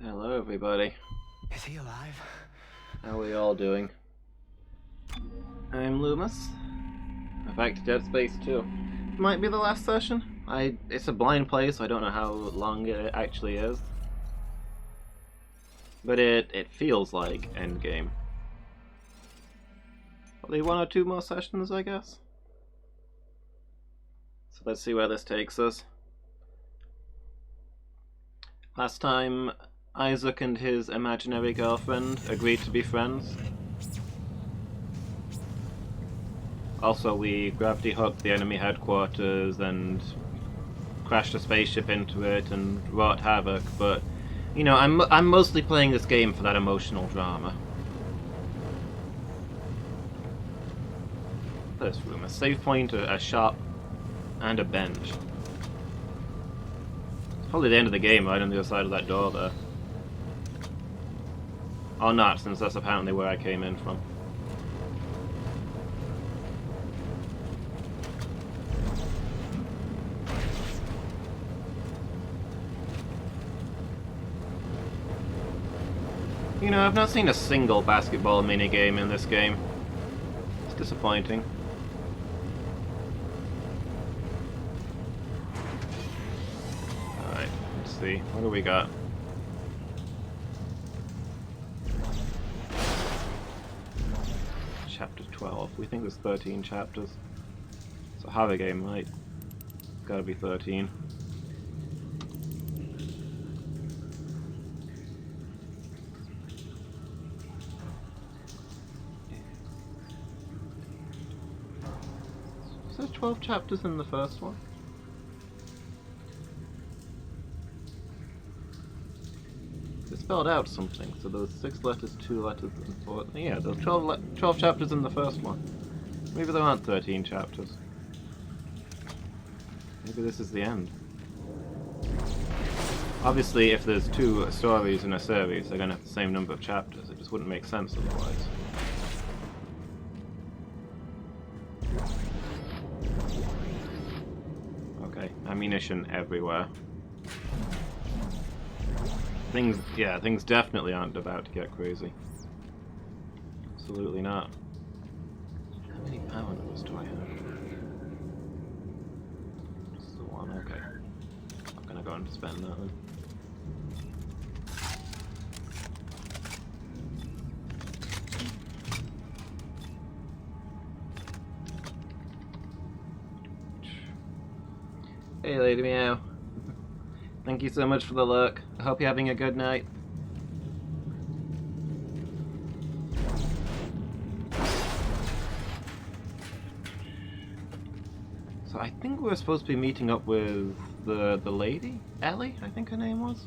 Hello, everybody. Is he alive? How are we all doing? I'm Loomis. I'm back to Dead Space 2. Might be the last session. It's a blind play, so I don't know how long it actually is. But it feels like endgame. Probably one or two more sessions, I guess. So let's see where this takes us. Last time, Isaac and his imaginary girlfriend agreed to be friends. Also, we gravity hooked the enemy headquarters and crashed a spaceship into it and wrought havoc, but, you know, I'm mostly playing this game for that emotional drama. This room, a save point, a shop, and a bench. It's probably the end of the game right on the other side of that door there. Or not, since that's apparently where I came in from. You know, I've not seen a single basketball minigame in this game. It's disappointing. Alright, let's see. What do we got? Chapter 12. We think there's 13 chapters. So how the game, right? Gotta be 13. Is there 12 chapters in the first one? They spelled out something, so there was 6 letters, 2 letters, and 4... Yeah, there were 12 chapters in the first one. Maybe there aren't 13 chapters. Maybe this is the end. Obviously, if there's 2 stories in a series, they're gonna have the same number of chapters. It just wouldn't make sense otherwise. Okay, ammunition everywhere. Things definitely aren't about to get crazy. Absolutely not. How many power numbers do I have? Just the one, okay. I'm gonna go and spend that then. Hey, Lady Meow. Thank you so much for the lurk. I hope you're having a good night. So I think we were supposed to be meeting up with the lady? Ellie, I think her name was?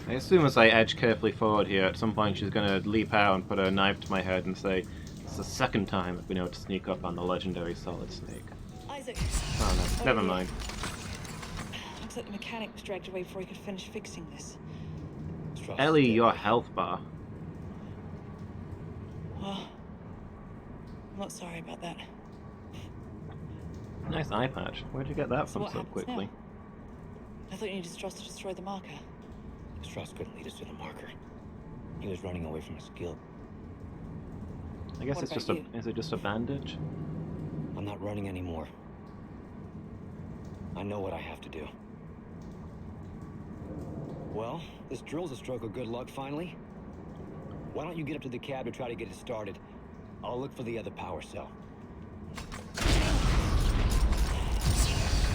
I assume as I edge carefully forward here, at some point she's gonna leap out and put a knife to my head and say, "It's the second time I've been able to sneak up on the legendary Solid Snake." Isaac. Oh no, never mind. Looks like the mechanic was dragged away before he could finish fixing this. Ellie, your health bar. Well, I'm not sorry about that. Nice eye patch. Where'd you get that So from what so happens quickly? now? I thought you needed Strauss to destroy the marker. Strauss couldn't lead us to the marker. He was running away from his guild. I guess What it's about just you? is it just a bandage? I'm not running anymore. I know what I have to do. Well, this drill's a stroke of good luck finally. Why don't you get up to the cab to try to get it started? I'll look for the other power cell.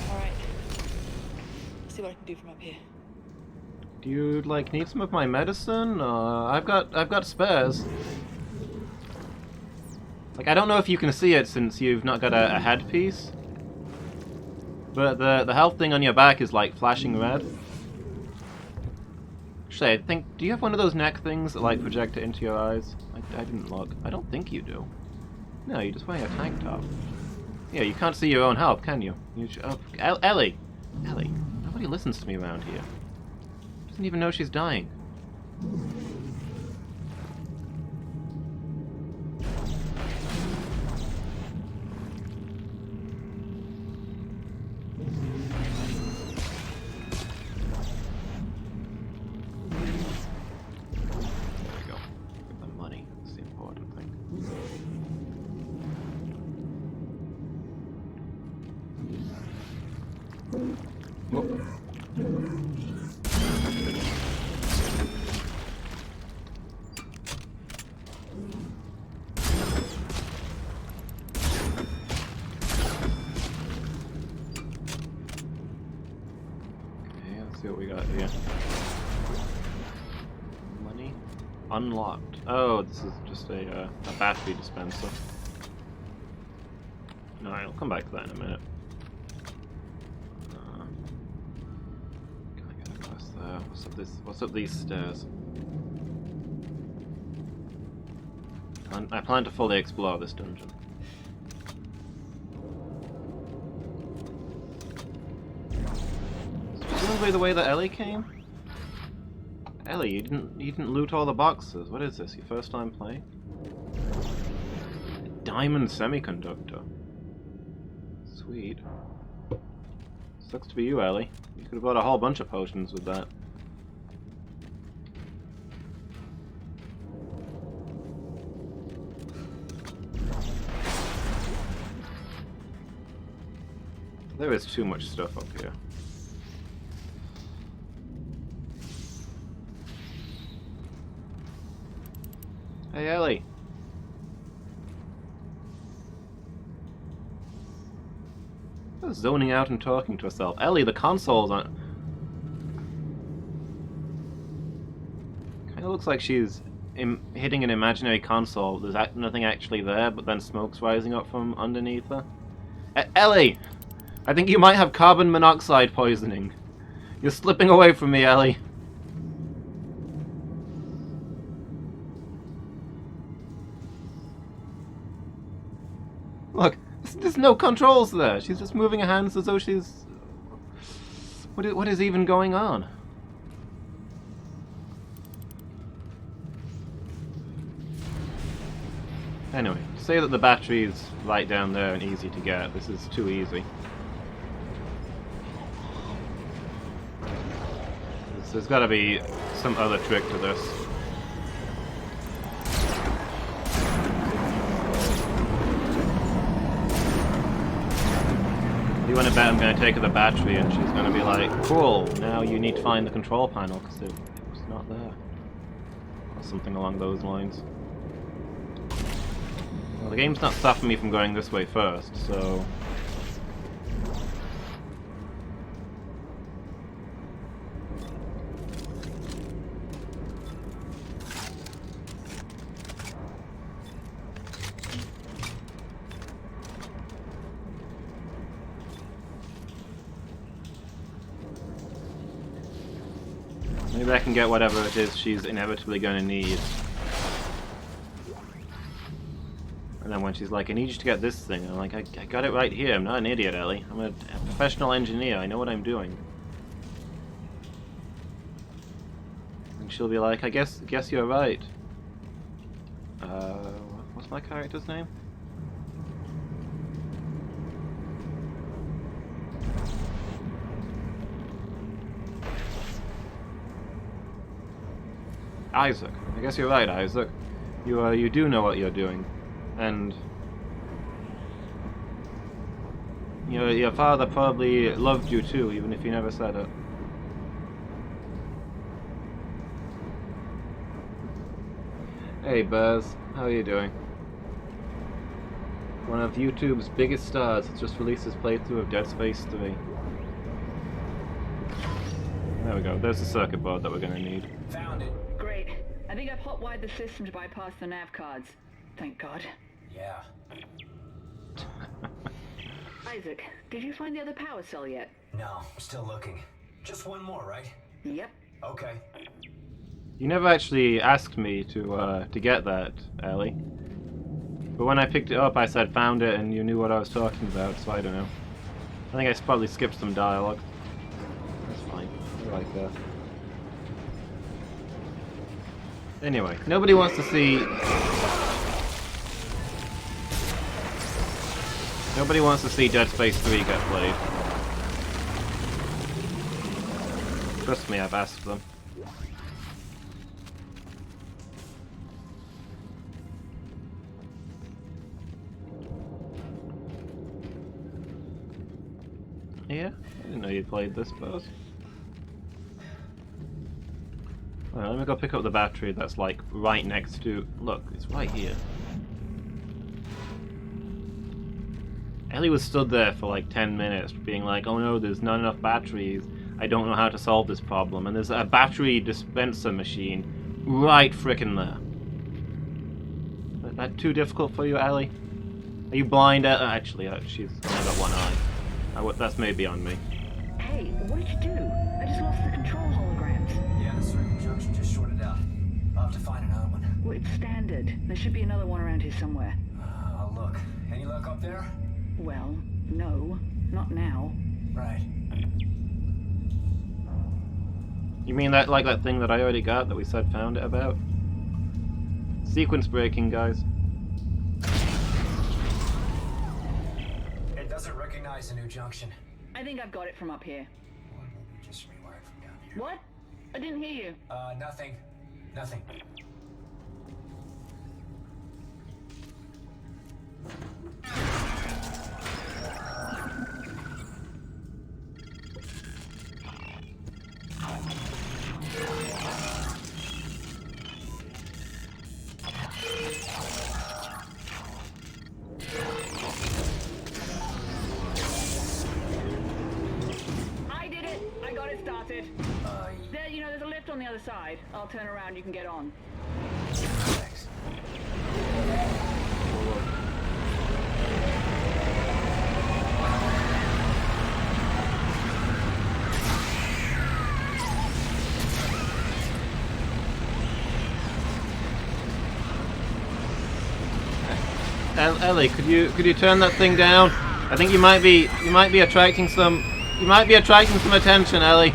Alright. See what I can do from up here. Do you like need some of my medicine? I've got spares. Like, I don't know if you can see it since you've not got a headpiece, but the health thing on your back is like flashing red. Actually, I think, do you have one of those neck things that like project it into your eyes? I didn't look. I don't think you do. No, you're just wearing a tank top. Yeah, you can't see your own health, can you? Ellie! Ellie, nobody listens to me around here. Doesn't even know she's dying. Okay, let's see what we got here. Money unlocked. Oh, this is just a battery dispenser. Alright, I'll come back to that in a minute. Can I get across there? What's up these stairs? I plan to fully explore this dungeon. Presumably the way that Ellie came? Ellie, you didn't loot all the boxes. What is this? Your first time playing? A diamond semiconductor. Sweet. Sucks to be you, Ellie. You could have bought a whole bunch of potions with that. There is too much stuff up here. Hey, Ellie. Zoning out and talking to herself. Ellie, the console's on. Kinda looks like she's hitting an imaginary console. There's nothing actually there, but then smoke's rising up from underneath her. Ellie! I think you might have carbon monoxide poisoning. You're slipping away from me, Ellie. Look, there's no controls there. She's just moving her hands as though she's... What is even going on? Anyway, say that the battery's right down there and easy to get. This is too easy. There's gotta be some other trick to this. You want to bet I'm going to take her the battery and she's going to be like, cool, now you need to find the control panel because it was not there. Or something along those lines. Well, the game's not stopping me from going this way first, so... Maybe I can get whatever it is she's inevitably going to need. And then when she's like, I need you to get this thing, I'm like, I got it right here. I'm not an idiot, Ellie. I'm a professional engineer. I know what I'm doing. And she'll be like, I guess you're right. What's my character's name? Isaac. I guess you're right, Isaac. You do know what you're doing. And your father probably loved you too, even if he never said it. Hey Buzz, how are you doing? One of YouTube's biggest stars has just released his playthrough of Dead Space 3. There we go, there's the circuit board that we're gonna need. Found it. Great. I think I've hotwired the system to bypass the nav cards. Thank God. Yeah. Isaac, did you find the other power cell yet? No, I'm still looking. Just one more, right? Yep. Okay. You never actually asked me to get that, Ellie. But when I picked it up, I said found it, and you knew what I was talking about, so I don't know. I think I probably skipped some dialogue. That's fine. I like that. Anyway, nobody wants to see... Nobody wants to see Dead Space 3 get played. Trust me, I've asked them. here? I didn't know you played this boss. Alright, let me go pick up the battery that's like right next to... Look, it's right here. Ellie was stood there for like 10 minutes being like, oh no, there's not enough batteries. I don't know how to solve this problem. And there's a battery dispenser machine right frickin' there. Is that too difficult for you, Ellie? Are you blind? Actually, she's only got one eye. That's maybe on me. Hey, what did you do? I just lost the control holograms. Yeah, the circuit junction just shorted out. I'll have to find another one. Well, it's standard. There should be another one around here somewhere. I'll look. Any luck up there? Well, no. Not now. Right. You mean that like that thing that I already got that we said found it about? Sequence breaking, guys. It doesn't recognize the new junction. I think I've got it from up here. Or maybe just rewired from down here. What? I didn't hear you. Nothing. Nothing. I did it! I got it started. There, you know, there's a lift on the other side. I'll turn around, you can get on. Thanks. Ellie, could you turn that thing down? I think you might be attracting some attention, Ellie.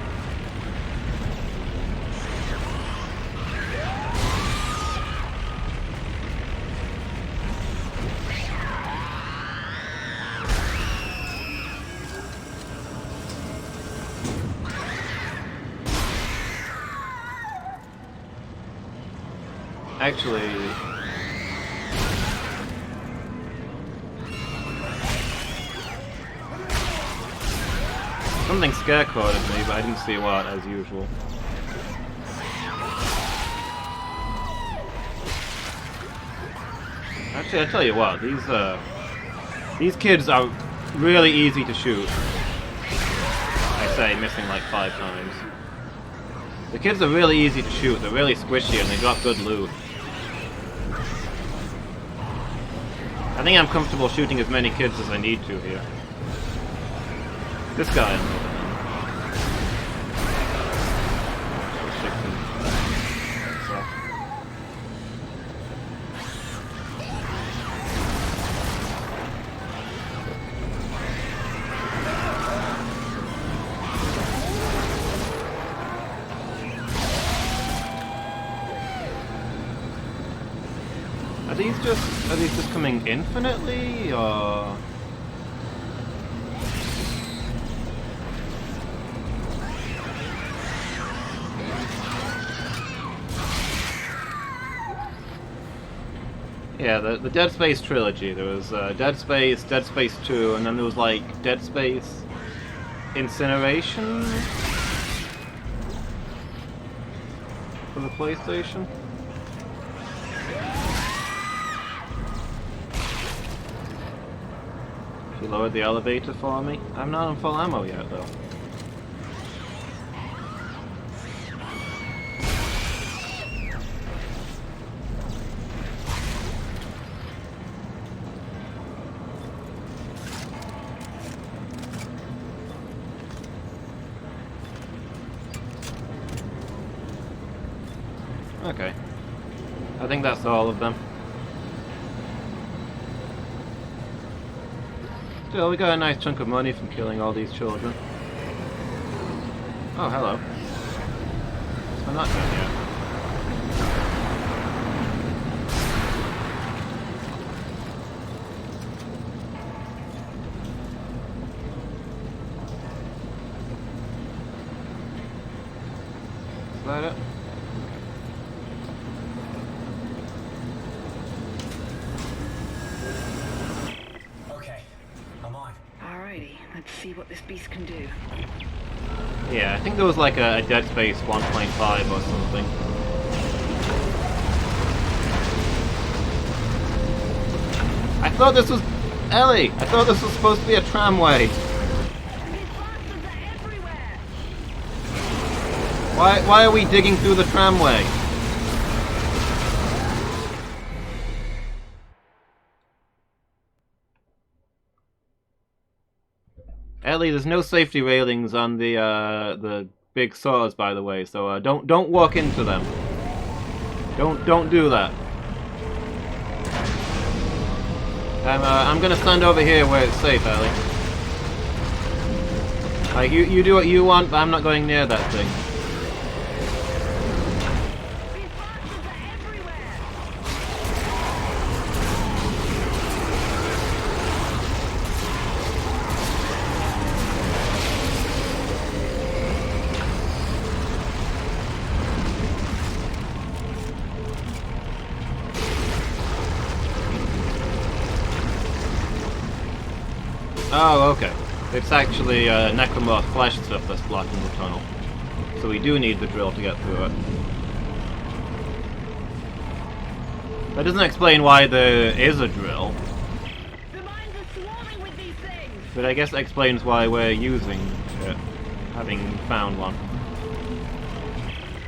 Actually, something scare-coded me, but I didn't see what, as usual. Actually, I tell you what, these kids are really easy to shoot. I say, missing like 5 times. The kids are really easy to shoot, they're really squishy, and they drop good loot. I think I'm comfortable shooting as many kids as I need to here. This guy, on the other hand. Are these just coming infinitely, or...? Yeah, the Dead Space trilogy. There was Dead Space 2, and then there was like Dead Space Incineration for the PlayStation. She lowered the elevator for me. I'm not on full ammo yet, though. Okay. I think that's all of them. Still, we got a nice chunk of money from killing all these children. Oh, hello. I'm not done yet. Is that it? Alrighty, let's see what this beast can do. Yeah, I think there was like a Dead Space 1.5 or something. I thought this was... Ellie! I thought this was supposed to be a tramway! These bastards are everywhere! Why are we digging through the tramway? Ellie, there's no safety railings on the big saws, by the way, so don't walk into them. Don't do that. I'm gonna stand over here where it's safe, Ellie. Like you do what you want, but I'm not going near that thing. These bastards are everywhere! Oh, okay. It's actually necromorph flesh stuff that's blocking the tunnel. So we do need the drill to get through it. That doesn't explain why there is a drill, The mines are swarming with these things! but I guess it explains why we're using it, having found one.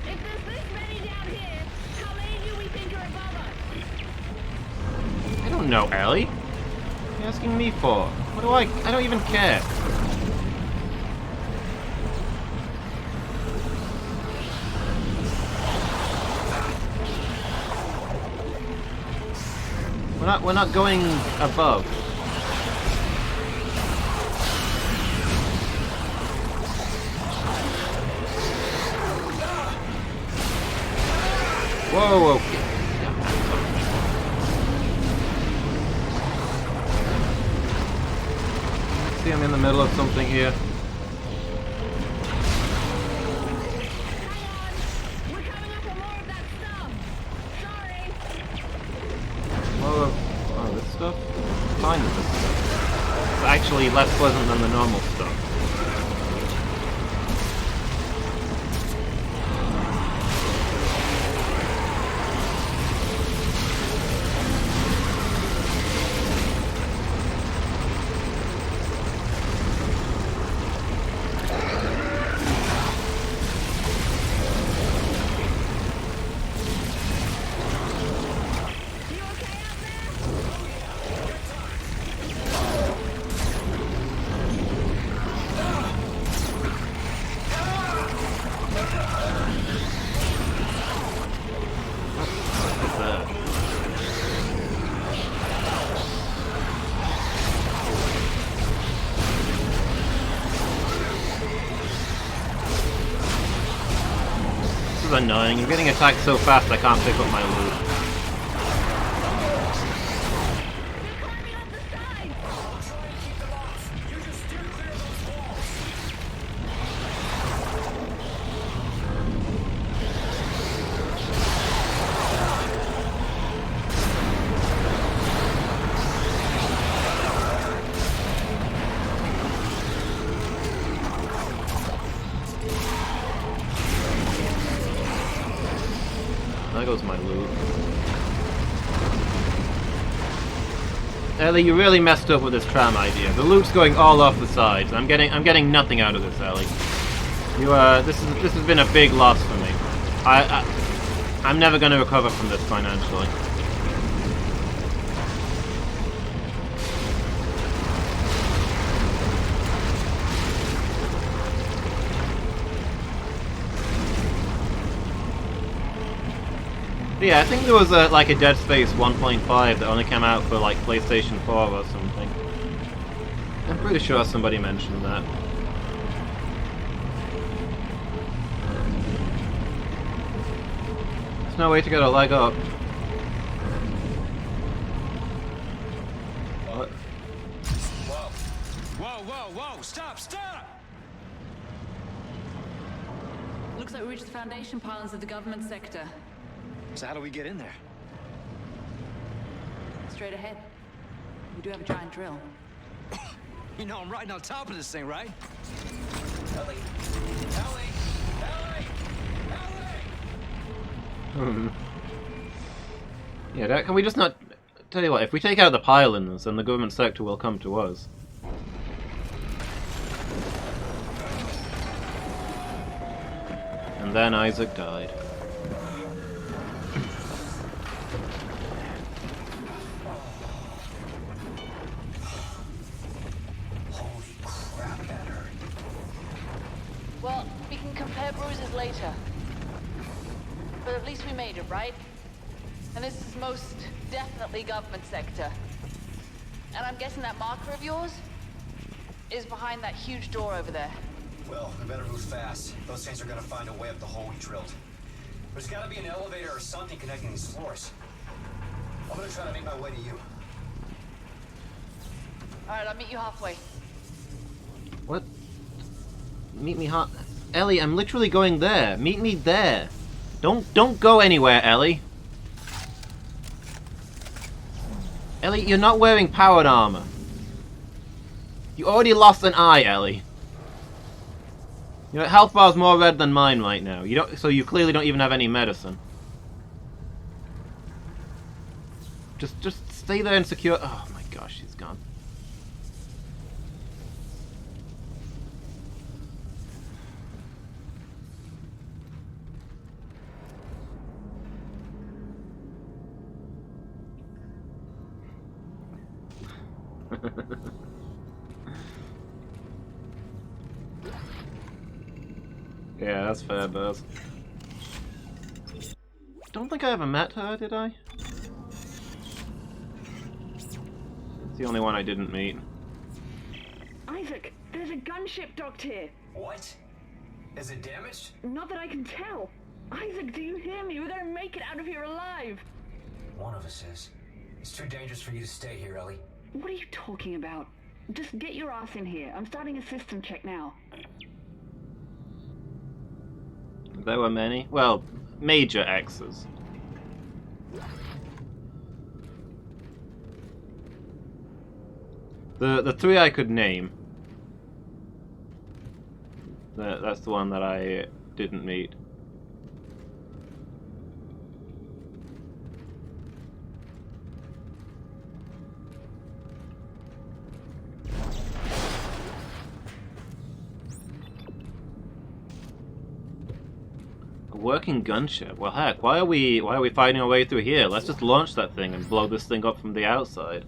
If there's this many down here, how many do we think are above us? I don't know, Ellie. What are you asking me for? What do I don't even care. We're not going above. Whoa, okay. See, I'm in the middle of something here. Hang on! We're coming up on more of that stuff! Sorry! More of this stuff? Fine with this stuff. It's actually less pleasant than the normal stuff. Annoying. I'm getting attacked so fast I can't pick up my loot. There goes my loot. Ellie, you really messed up with this tram idea. The loot's going all off the sides. I'm getting nothing out of this, Ellie. This has been a big loss for me. I'm never going to recover from this financially. Yeah, I think there was like a Dead Space 1.5 that only came out for like PlayStation 4 or something. I'm pretty sure somebody mentioned that. There's no way to get a leg up. What? Whoa! Stop! Looks like we reached the foundation pylons of the government sector. So how do we get in there? Straight ahead. We do have a giant drill. You know I'm riding on top of this thing, right? Ellie! Ellie! Ellie! Ellie! Yeah, can we just not... Tell you what, if we take out the pylons, then the government sector will come to us. And then Isaac died. Holy crap, that hurt. Well, we can compare bruises later. But at least we made it, right? And this is most definitely government sector. And I'm guessing that marker of yours is behind that huge door over there. Well, we better move fast. Those things are gonna find a way up the hole we drilled. There's gotta be an elevator or something connecting these floors. I'm gonna try to make my way to you. Alright, I'll meet you halfway. What? Meet me Ellie, I'm literally going there. Meet me there. Don't go anywhere, Ellie. Ellie, you're not wearing powered armor. You already lost an eye, Ellie. Your health bar's more red than mine right now. So you clearly don't even have any medicine. Just stay there and secure. Oh my gosh, she's gone. Yeah, that's fair, Buzz. Don't think I ever met her, did I? It's the only one I didn't meet. Isaac, there's a gunship docked here. What? Is it damaged? Not that I can tell. Isaac, do you hear me? We're gonna make it out of here alive. One of us is. It's too dangerous for you to stay here, Ellie. What are you talking about? Just get your ass in here. I'm starting a system check now. There were many. Well, major X's. The three I could name. That's the one that I didn't meet. Working gunship. Well, heck, why are we fighting our way through here? Let's just launch that thing and blow this thing up from the outside.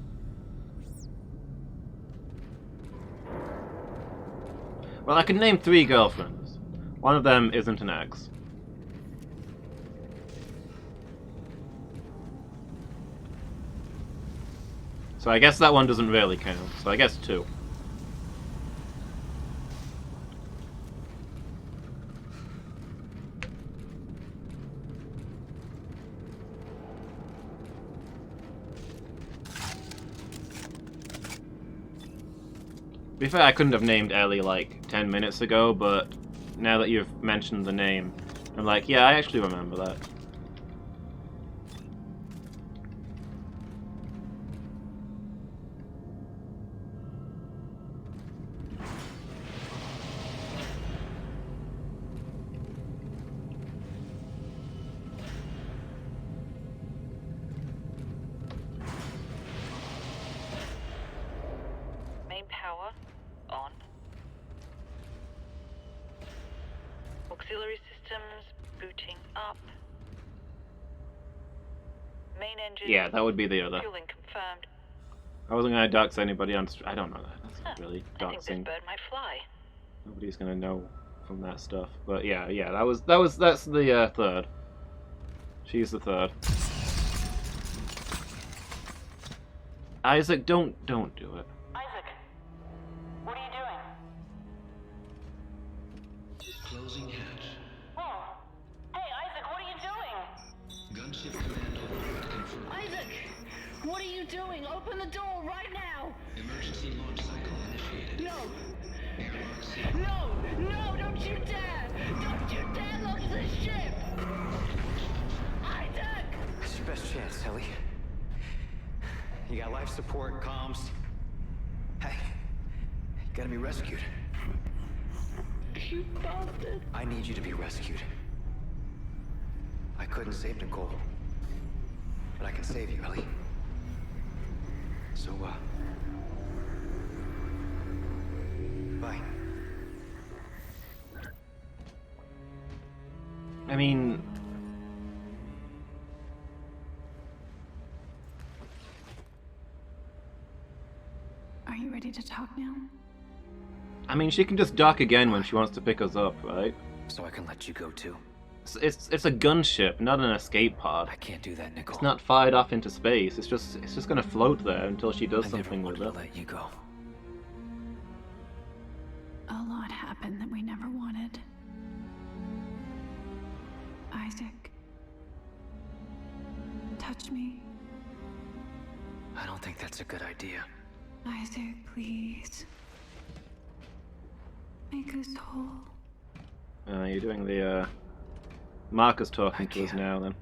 Well, I can name 3 girlfriends. One of them isn't an ex. So I guess that one doesn't really count. So I guess 2. To be fair, I couldn't have named Ellie like 10 minutes ago, but now that you've mentioned the name, I'm like, yeah, I actually remember that. Main power on. Auxiliary systems booting up. Main engine. Yeah, that would be the other. Fueling confirmed. I wasn't gonna dox anybody on. I don't know that. That's not really I think this doxing. bird might fly. Nobody's gonna know from that stuff. But yeah, that's the third. She's the third. Isaac, don't do it. Isaac, what are you doing? Closing hatch. Oh. Hey, Isaac, what are you doing? Gunship command override confirmed. Isaac, what are you doing? Open the door right now. Emergency launch cycle initiated. No, Airlock sealed. no, don't you dare! Don't you dare launch this ship! Isaac! It's your best chance, Ellie. You got life support, comms. Hey, Gotta be rescued. You bastard. I need you to be rescued. I couldn't save Nicole. But I can save you, Ellie. So, bye. I mean... Are you ready to talk now? she can just dock again when she wants to pick us up, right? So I can let you go too. It's a gunship, not an escape pod. I can't do that, Nicole. It's not fired off into space. It's just gonna float there until she does something with I it. let you go. A lot happened that we never wanted. Isaac. Touch me. I don't think that's a good idea. Isaac, please. Make us whole. You're doing the, Marcus talking I to us can't. now, then.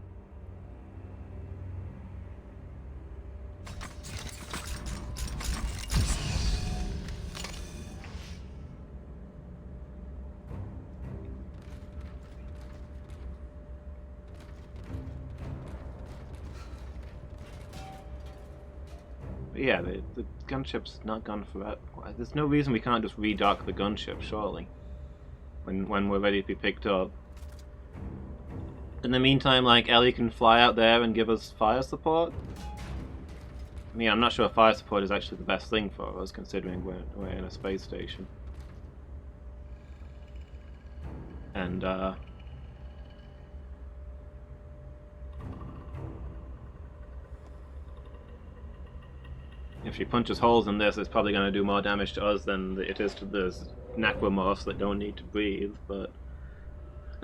But yeah, the gunship's not gone for that. There's no reason we can't just redock the gunship, surely. When we're ready to be picked up. In the meantime, like, Ellie can fly out there and give us fire support. I'm not sure fire support is actually the best thing for us, considering we're in a space station. And, if she punches holes in this, it's probably going to do more damage to us than it is to the necromorphs that don't need to breathe, but...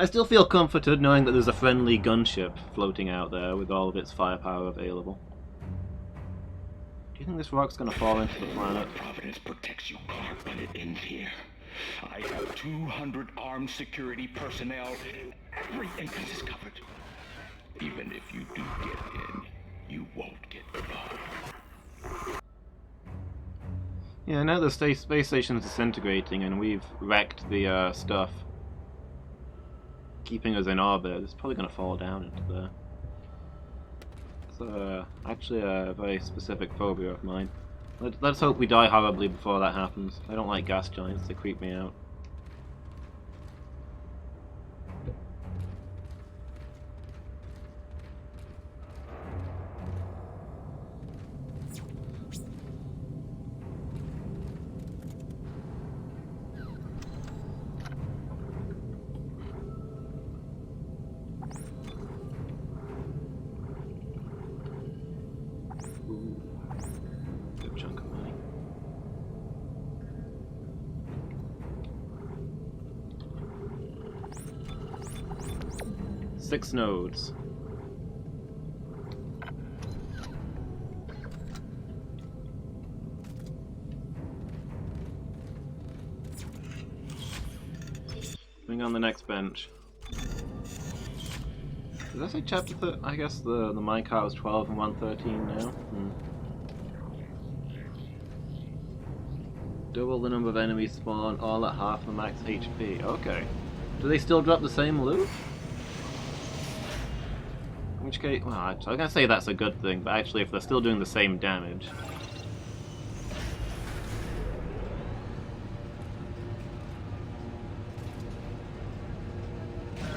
I still feel comforted knowing that there's a friendly gunship floating out there with all of its firepower available. Do you think this rock's gonna fall into the planet? Providence protects you, Clark, but it ends here. I have 200 armed security personnel. Every entrance is covered. Even if you do get in, you won't get far. Yeah, now the space station's disintegrating and we've wrecked the stuff keeping us in orbit. It's probably going to fall down into there. It's actually a very specific phobia of mine. Let's hope we die horribly before that happens. I don't like gas giants, they creep me out. Good chunk of money. Six nodes. Bring on the next bench. Did I say chapter 30? I guess the minecart was 12 and 113 now. Double the number of enemies spawn, all at half the max HP. Okay. Do they still drop the same loot? In which case, well, I was gonna say that's a good thing, but actually if they're still doing the same damage...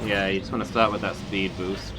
Yeah, you just want to start with that speed boost.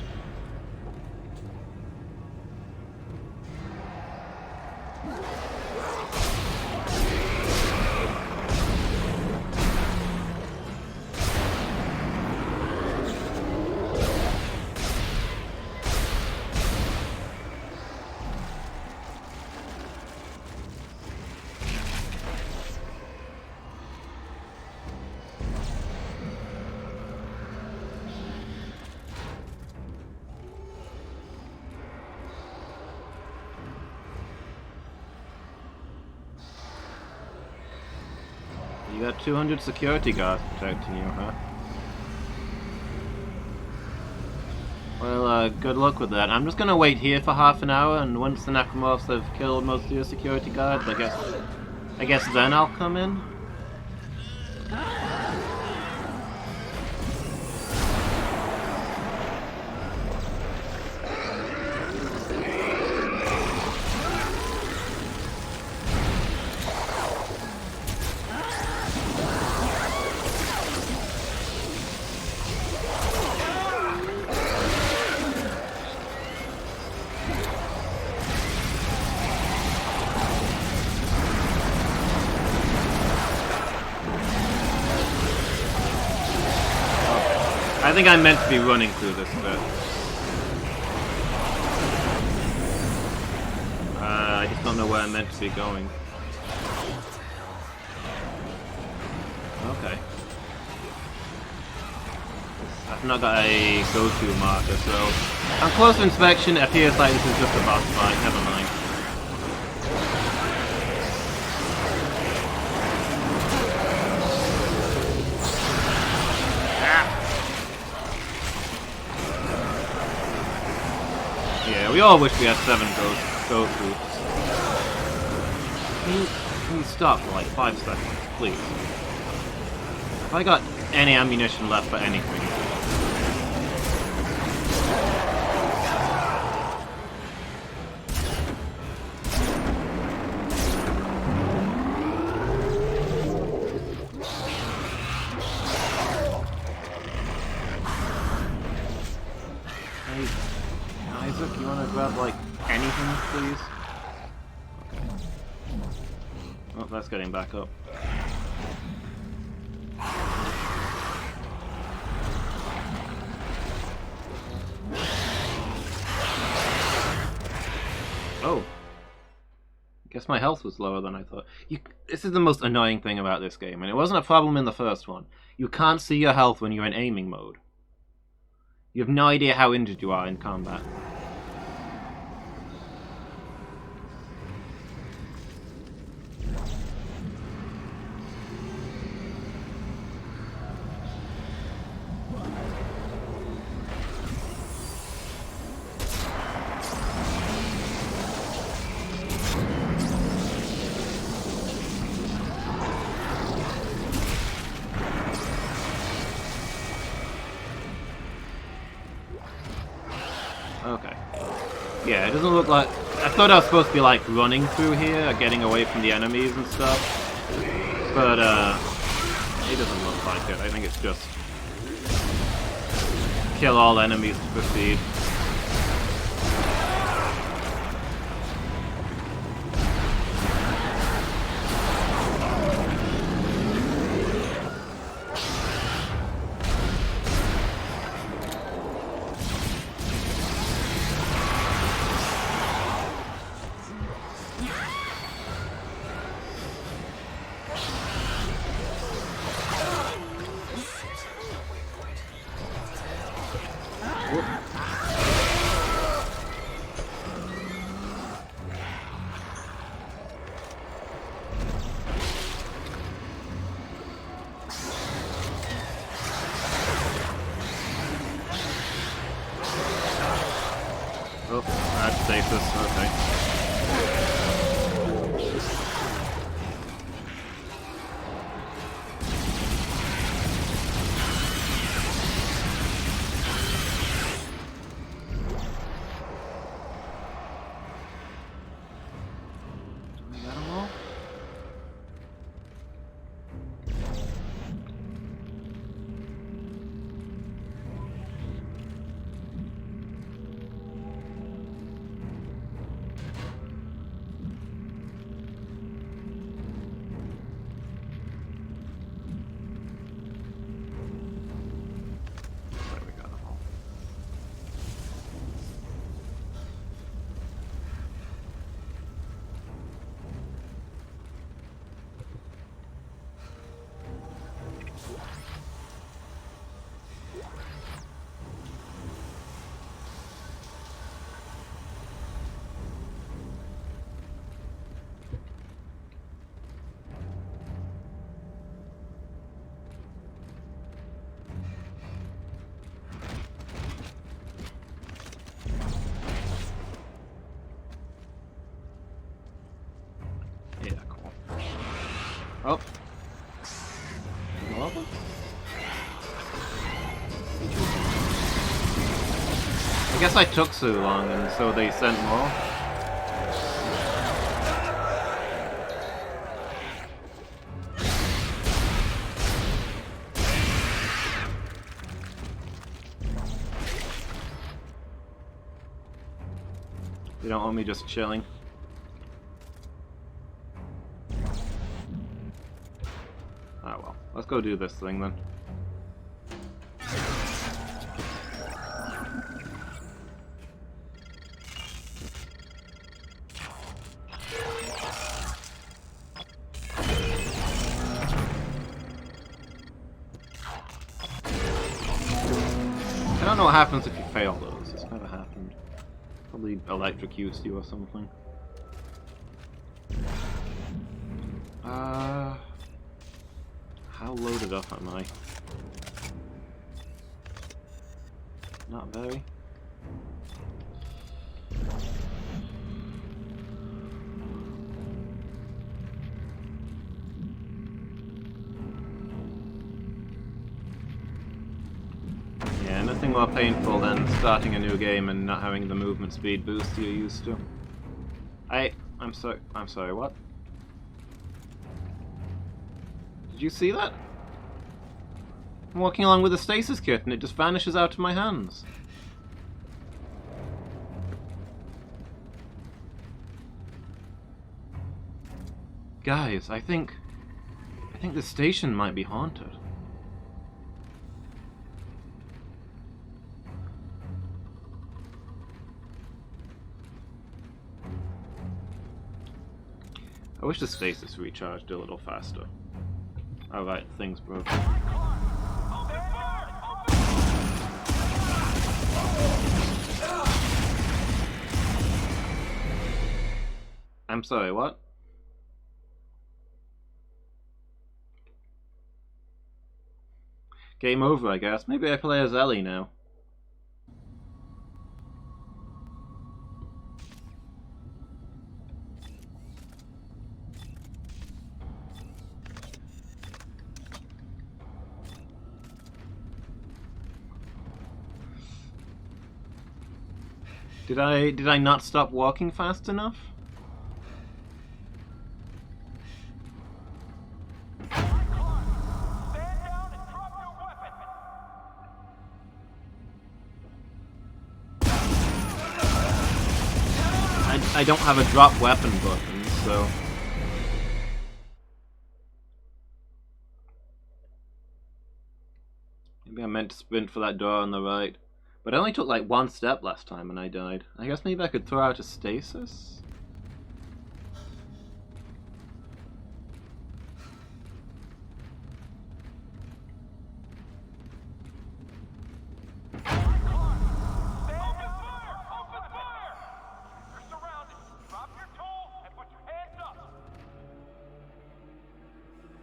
You got 200 security guards protecting you, huh? Well, good luck with that. I'm just gonna wait here for half an hour, and once the necromorphs have killed most of your security guards, I guess then I'll come in. I think I'm meant to be running through this bit. I just don't know where I'm meant to be going. Okay. I've not got a go-to marker, so on close inspection it appears like this is just a boss fight. Never mind. Yeah, we all wish we had 7 go-throughs. Can you stop for like 5 seconds, please? Have I got any ammunition left for anything? Hey, Isaac, you wanna grab like anything, please? Okay. Oh, that's getting back up. Oh. Guess my health was lower than I thought. This is the most annoying thing about this game, and it wasn't a problem in the first one. You can't see your health when you're in aiming mode. You have no idea how injured you are in combat. Okay. Yeah, it doesn't look like... I thought I was supposed to be, like, running through here, getting away from the enemies and stuff. But, it doesn't look like it. I think it's just... kill all enemies to proceed. Oh, that's stasis, okay. Do we get them all? There we got them all. Yeah, cool. Oh. More of them? I guess I took so long, and so they sent more. You don't want me just chilling. Ah well, let's go do this thing then. don't know what happens if you fail those. It's never happened. Probably electrocutes you or something. How loaded up am I? Not very. Yeah, nothing more painful than starting a new game and not having the movement speed boost you're used to. I'm sorry, what? Did you see that? I'm walking along with a stasis kit and it just vanishes out of my hands. Guys, I think the station might be haunted. I wish the stasis recharged a little faster. Alright, thing's broken. I'm sorry, what? Game over, I guess. Maybe I play as Ellie now. Did I not stop walking fast enough? I don't have a drop weapon button, so... Maybe I meant to sprint for that door on the right. But I only took like one step last time and I died. I guess maybe I could throw out a stasis?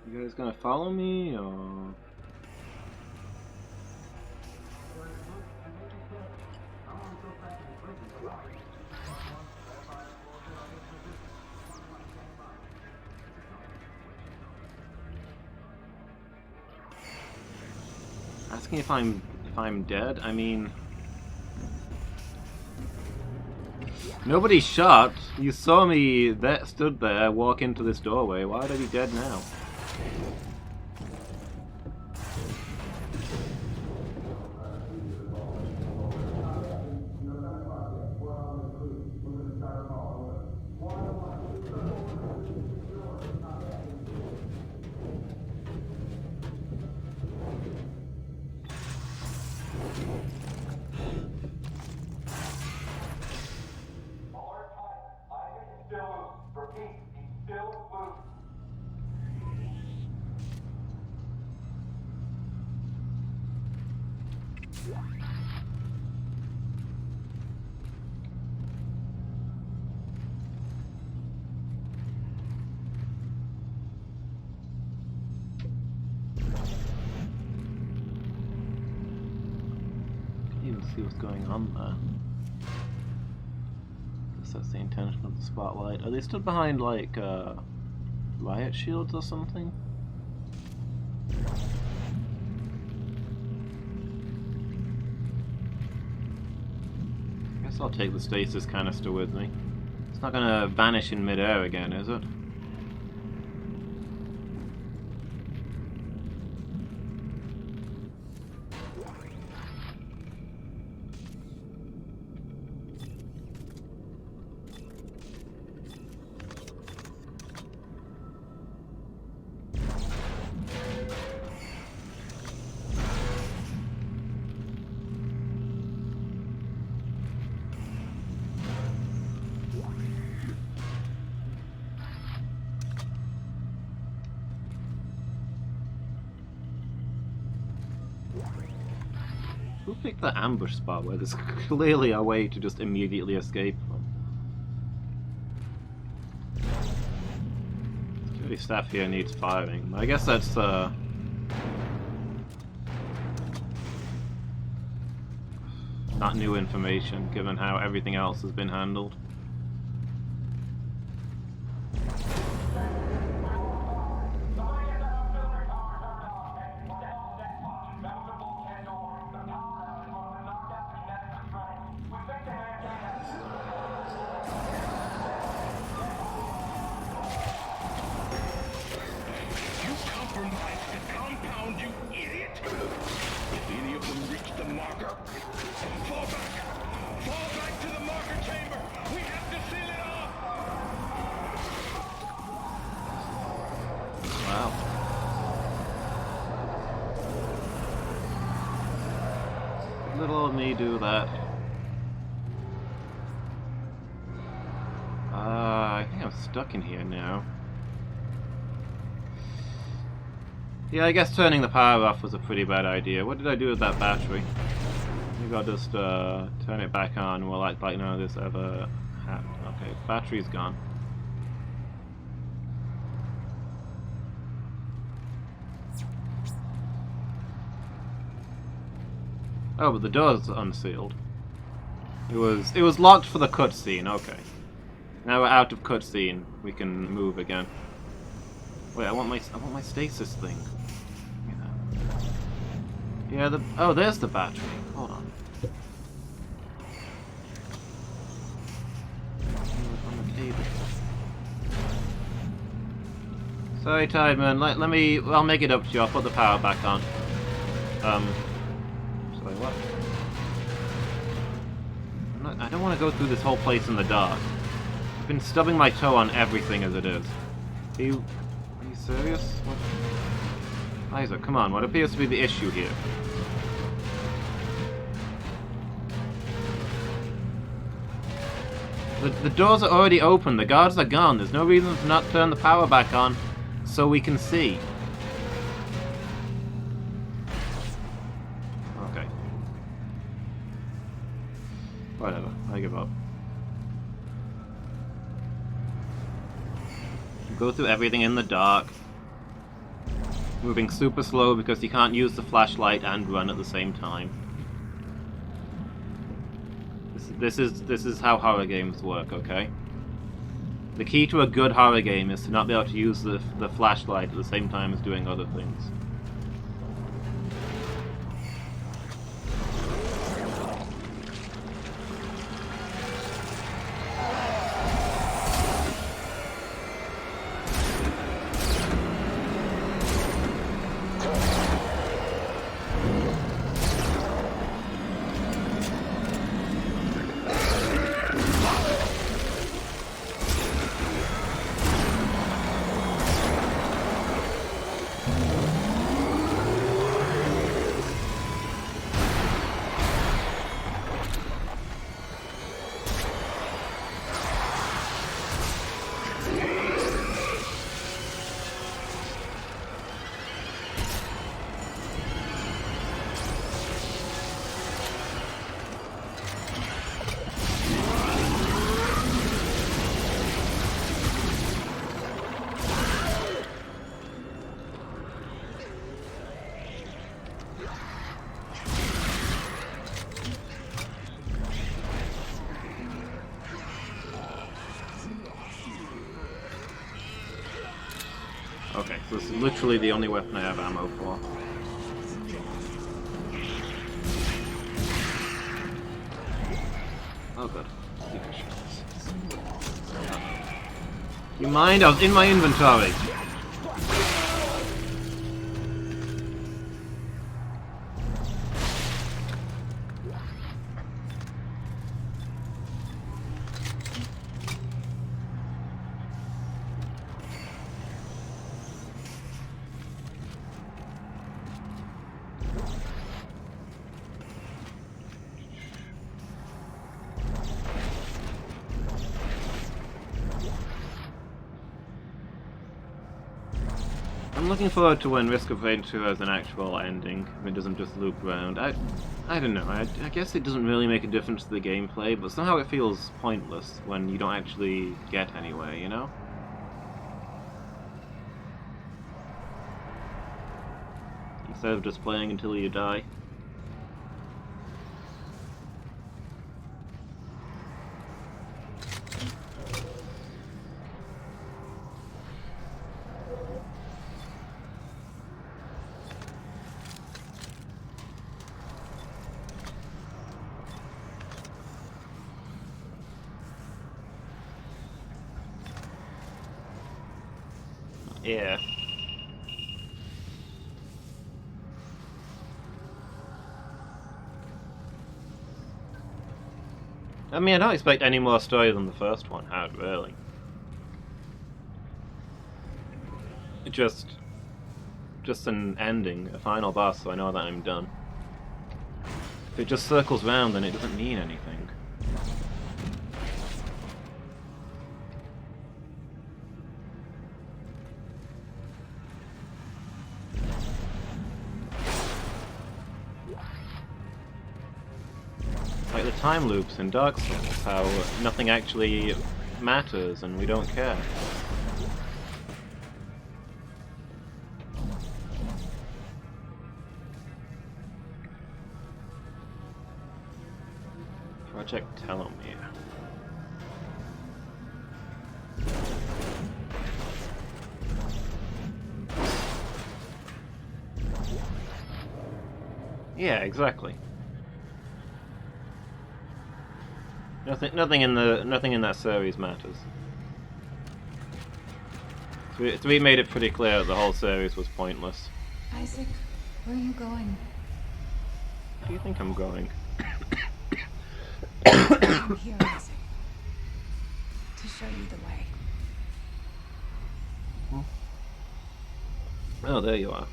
You guys gonna follow me, or...? Asking if I'm dead? I mean... Nobody shot. You saw me stood there, walk into this doorway. Why would I be dead now? See what's going on there. Guess that's the intention of the spotlight. Are they stood behind like riot shields or something? Guess I'll take the stasis canister with me. It's not gonna vanish in midair again, is it? Who picked that ambush spot where there's clearly a way to just immediately escape from? Security staff here needs firing. I guess that's not new information, given how everything else has been handled. You compromised the compound, you idiot! If any of them reach the marker, fall back! Fall back to the marker chamber! We have to seal it off! Wow. Little old me do that. I think I'm stuck in here now. Yeah, I guess turning the power off was a pretty bad idea. What did I do with that battery? Maybe I'll just turn it back on and we'll act like none of this ever happened. Okay, battery's gone. Oh, but the door's unsealed. It was locked for the cutscene, okay. Now we're out of cutscene, we can move again. Wait, I want my stasis thing. Yeah, oh, there's the battery. Hold on. On the cable. Sorry, Tideman. Let me. I'll make it up to you. I'll put the power back on. Sorry, what? I don't want to go through this whole place in the dark. I've been stubbing my toe on everything as it is. Are you serious? What? Isaac, come on. What appears to be the issue here? The doors are already open. The guards are gone. There's no reason to not turn the power back on so we can see. Okay. Whatever. I give up. Go through everything in the dark. Moving super slow because you can't use the flashlight and run at the same time. This is how horror games work, okay? The key to a good horror game is to not be able to use the flashlight at the same time as doing other things. Okay, so this is literally the only weapon I have ammo for. Oh good. You mind? I was in my inventory! looking forward to when Risk of Rain 2 has an actual ending. It doesn't just loop around. I don't know. I guess it doesn't really make a difference to the gameplay, but somehow it feels pointless when you don't actually get anywhere, you know? Instead of just playing until you die. Yeah. I mean, I don't expect any more story than the first one had, really. Just an ending, a final boss, so I know that I'm done. If it just circles round, then it doesn't mean anything. Like the time loops in Dark Souls, how nothing actually matters and we don't care. Project Telomere. Yeah, exactly. Nothing in that series matters. 3 made it pretty clear that the whole series was pointless. Isaac, where are you going? Where do you think I'm going? I'm here, Isaac. To show you the way. Oh, there you are.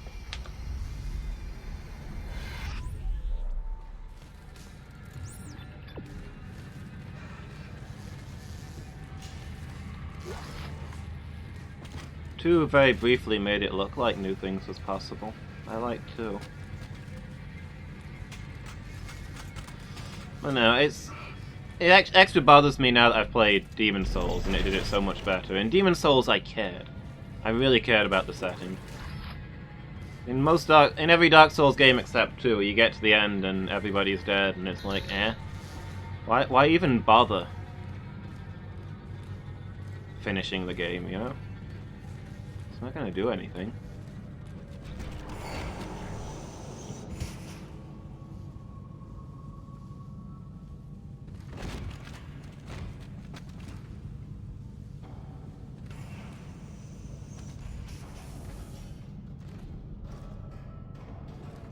Two very briefly made it look like new things was possible. I like 2. But no, it extra bothers me now that I've played Demon Souls and it did it so much better. In Demon Souls, I cared. I really cared about the setting. In every Dark Souls game except 2, you get to the end and everybody's dead, and it's like, eh? Why even bother finishing the game, you know? It's not gonna do anything.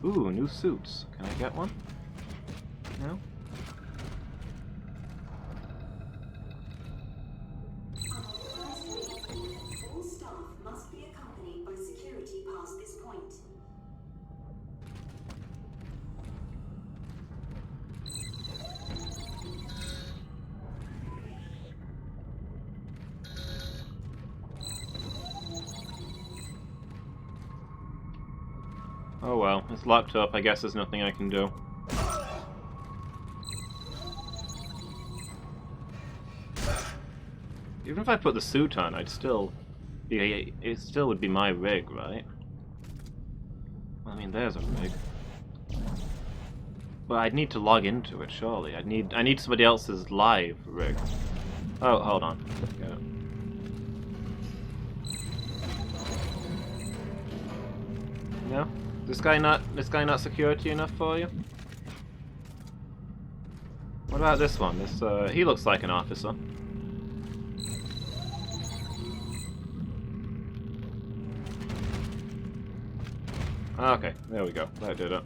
Ooh, new suits. Can I get one? No? All staff must be accompanied by security past this point. Oh well, it's locked up. I guess there's nothing I can do. Even if I put the suit on, I'd still... it still would be my rig, right? I mean, there's a rig. But I'd need to log into it, surely. I need somebody else's live rig. Oh, hold on. Get it. No? This guy not security enough for you? What about this one? He looks like an officer. Okay, there we go. That did it.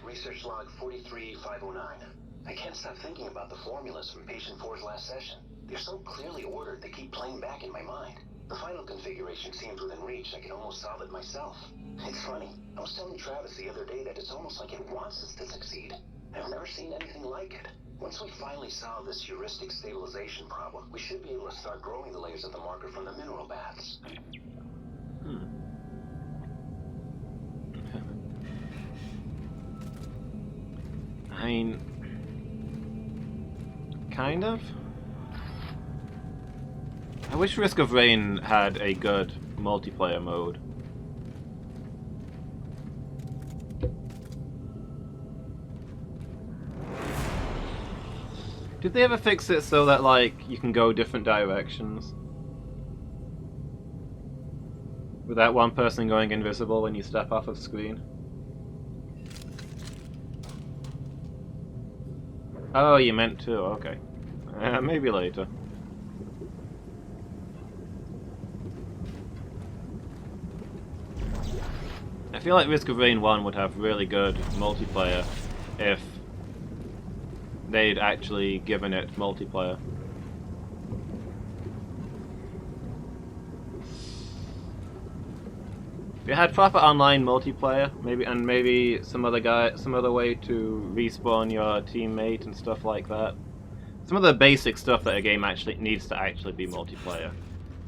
Research log 43509. I can't stop thinking about the formulas from patient 4's last session. They're so clearly ordered, they keep playing back in my mind. The final configuration seems within reach. I can almost solve it myself. It's funny. I was telling Travis the other day that it's almost like it wants us to succeed. I've never seen anything like it. Once we finally solve this heuristic stabilization problem, we should be able to start growing the layers of the marker from the mineral baths. I mean, kind of. I wish Risk of Rain had a good multiplayer mode. Did they ever fix it so that, like, you can go different directions? Without one person going invisible when you step off of screen? Oh, you meant to, okay. Maybe later. I feel like Risk of Rain 1 would have really good multiplayer if they'd actually given it multiplayer. If it had proper online multiplayer, maybe some other way to respawn your teammate and stuff like that. Some of the basic stuff that a game actually needs to actually be multiplayer.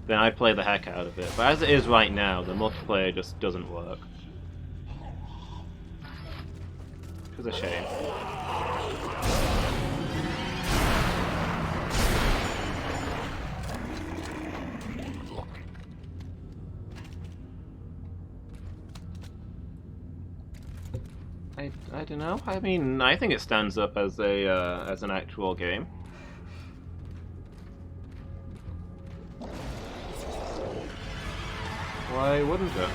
Then I'd play the heck out of it. But as it is right now, the multiplayer just doesn't work. Which is a shame. I don't know. I mean, I think it stands up as a as an actual game. Why wouldn't it?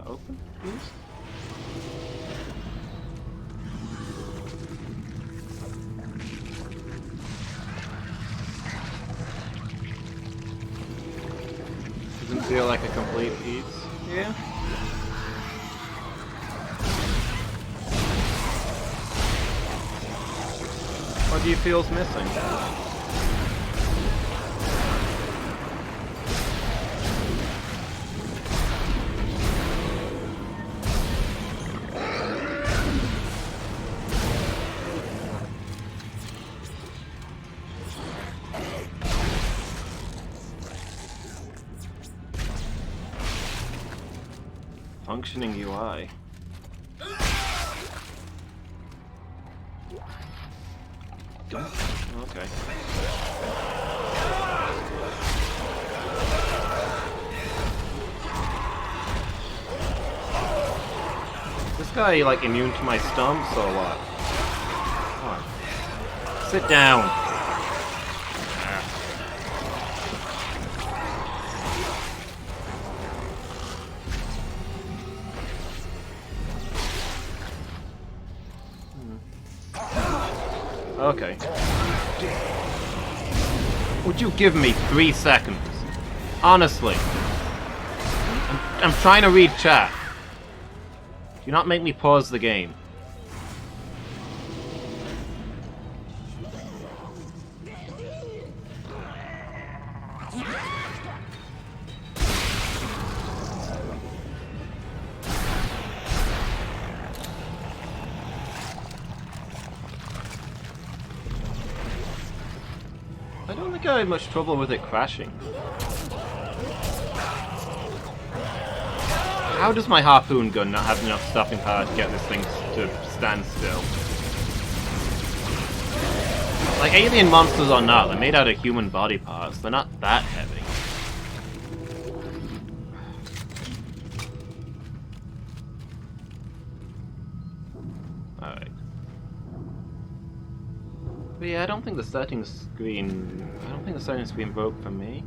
Open, please? Doesn't feel like a complete piece. Yeah. What do you feel's missing? Functioning UI. Okay. This guy like immune to my stumps or what? Come on. Sit down. Okay. Would you give me 3 seconds? Honestly. I'm trying to read chat. Do not make me pause the game. I don't think I had much trouble with it crashing. How does my harpoon gun not have enough stopping power to get this thing to stand still? Like, alien monsters or not, they're made out of human body parts. They're not that heavy. Alright. But yeah, I don't think the settings screen broke for me.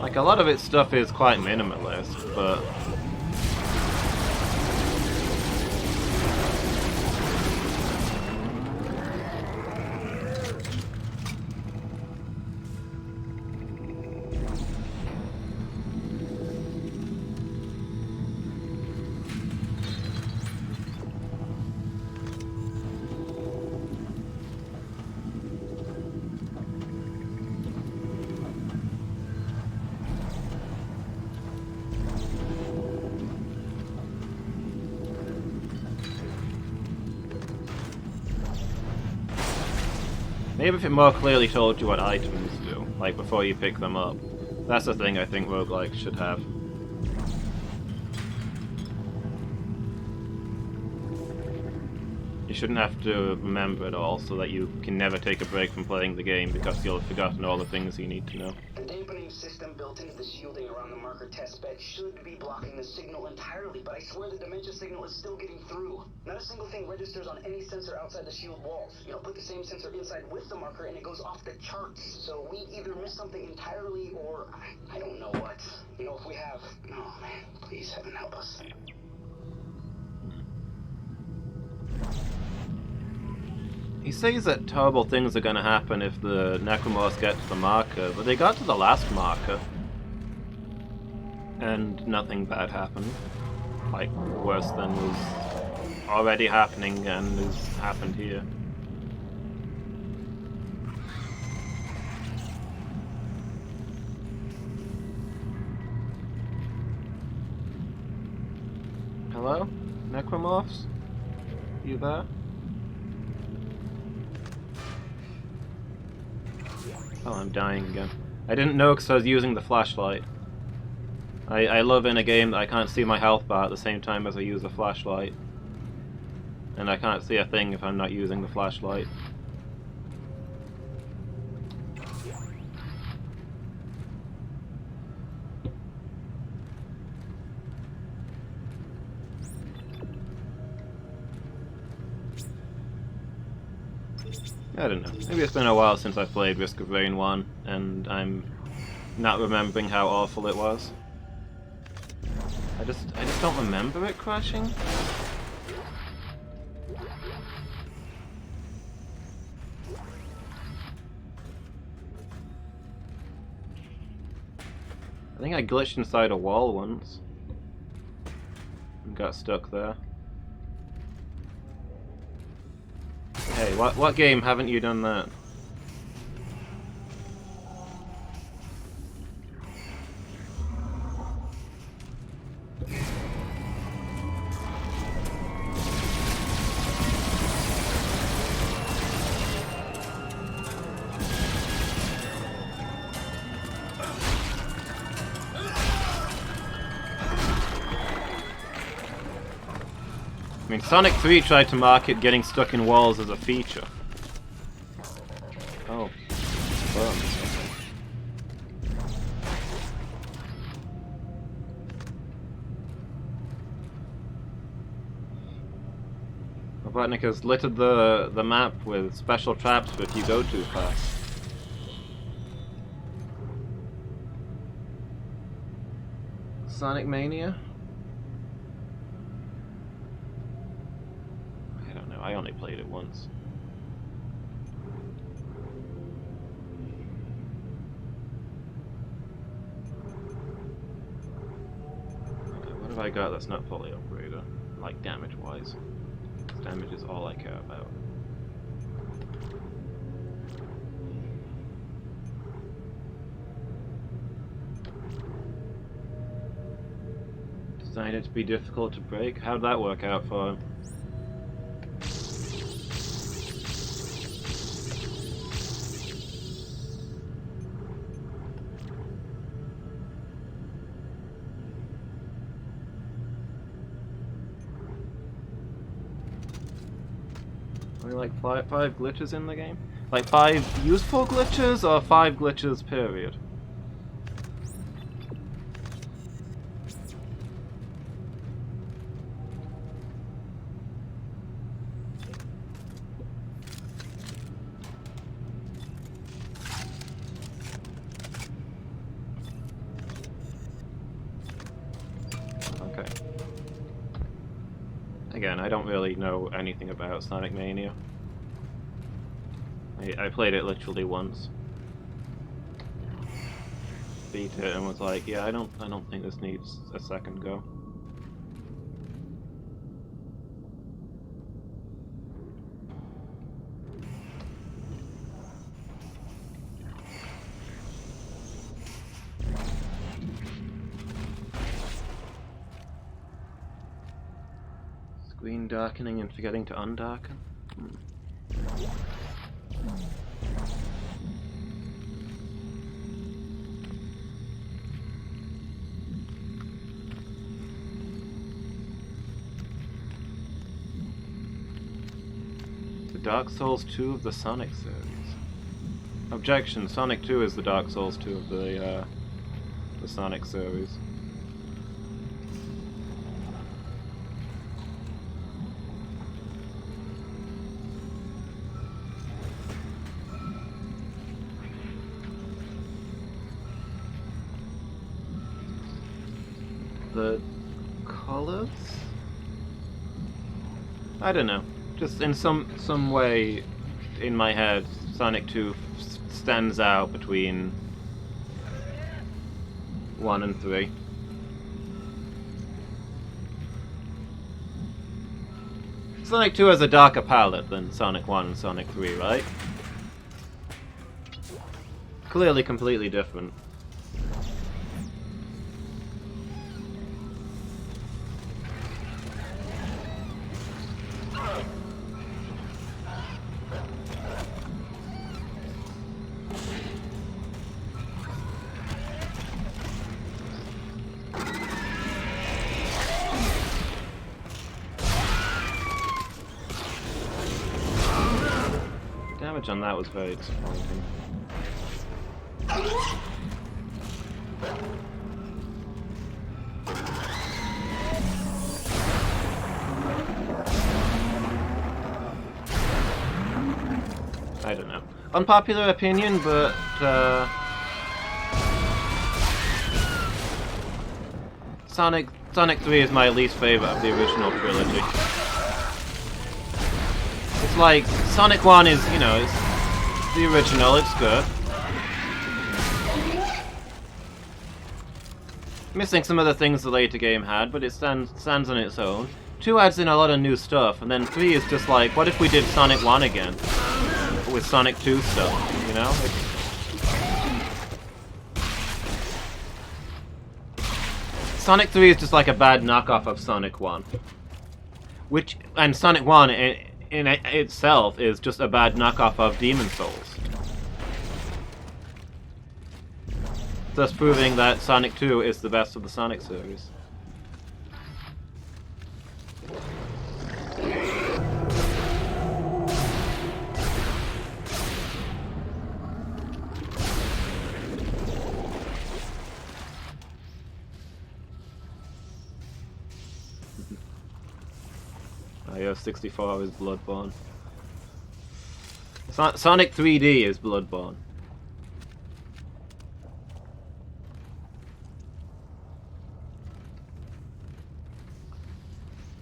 Like, a lot of its stuff is quite minimalist, but... Maybe if it more clearly told you what items do, like before you pick them up. That's the thing I think roguelikes should have. You shouldn't have to remember it all so that you can never take a break from playing the game because you'll have forgotten all the things you need to know. The dampening system built into the shielding around the marker testbed should be blocking the signal entirely, but I swear the dementia signal is still getting through. Not a single thing registers on any sensor outside the shield walls. You know, put the same sensor inside with the marker and it goes off the charts. So we either missed something entirely or I don't know what. You know, if we have... Oh man, please heaven help us. He says that terrible things are going to happen if the Necromorphs get to the marker, but they got to the last marker. And nothing bad happened. Like, worse than was already happening and has happened here. Hello? Necromorphs? You there? Oh, I'm dying again. I didn't know because I was using the flashlight. I love in a game that I can't see my health bar at the same time as I use the flashlight. And I can't see a thing if I'm not using the flashlight. I don't know. Maybe it's been a while since I played Risk of Rain 1, and I'm not remembering how awful it was. I just don't remember it crashing. I think I glitched inside a wall once and got stuck there. Hey, what game haven't you done that? I mean, Sonic 3 tried to market getting stuck in walls as a feature. Oh. Burns. Robotnik has littered the map with special traps for if you go too fast. Sonic Mania? I only played it once. Okay, what have I got that's not fully upgraded? Like damage-wise. Damage is all I care about. Designed it to be difficult to break? How'd that work out for him? Like five glitches in the game? Like 5 useful glitches or 5 glitches period? Again, I don't really know anything about Sonic Mania. I played it literally once. Beat it and was like, yeah, I don't think this needs a second go. Screen darkening and forgetting to undarken? The Dark Souls 2 of the Sonic series. Objection, Sonic 2 is the Dark Souls 2 of the Sonic series. The colors? I don't know. Just in some way in my head, Sonic 2 stands out between 1 and 3. Sonic 2 has a darker palette than Sonic 1 and Sonic 3, right? Clearly completely different. Damage on that was very disappointing. I don't know. Unpopular opinion, but Sonic 3 is my least favorite of the original trilogy. It's like Sonic 1 is, you know, it's the original, it's good. Missing some of the things the later game had, but it stands on its own. 2 adds in a lot of new stuff, and then 3 is just like, what if we did Sonic 1 again? With Sonic 2 stuff, you know? Sonic 3 is just like a bad knockoff of Sonic 1. And Sonic 1 in itself is just a bad knockoff of Demon Souls. Thus proving that Sonic 2 is the best of the Sonic series. IO 64 is Bloodborne. Sonic 3D is Bloodborne.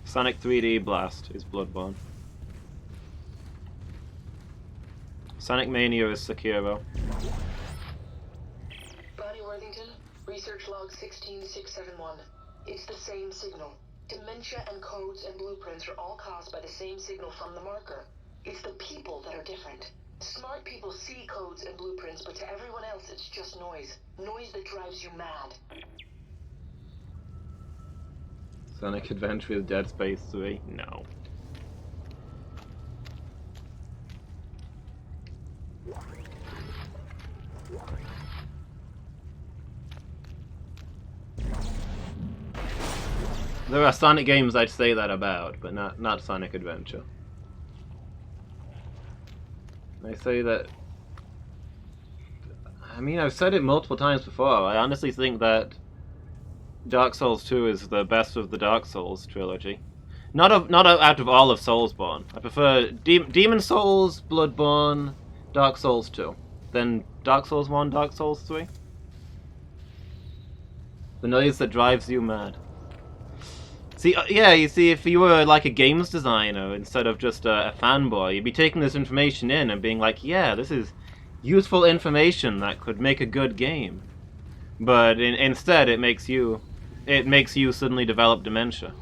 Sonic 3D Blast is Bloodborne. Sonic Mania is Sekiro. Bonnie Worthington, research log 16671. It's the same signal. Dementia and codes and blueprints are all caused by the same signal from the marker. It's the people that are different. Smart people see codes and blueprints, but to everyone else it's just noise. Noise that drives you mad. Sonic Adventure is Dead Space 3? No. There are Sonic games I'd say that about, but not Sonic Adventure. I say that... I mean, I've said it multiple times before. I honestly think that Dark Souls 2 is the best of the Dark Souls trilogy. Not out of all of Soulsborne. I prefer Demon Souls, Bloodborne, Dark Souls 2. Then Dark Souls 1, Dark Souls 3. The noise that drives you mad. See, yeah, you see, if you were like a games designer instead of just a fanboy, you'd be taking this information in and being like, yeah, this is useful information that could make a good game. But instead, it makes you suddenly develop dementia.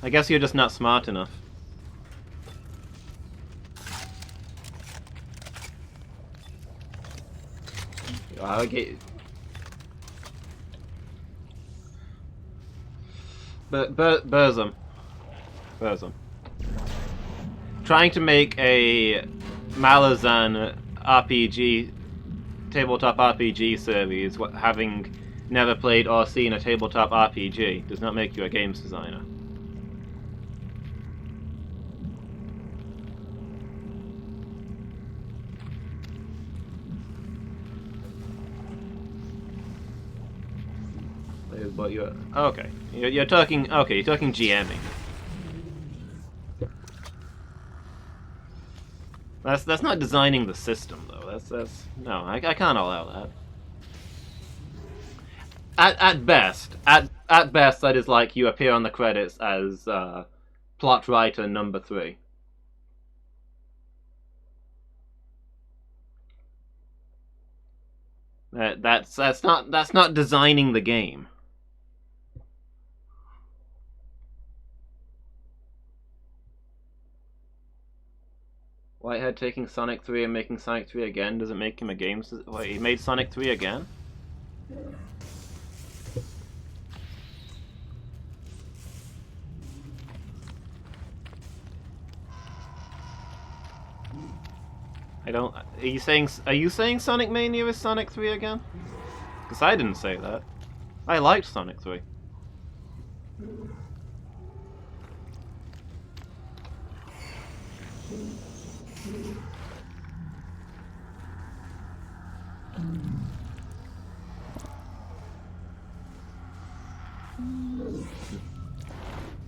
I guess you're just not smart enough. I'll get. Burzum. Trying to make a Malazan RPG, tabletop RPG series, having never played or seen a tabletop RPG, does not make you a games designer. But you're okay. You're talking GMing. That's not designing the system though. That's no. I can't allow that. At best, that is like you appear on the credits as plot writer number 3. That's not designing the game. Whitehead taking Sonic 3 and making Sonic 3 again doesn't make him a games. Wait, he made Sonic 3 again? I don't. Are you saying Sonic Mania is Sonic 3 again? Because I didn't say that. I liked Sonic 3.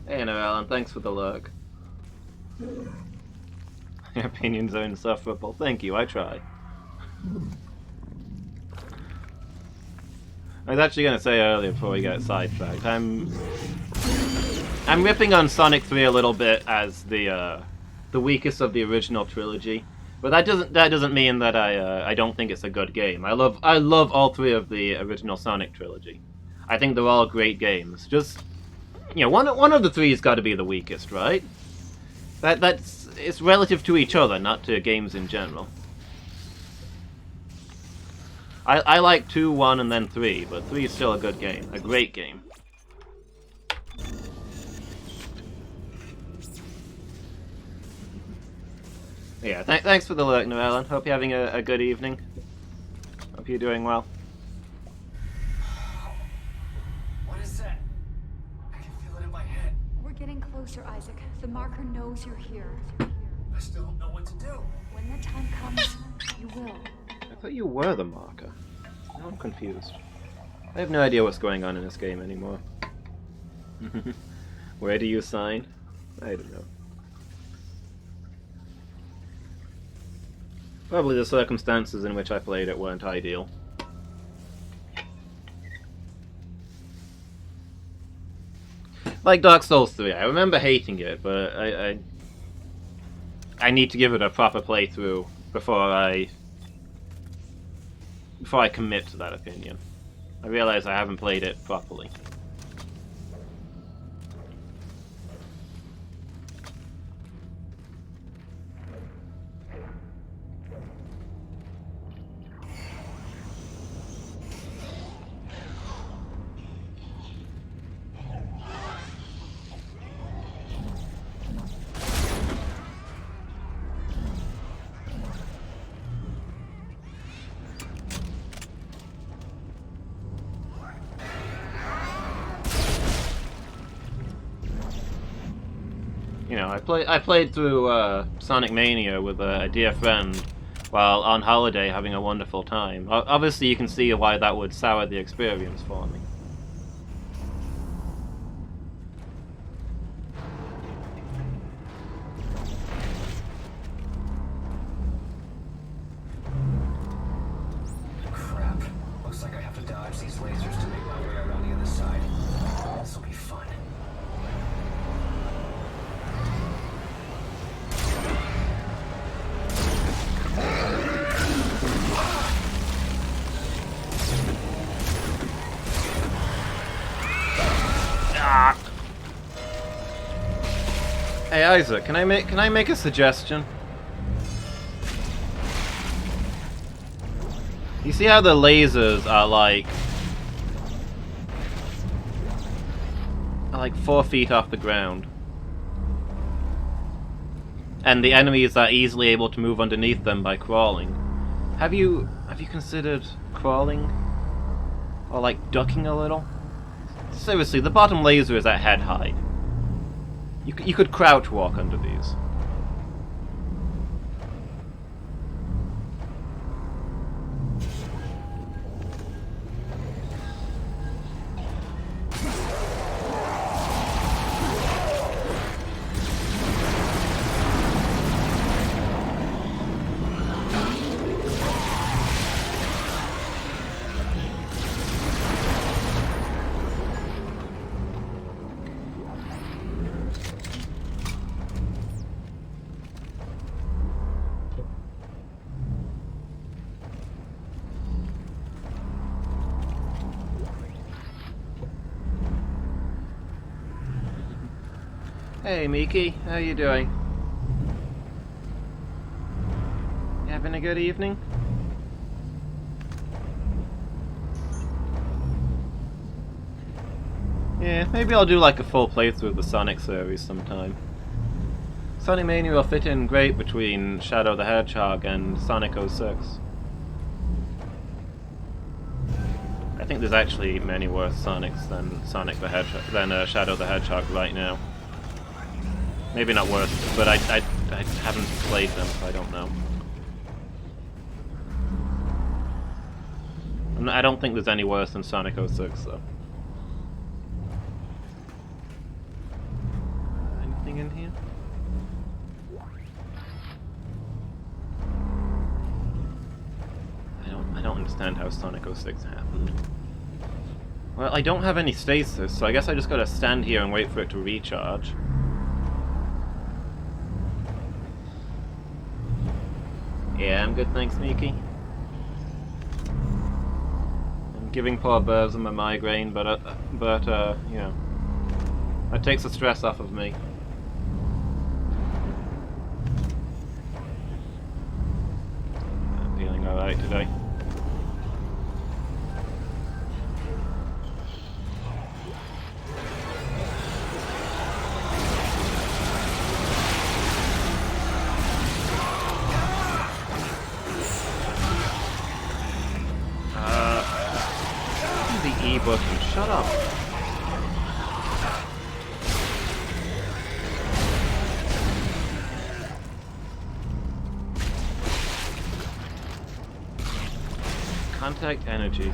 Hey, no, Alan, thanks for the lurk. Your opinions are insufferable. Thank you, I try. I was actually going to say earlier before we get sidetracked, I'm ripping on Sonic 3 a little bit as the weakest of the original trilogy, but that doesn't mean that I don't think it's a good game. I love all 3 of the original Sonic trilogy. I think they're all great games. Just one of the 3 has got to be the weakest, right? It's relative to each other, not to games in general. I like 2, 1, and then 3, but 3 is still a good game, a great game. Yeah, thanks for the lurk, Noellen. Hope you're having a good evening. Hope you're doing well. What is that? I can feel it in my head. We're getting closer, Isaac. The marker knows you're here. I still don't know what to do. When the time comes, you will. I thought you were the marker. Now I'm confused. I have no idea what's going on in this game anymore. Where do you sign? I don't know. Probably the circumstances in which I played it weren't ideal. Like Dark Souls 3, I remember hating it, but I need to give it a proper playthrough before I commit to that opinion. I realize I haven't played it properly. I played through Sonic Mania with a dear friend while on holiday having a wonderful time. Obviously you can see why that would sour the experience for me. Crap. Looks Isaac, can I make a suggestion? You see how the lasers are like 4 feet off the ground, and the enemies are easily able to move underneath them by crawling. Have you considered crawling or like ducking a little? Seriously, the bottom laser is at head height. You could crouch walk under these. Hey Miki, how you doing? You having a good evening? Yeah, maybe I'll do like a full playthrough of the Sonic series sometime. Sonic Mania will fit in great between Shadow the Hedgehog and Sonic 06. I think there's actually many worse Sonics than Shadow the Hedgehog right now. Maybe not worse, but I haven't played them, so I don't know. I don't think there's any worse than Sonic 06, though. Anything in here? I don't understand how Sonic 06 happened. Well, I don't have any stasis, so I guess I just gotta stand here and wait for it to recharge. Yeah, I'm good, thanks, Miki. I'm giving poor Burzum a migraine, but you know, that takes the stress off of me. I'm feeling alright today. Button. Shut up. Contact energy.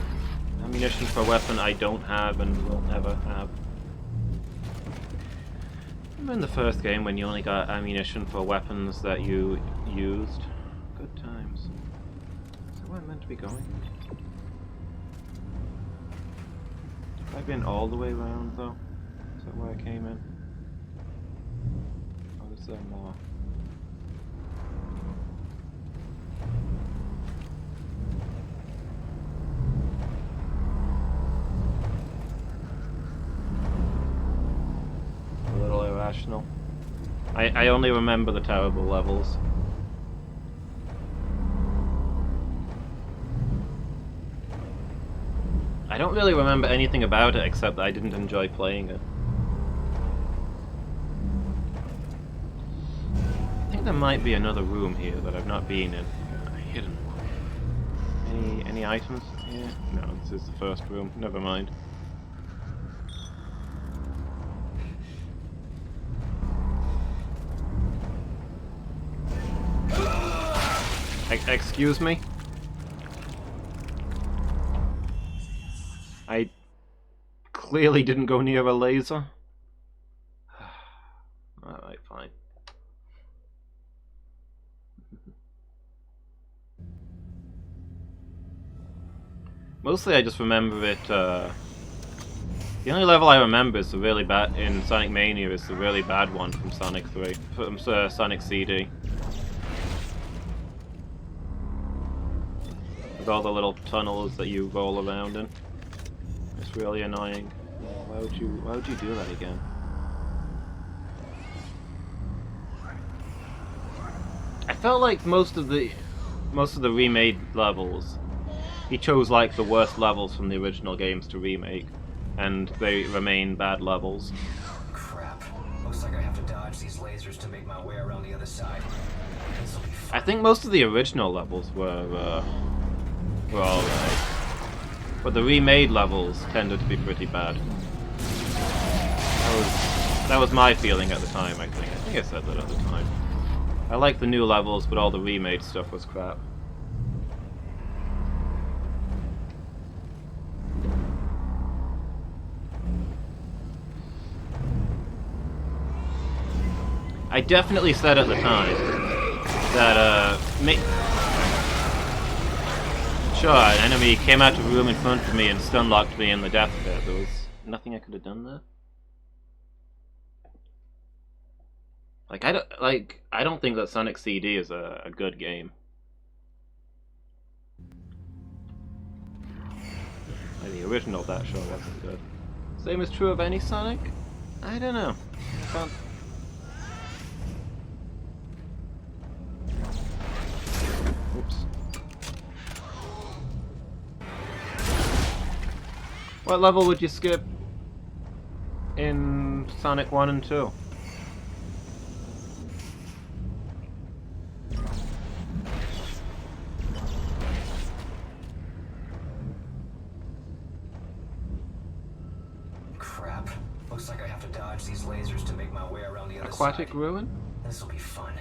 Ammunition for a weapon I don't have and will never have. Remember in the first game when you only got ammunition for weapons that you used? Good times. Is that where I'm meant to be going? I've been all the way around though. Is that where I came in? Or is there more? A little irrational. I only remember the terrible levels. I don't really remember anything about it except that I didn't enjoy playing it. I think there might be another room here that I've not been in. A hidden one. Any items here? No, this is the first room. Never mind. Excuse me? I clearly didn't go near a laser. Alright, fine. Mostly I just remember it, the only level I remember is the really bad, in Sonic Mania, is the really bad one from Sonic 3, from Sonic CD. With all the little tunnels that you roll around in. It's really annoying. Why would you do that again? felt like most of the remade levels, he chose like the worst levels from the original games to remake, and they remain bad levels. Crap. Looks like I have to dodge these lasers to make my way around the other side. This'll be fun. I think most of the original levels were alright, but the remade levels tended to be pretty bad. That was my feeling at the time, I think. I think I said that at the time. I liked the new levels, but all the remade stuff was crap. I definitely said at the time that, sure, an enemy came out of a room in front of me and stun-locked me in the death pit. There was nothing I could have done there. I don't think that Sonic CD is a good game. Like, the original, that sure wasn't good. Same is true of any Sonic? I don't know. I can't... Oops. What level would you skip in Sonic 1 and 2? Crap. Looks like I have to dodge these lasers to make my way around the other side. Aquatic Ruin? This'll be fun.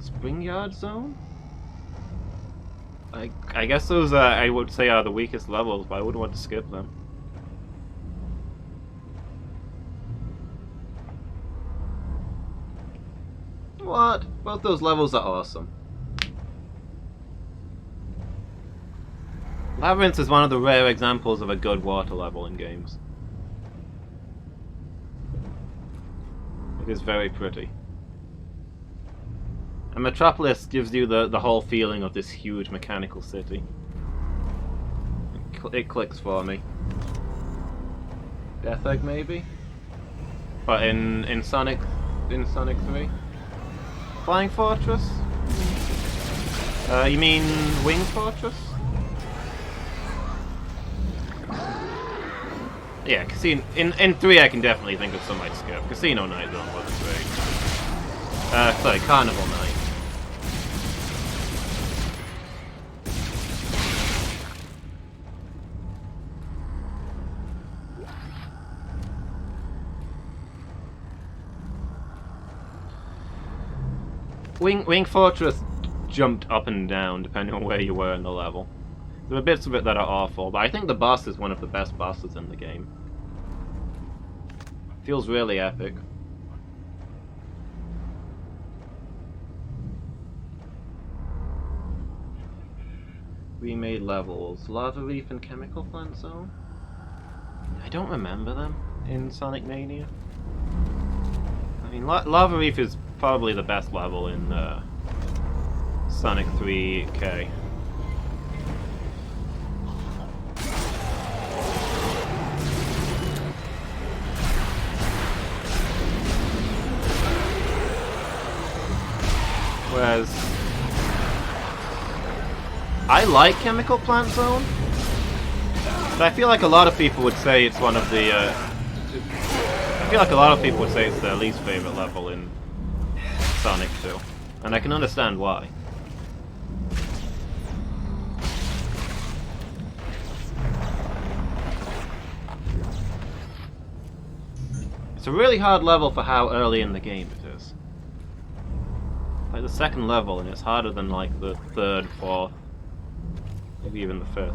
Spring Yard Zone? I guess those I would say are the weakest levels, but I wouldn't want to skip them. What? Both those levels are awesome. Labyrinth is one of the rare examples of a good water level in games. It is very pretty. And Metropolis gives you the whole feeling of this huge mechanical city. It clicks for me. Death Egg maybe? But in Sonic 3? Flying Fortress? You mean Wing Fortress? Yeah, Casino. In 3 I can definitely think of some I'd skip. Casino Night Zone wasn't great. Sorry, Carnival Night. Wing Fortress jumped up and down depending on where you were in the level. There are bits of it that are awful, but I think the boss is one of the best bosses in the game. Feels really epic. Remade levels. Lava Reef and Chemical Plant Zone? I don't remember them in Sonic Mania. I mean, Lava Reef is probably the best level in Sonic 3K. Whereas I like Chemical Plant Zone, but I feel like a lot of people would say it's one of the I feel like a lot of people would say it's their least favorite level in Sonic 2, and I can understand why. It's a really hard level for how early in the game it is. Like the second level, and it's harder than like the third, fourth, maybe even the fifth.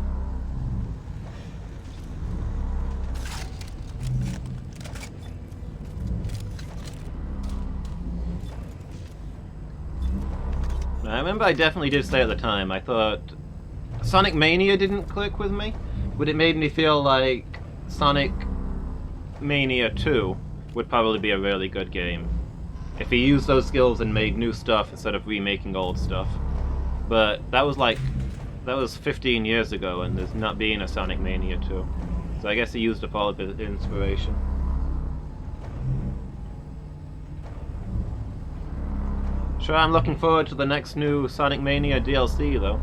I remember I definitely did say at the time, I thought Sonic Mania didn't click with me, but it made me feel like Sonic Mania 2 would probably be a really good game if he used those skills and made new stuff instead of remaking old stuff. But that was 15 years ago, and there's not been a Sonic Mania 2. So I guess he used up all of his inspiration. Sure, I'm looking forward to the next new Sonic Mania DLC, though.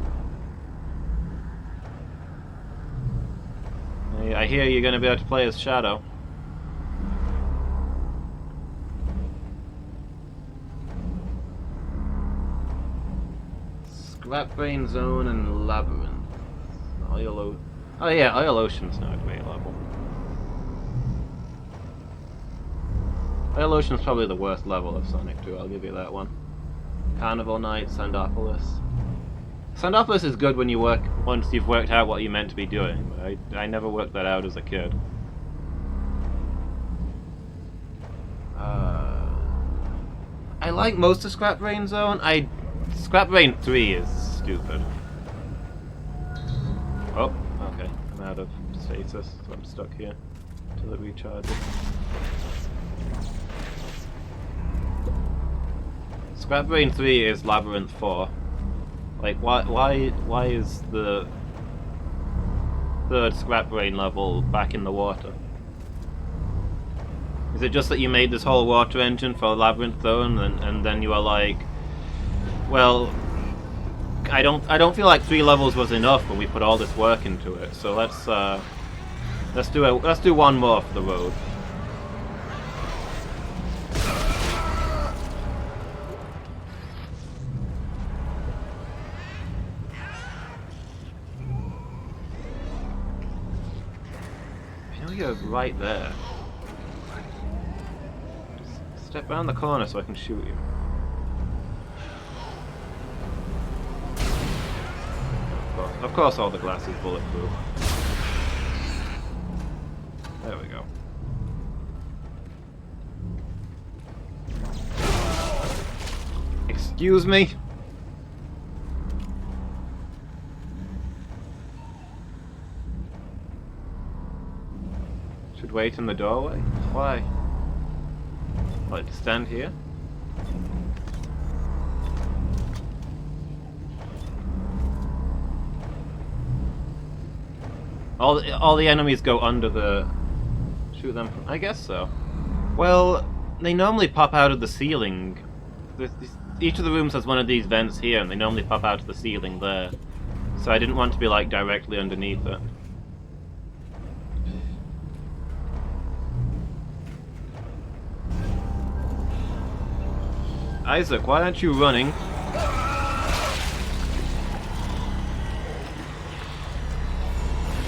I hear you're going to be able to play as Shadow. Scrap Brain Zone and Labyrinth. Oh yeah, Oil Ocean's not a great level. Oil Ocean's probably the worst level of Sonic 2, I'll give you that one. Carnival Night, Sandopolis. Sandopolis is good when once you've worked out what you're meant to be doing, but I never worked that out as a kid. I like most of Scrap Brain Zone. Scrap Brain 3 is stupid. Oh, okay. I'm out of stasis, so I'm stuck here until it recharges. Scrap Brain 3 is Labyrinth 4. Like, why is the third Scrap Brain level back in the water? Is it just that you made this whole water engine for Labyrinth Zone, and then you are like, well, I don't feel like 3 levels was enough when we put all this work into it. So let's do one more for the road. You're right there. Just step around the corner so I can shoot you. Of course all the glass is bulletproof. There we go. Excuse me? Should wait in the doorway? Why? Like, stand here? All the enemies go under the... Shoot them from... I guess so. Well, they normally pop out of the ceiling. Each of the rooms has one of these vents here, and they normally pop out of the ceiling there. So I didn't want to be, like, directly underneath it. Isaac, why aren't you running?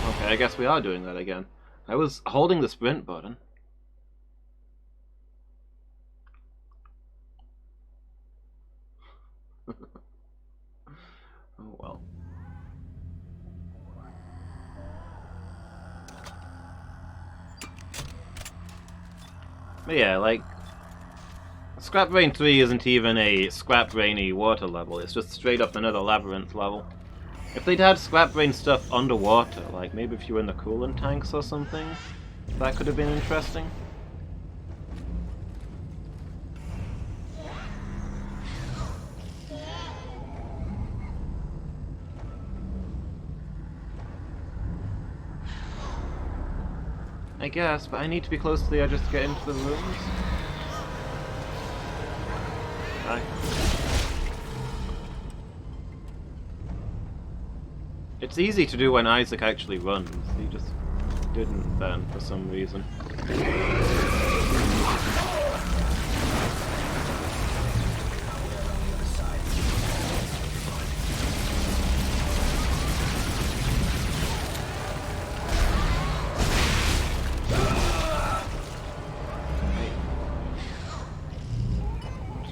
Okay, I guess we are doing that again. I was holding the sprint button. Oh well. But yeah, like... Scrap Brain 3 isn't even a Scrap Brainy water level, it's just straight up another Labyrinth level. If they'd had Scrap Brain stuff underwater, like maybe if you were in the coolant tanks or something, that could have been interesting. I guess, but I need to be close to the edges to get into the rooms. It's easy to do when Isaac actually runs. He just didn't then, for some reason.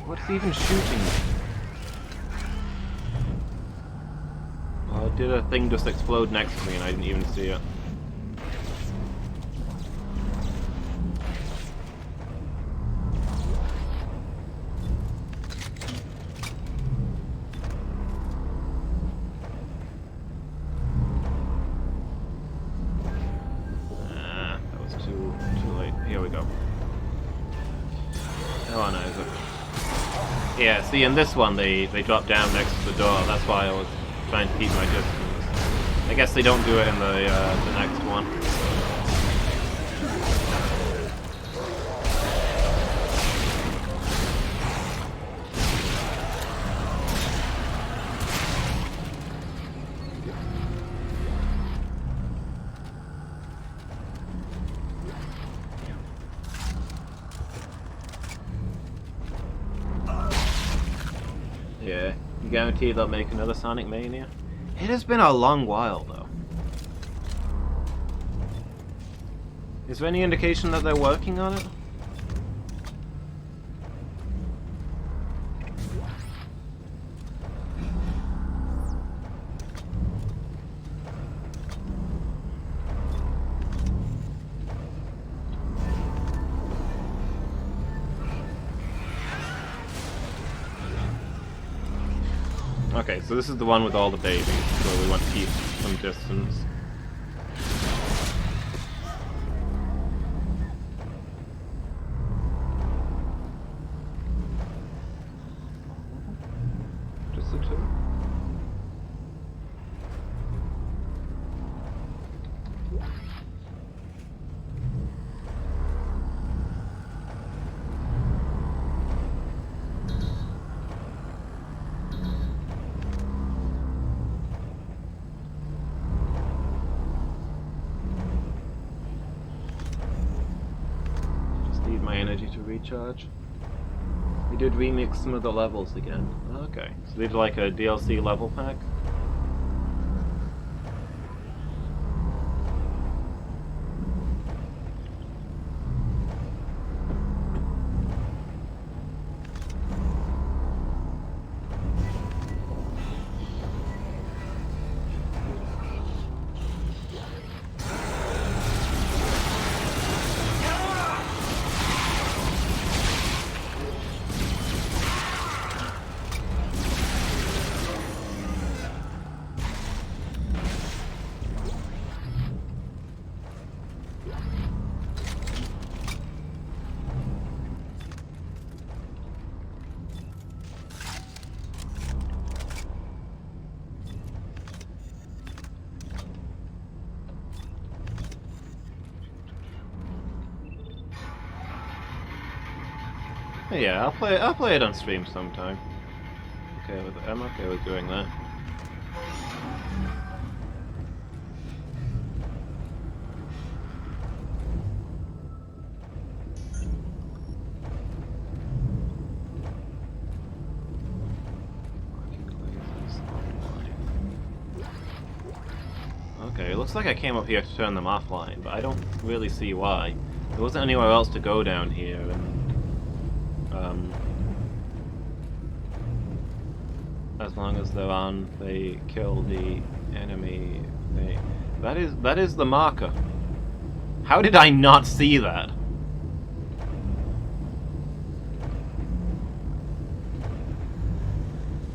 What's even shooting me? Oh, did a thing just explode next to me and I didn't even see it? That was too late. Here we go. Come on, Isaac. Yeah, see, in this one they drop down next to the door. That's why I was trying to keep my distance. I guess they don't do it in the next one. Yeah, you guarantee they'll make another Sonic Mania? It has been a long while, though. Is there any indication that they're working on it? Okay, so this is the one with all the babies, so we want to keep some distance. Just the two? Need my energy to recharge. We did remix some of the levels again. Okay, so they did like a DLC level pack. Yeah, I'll play it on stream sometime. I'm okay with doing that. Okay, it looks like I came up here to turn them offline, but I don't really see why. There wasn't anywhere else to go down here, and as long as they're on, they kill the enemy. That is the marker. How did I not see that?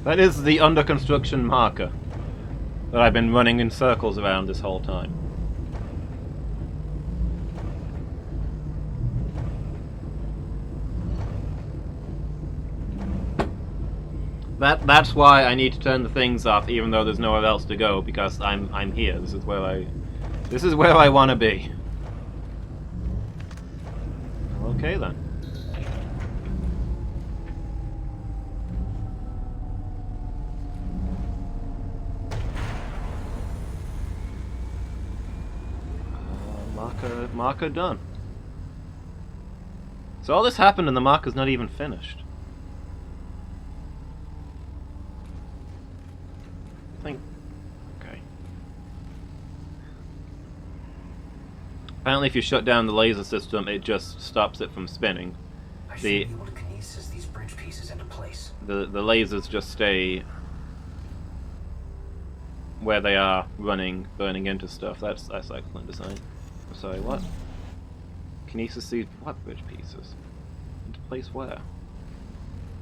That is the under construction marker that I've been running in circles around this whole time. That's why I need to turn the things off, even though there's nowhere else to go, because I'm here. This is where I want to be. Okay then. Marker done. So all this happened and the marker's not even finished. Okay. Apparently if you shut down the laser system, it just stops it from spinning. I should be able to kinesis these bridge pieces into place. The lasers just stay where they are, burning into stuff. That's excellent design. Sorry, what? Kinesis these what bridge pieces? Into place where?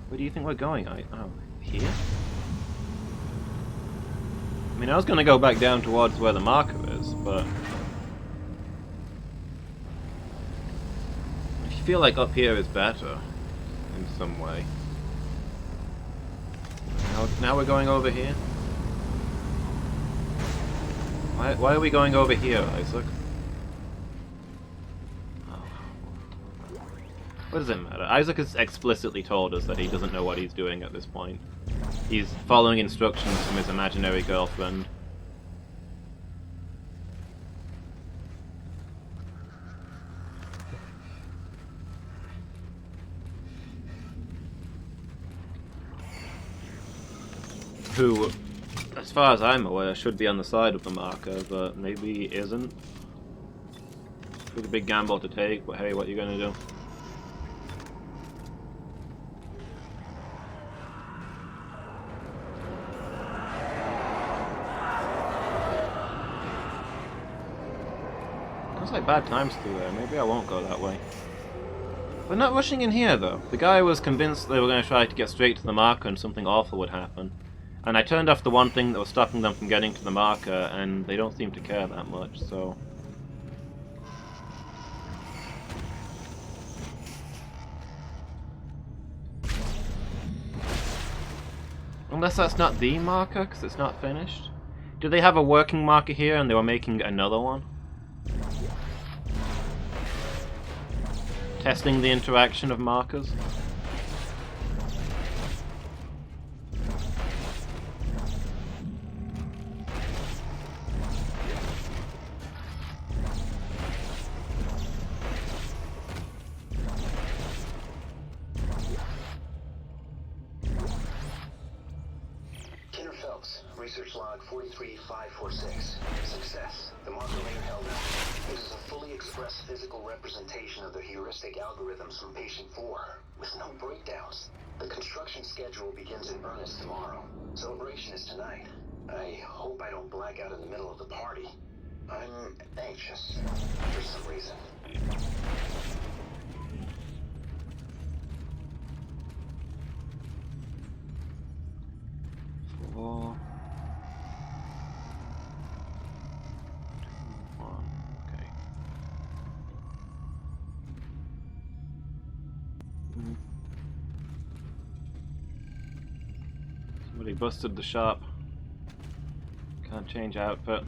Where do you think we're going? Oh, here? I mean, I was gonna go back down towards where the marker is, but I feel like up here is better in some way. Now we're going over here? Why are we going over here, Isaac? What does it matter? Isaac has explicitly told us that he doesn't know what he's doing at this point. He's following instructions from his imaginary girlfriend. who, as far as I'm aware, should be on the side of the marker, but maybe isn't. Pretty big gamble to take, but hey, what are you gonna do? Looks like bad times through there. Maybe I won't go that way. We're not rushing in here, though. The guy was convinced they were going to try to get straight to the marker and something awful would happen. And I turned off the one thing that was stopping them from getting to the marker, and they don't seem to care that much, so... Unless that's not the marker, because it's not finished. Do they have a working marker here and they were making another one? Testing the interaction of markers? Research log 43546. Success. The marker layer held up. This is a fully expressed physical representation of the heuristic algorithms from patient 4, with no breakdowns. The construction schedule begins in earnest tomorrow. Celebration is tonight. I hope I don't black out in the middle of the party. I'm anxious, for some reason. Somebody busted the shop. Can't change outfit.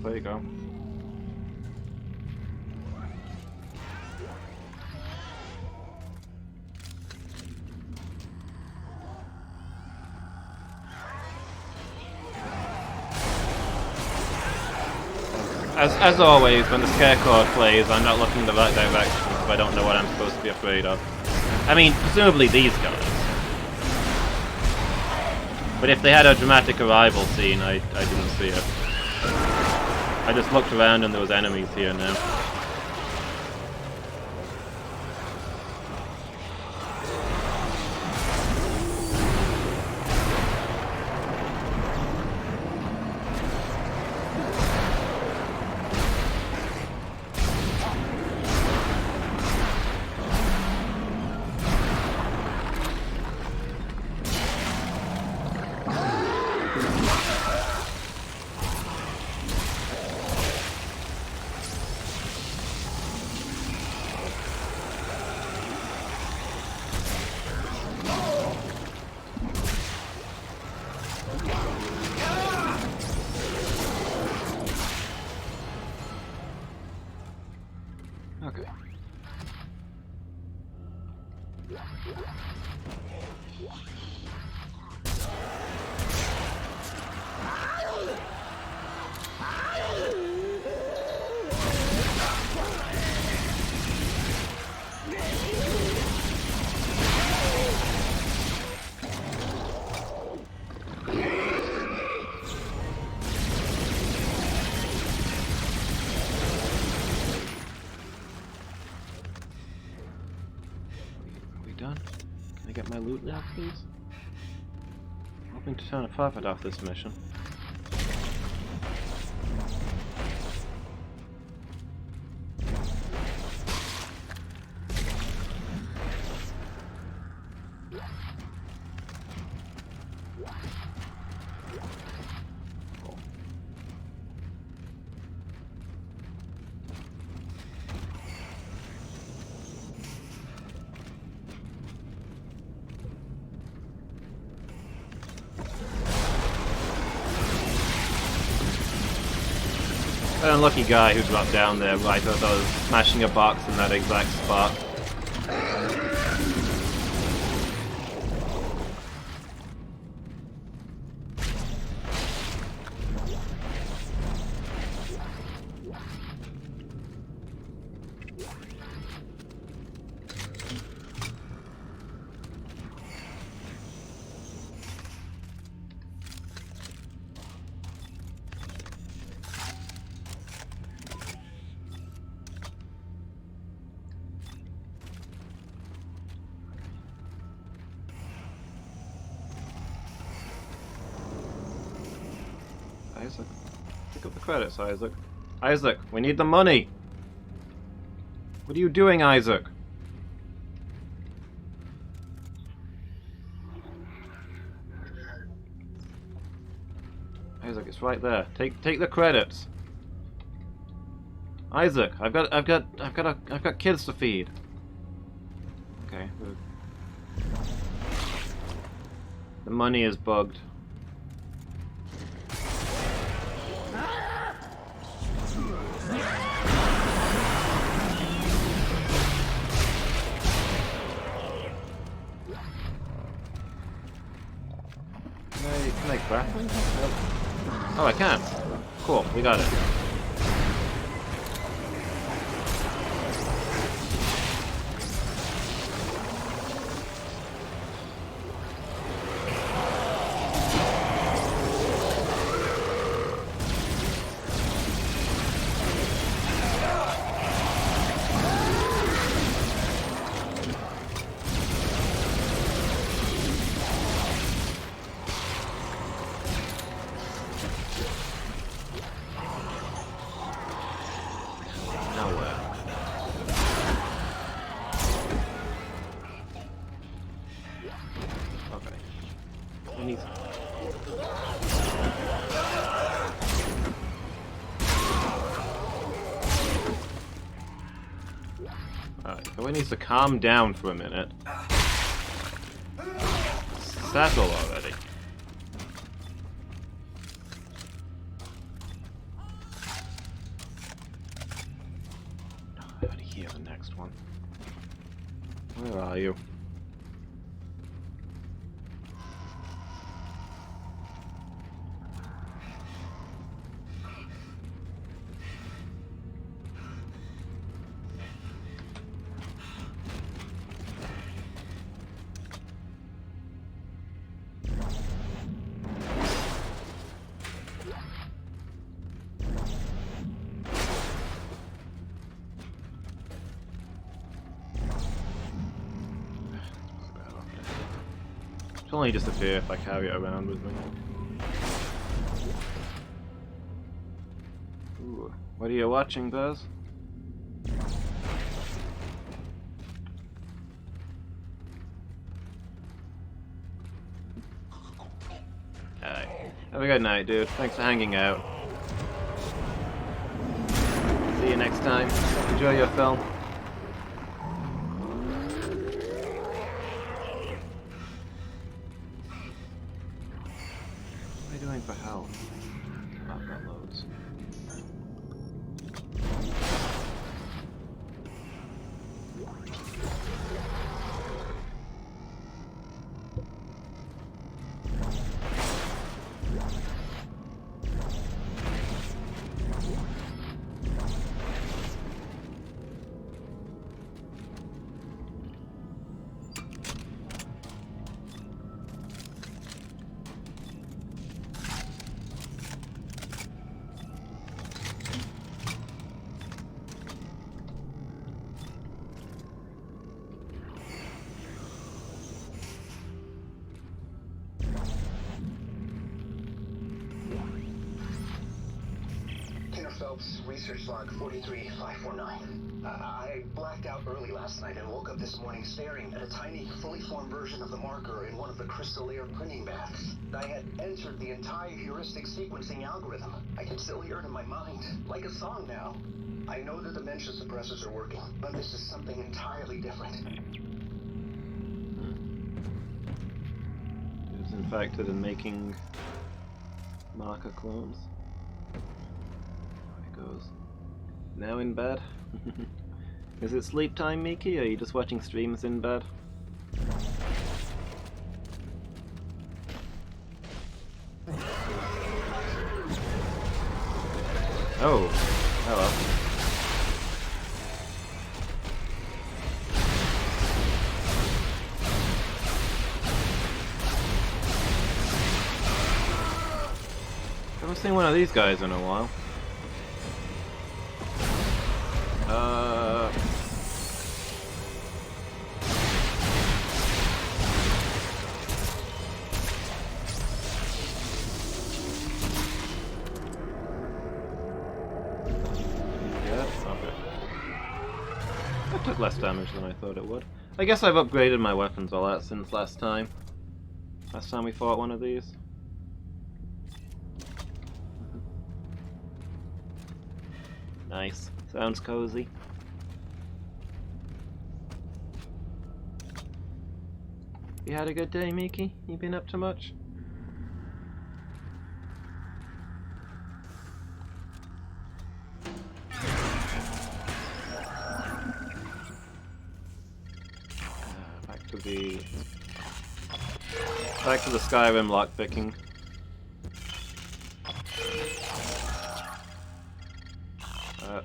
There you go. As always, when the Scarecrow plays, I'm not looking in the right direction because I don't know what I'm supposed to be afraid of. I mean, presumably these guys. But if they had a dramatic arrival scene, I didn't see it. I just looked around and there was enemies here now. Okay. Done? Can I get my loot now, please? I'm hoping to turn a profit off this mission. That unlucky guy who dropped down there right as I was smashing a box in that exact spot. Isaac, pick up the credits, Isaac. Isaac, we need the money! What are you doing, Isaac? Isaac, it's right there. Take the credits. Isaac, I've got kids to feed. Okay. The money is bugged. Can I grapple? Nope. Oh, I can. Cool, we got it. Alright, needs to calm down for a minute. Settle already. I gotta hear the next one. Where are you? It'll only disappear if I carry it around with me. Ooh, what are you watching, Buzz? Alright. Have a good night, dude. Thanks for hanging out. See you next time. Enjoy your film. For health. I've got loads. Phelps, research log 43549. I blacked out early last night and woke up this morning staring at a tiny, fully formed version of the marker in one of the crystal air printing baths. I had entered the entire heuristic sequencing algorithm. I can still hear it in my mind, like a song now. I know the dementia suppressors are working, but this is something entirely different. It was infected in making marker clones. goes. Now in bed? Is it sleep time, Miki, or are you just watching streams in bed? Oh, hello. I haven't seen one of these guys in a while. Took less damage than I thought it would. I guess I've upgraded my weapons a lot since last time. Last time we fought one of these. Nice. Sounds cozy. You had a good day, Miki? You been up to much? Back to the Skyrim lockpicking.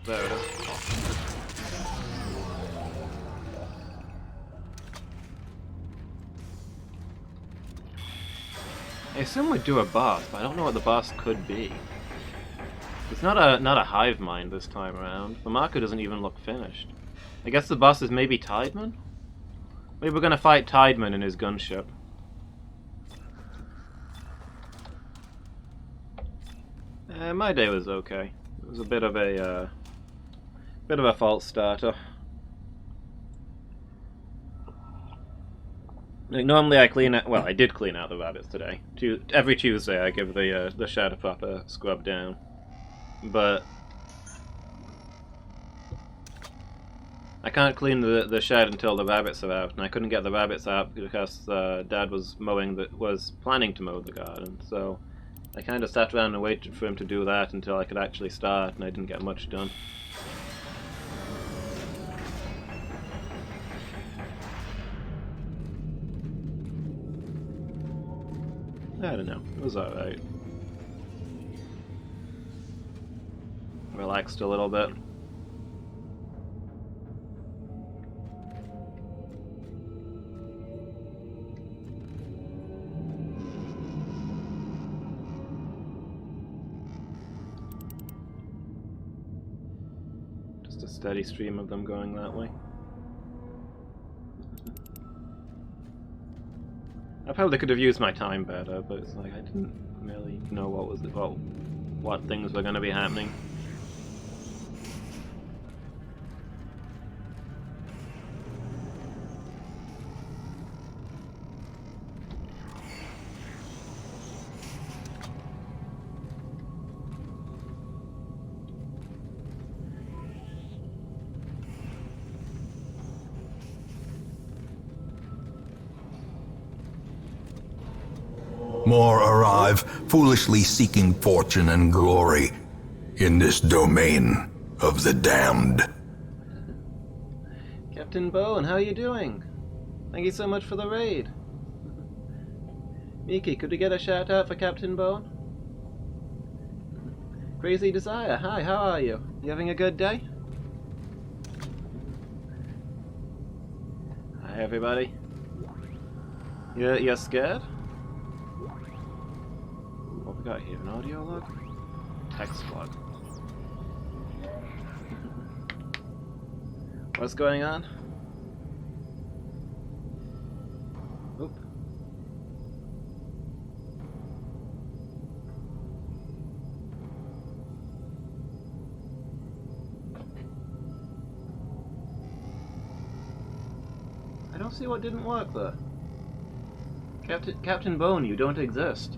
There it is. I assume we'd do a boss, but I don't know what the boss could be. It's not a hive mind this time around. The marker doesn't even look finished. I guess the boss is maybe Tideman? Maybe we're gonna fight Tideman in his gunship. My day was okay. It was a bit of a false starter. Like, normally I clean out. Well, I did clean out the rabbits today. Every Tuesday I give the shed a proper scrub down, but I can't clean the shed until the rabbits are out, and I couldn't get the rabbits out because Dad was planning to mow the garden. So I kind of sat around and waited for him to do that until I could actually start, and I didn't get much done. I don't know. It was alright. Relaxed a little bit. Just a steady stream of them going that way. I probably could have used my time better, but it's like I didn't really know what things were going to be happening. More arrive, foolishly seeking fortune and glory in this domain of the damned. Captain Bone, how are you doing? Thank you so much for the raid. Miki, could we get a shout out for Captain Bone? Crazy Desire, hi, how are you? You having a good day? Hi everybody. You're scared? What we got here? An audio log? Text log. What's going on? Oop. I don't see what didn't work there. Captain Bone, you don't exist.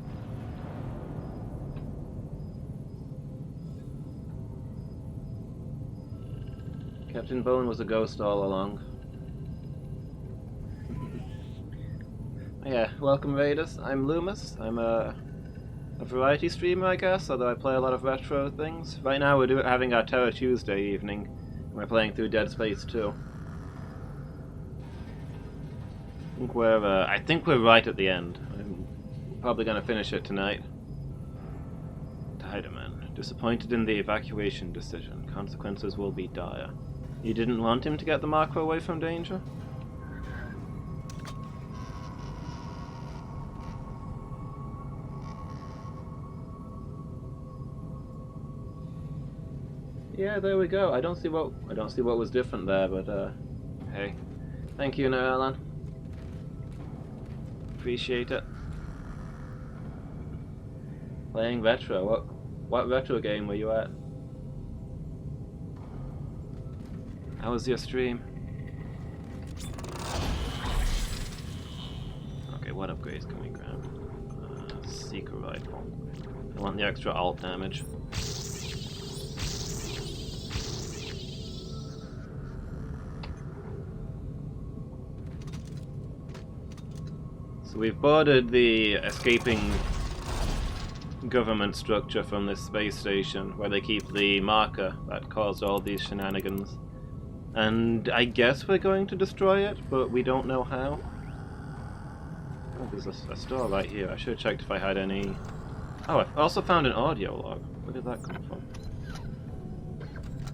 Captain Bone was a ghost all along. Yeah, welcome Raiders. I'm Loomis. I'm a variety streamer, I guess, although I play a lot of retro things. Right now we're having our Terror Tuesday evening, and we're playing through Dead Space 2. I think we're right at the end. I'm probably going to finish it tonight. Tideman, disappointed in the evacuation decision. Consequences will be dire. You didn't want him to get the marker away from danger? Yeah, there we go. I don't see what was different there, but hey. Thank you, Alan. Appreciate it. Playing retro. What retro game were you at? How was your stream? Okay, what upgrades can we grab? Seeker rifle. I want the extra alt damage. So we've boarded the escaping government structure from this space station where they keep the marker that caused all these shenanigans. And I guess we're going to destroy it, but we don't know how. Oh, there's a store right here. I should have checked if I had any... Oh, I also found an audio log. Where did that come from?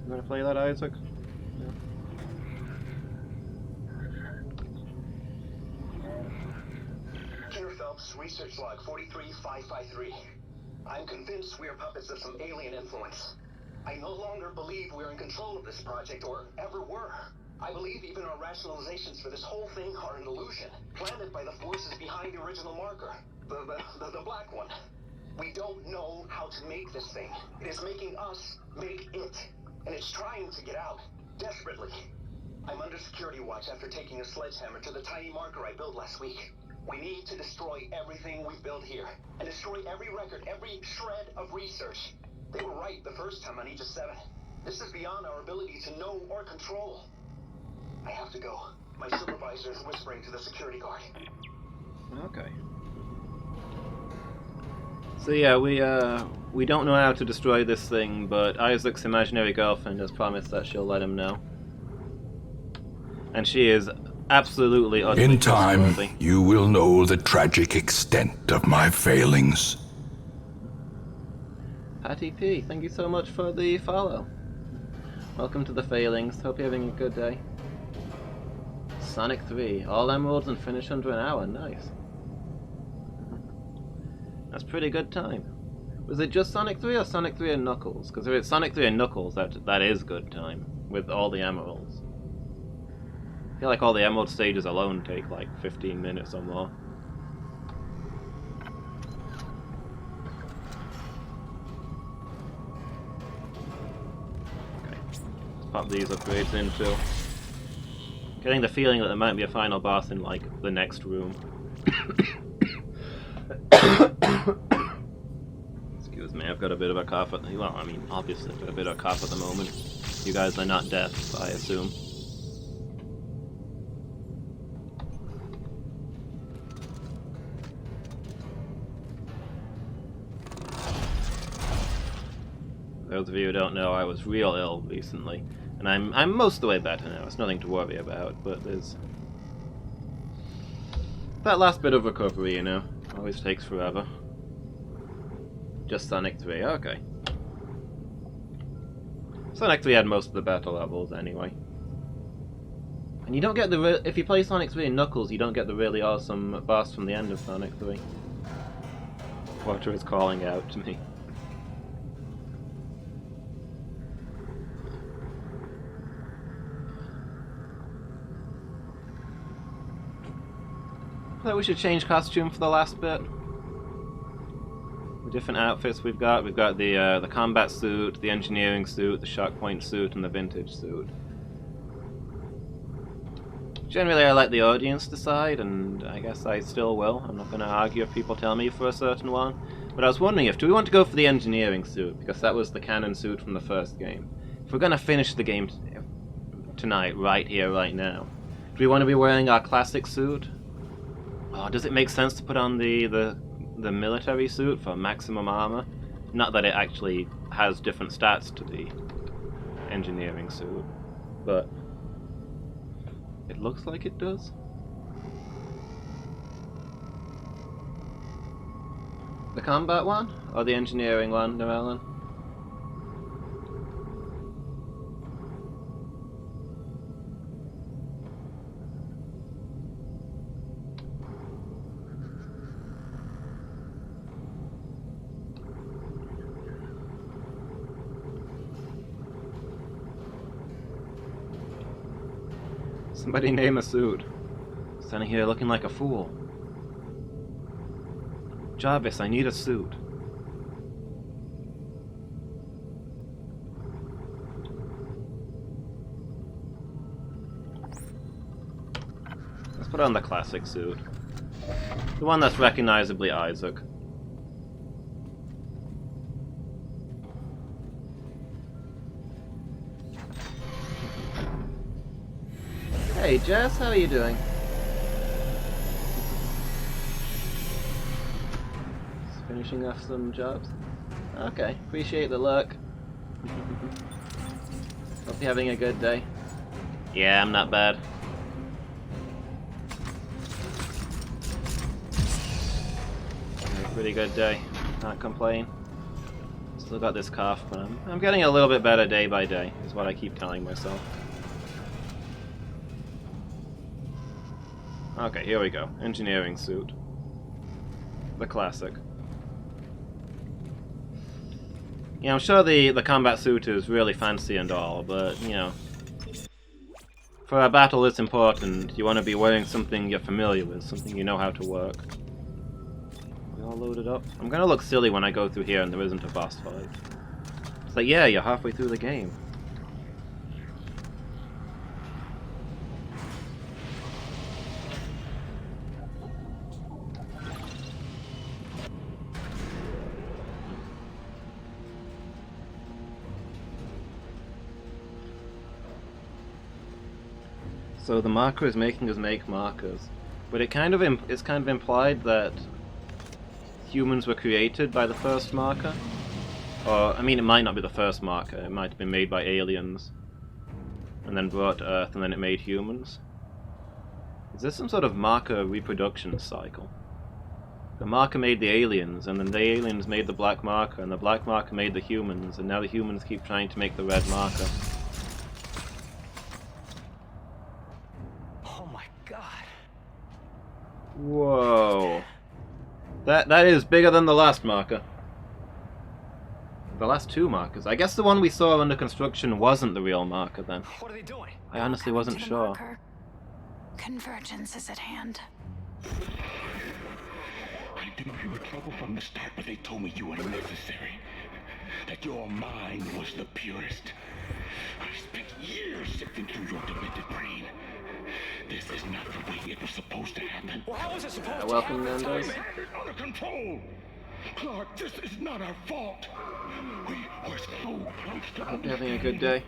You wanna play that, Isaac? Yeah. Phelps, research log 43553. I'm convinced we are puppets of some alien influence. I no longer believe we're in control of this project, or ever were. I believe even our rationalizations for this whole thing are an illusion, planted by the forces behind the original marker. The black one. We don't know how to make this thing. It is making us make it. And it's trying to get out. Desperately. I'm under security watch after taking a sledgehammer to the tiny marker I built last week. We need to destroy everything we've built here. And destroy every record, every shred of research. They were right the first time on Aegis 7. This is beyond our ability to know or control. I have to go. My supervisor is whispering to the security guard. Okay. So yeah, we don't know how to destroy this thing, but Isaac's imaginary girlfriend has promised that she'll let him know. And she is absolutely utterly In time, trustworthy. you will know the tragic extent of my failings. Patty P, thank you so much for the follow. Welcome to the failings. Hope you're having a good day. Sonic 3, all emeralds and finish under an hour. Nice. That's pretty good time. Was it just Sonic 3 or Sonic 3 and Knuckles? Because if it's Sonic 3 and Knuckles, that is good time with all the emeralds. I feel like all the emerald stages alone take like 15 minutes or more. Okay, let's pop these upgrades in too. Getting the feeling that there might be a final boss in like the next room. Excuse me, I've got a bit of a cough at the... Well, I mean, obviously I've got a bit of a cough at the moment. You guys are not deaf, I assume. Those of you who don't know, I was real ill recently. And I'm most of the way better now. It's nothing to worry about, but there's... that last bit of recovery, you know. Always takes forever. Just Sonic 3, okay. Sonic 3 had most of the better levels anyway. And you don't get the... if you play Sonic 3 and Knuckles, you don't get the really awesome boss from the end of Sonic 3. Water is calling out to me. I thought we should change costume for the last bit. The different outfits we've got. We've got the combat suit, the engineering suit, the shock point suit, and the vintage suit. Generally, I let the audience decide, and I guess I still will. I'm not going to argue if people tell me for a certain one. But I was wondering do we want to go for the engineering suit, because that was the canon suit from the first game. If we're going to finish the game tonight, right here, right now, do we want to be wearing our classic suit? Oh, does it make sense to put on the the military suit for maximum armor. Not that it actually has different stats to the engineering suit, but it looks like it does. The combat one? Or the engineering one, Llewellyn? Somebody name a suit. Standing here looking like a fool. Jarvis, I need a suit. Let's put on the classic suit. The one that's recognizably Isaac. Hey Jess, how are you doing? Just finishing off some jobs. Okay, appreciate the luck. Hope you're having a good day. Yeah, I'm not bad. Pretty good day. Can't complain. Still got this cough, but I'm getting a little bit better day by day, is what I keep telling myself. Okay, here we go. Engineering suit. The classic. Yeah, I'm sure the combat suit is really fancy and all, but, you know, for a battle it's important. You want to be wearing something you're familiar with, something you know how to work. We all loaded up? I'm gonna look silly when I go through here and there isn't a boss fight. It's like, yeah, you're halfway through the game. So the marker is making us make markers, but it's kind of implied that humans were created by the first marker, or I mean, it might not be the first marker. It might have been made by aliens, and then brought to Earth, and then it made humans. Is this some sort of marker reproduction cycle? The marker made the aliens, and then the aliens made the black marker, and the black marker made the humans, and now the humans keep trying to make the red marker. Whoa. That is bigger than the last marker. The last two markers. I guess the one we saw under construction wasn't the real marker then. What are they doing? I honestly wasn't sure. Marker. Convergence is at hand. I knew you were trouble from the start, but they told me you were necessary. That your mind was the purest. I spent years sifting through your demented brain. This is not the way it was supposed to happen. Well, how was it supposed to welcome, happen? Nando's. We had it under control. Clark, this is not our fault. We were so close to Hope you're having a good day.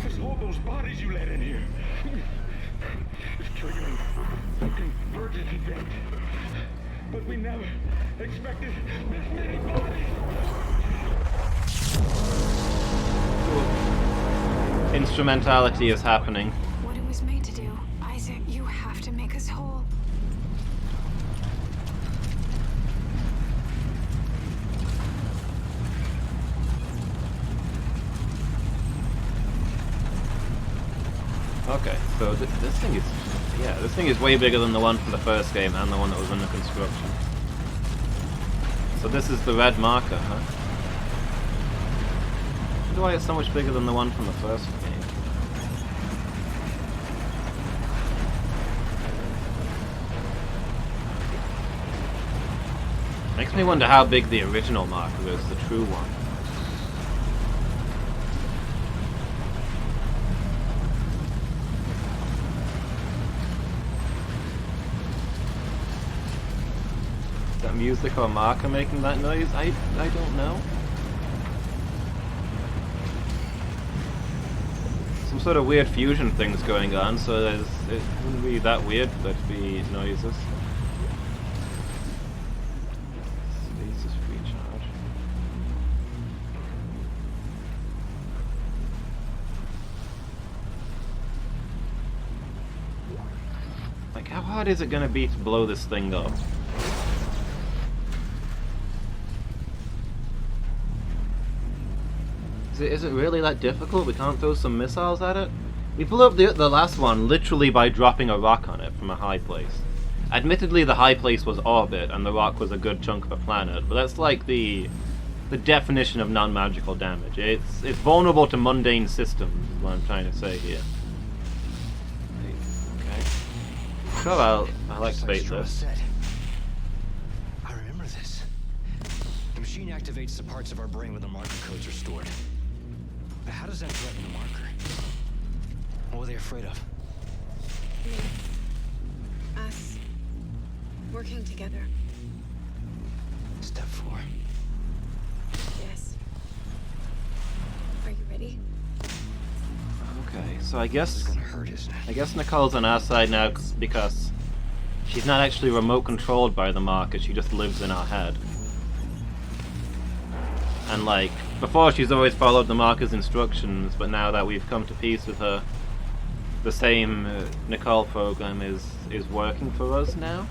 It's all those bodies you let in here. It's triggering a convergence event. But we never expected this many bodies. Instrumentality is happening. What it was made to do. Isaac, you have to make us whole. Okay, so this thing is... yeah, this thing is way bigger than the one from the first game and the one that was under construction. So this is the red marker, huh? I wonder why it's so much bigger than the one from the first game. Makes me wonder how big the original marker is, the true one. Is that music or marker making that noise? I don't know. some sort of weird fusion things going on, so it wouldn't be that weird for there to be noises. Stasis recharge. Like, how hard is it gonna be to blow this thing up? Is it really that difficult? We can't throw some missiles at it? We blew up the last one literally by dropping a rock on it from a high place. Admittedly, the high place was orbit, and the rock was a good chunk of a planet, but that's like the definition of non-magical damage. It's vulnerable to mundane systems, is what I'm trying to say here. Okay. Sure, I'll activate this. I remember this. The machine activates the parts of our brain where the marker codes are stored. But how does that threaten the marker? What were they afraid of? Us. Working together. Step 4. Yes. Are you ready? Okay, so I guess It's gonna hurt, isn't it? I guess Nicole's on our side now because she's not actually remote controlled by the marker, she just lives in our head. And like, before she's always followed the marker's instructions, but now that we've come to peace with her, the same Nicole program is working for us now.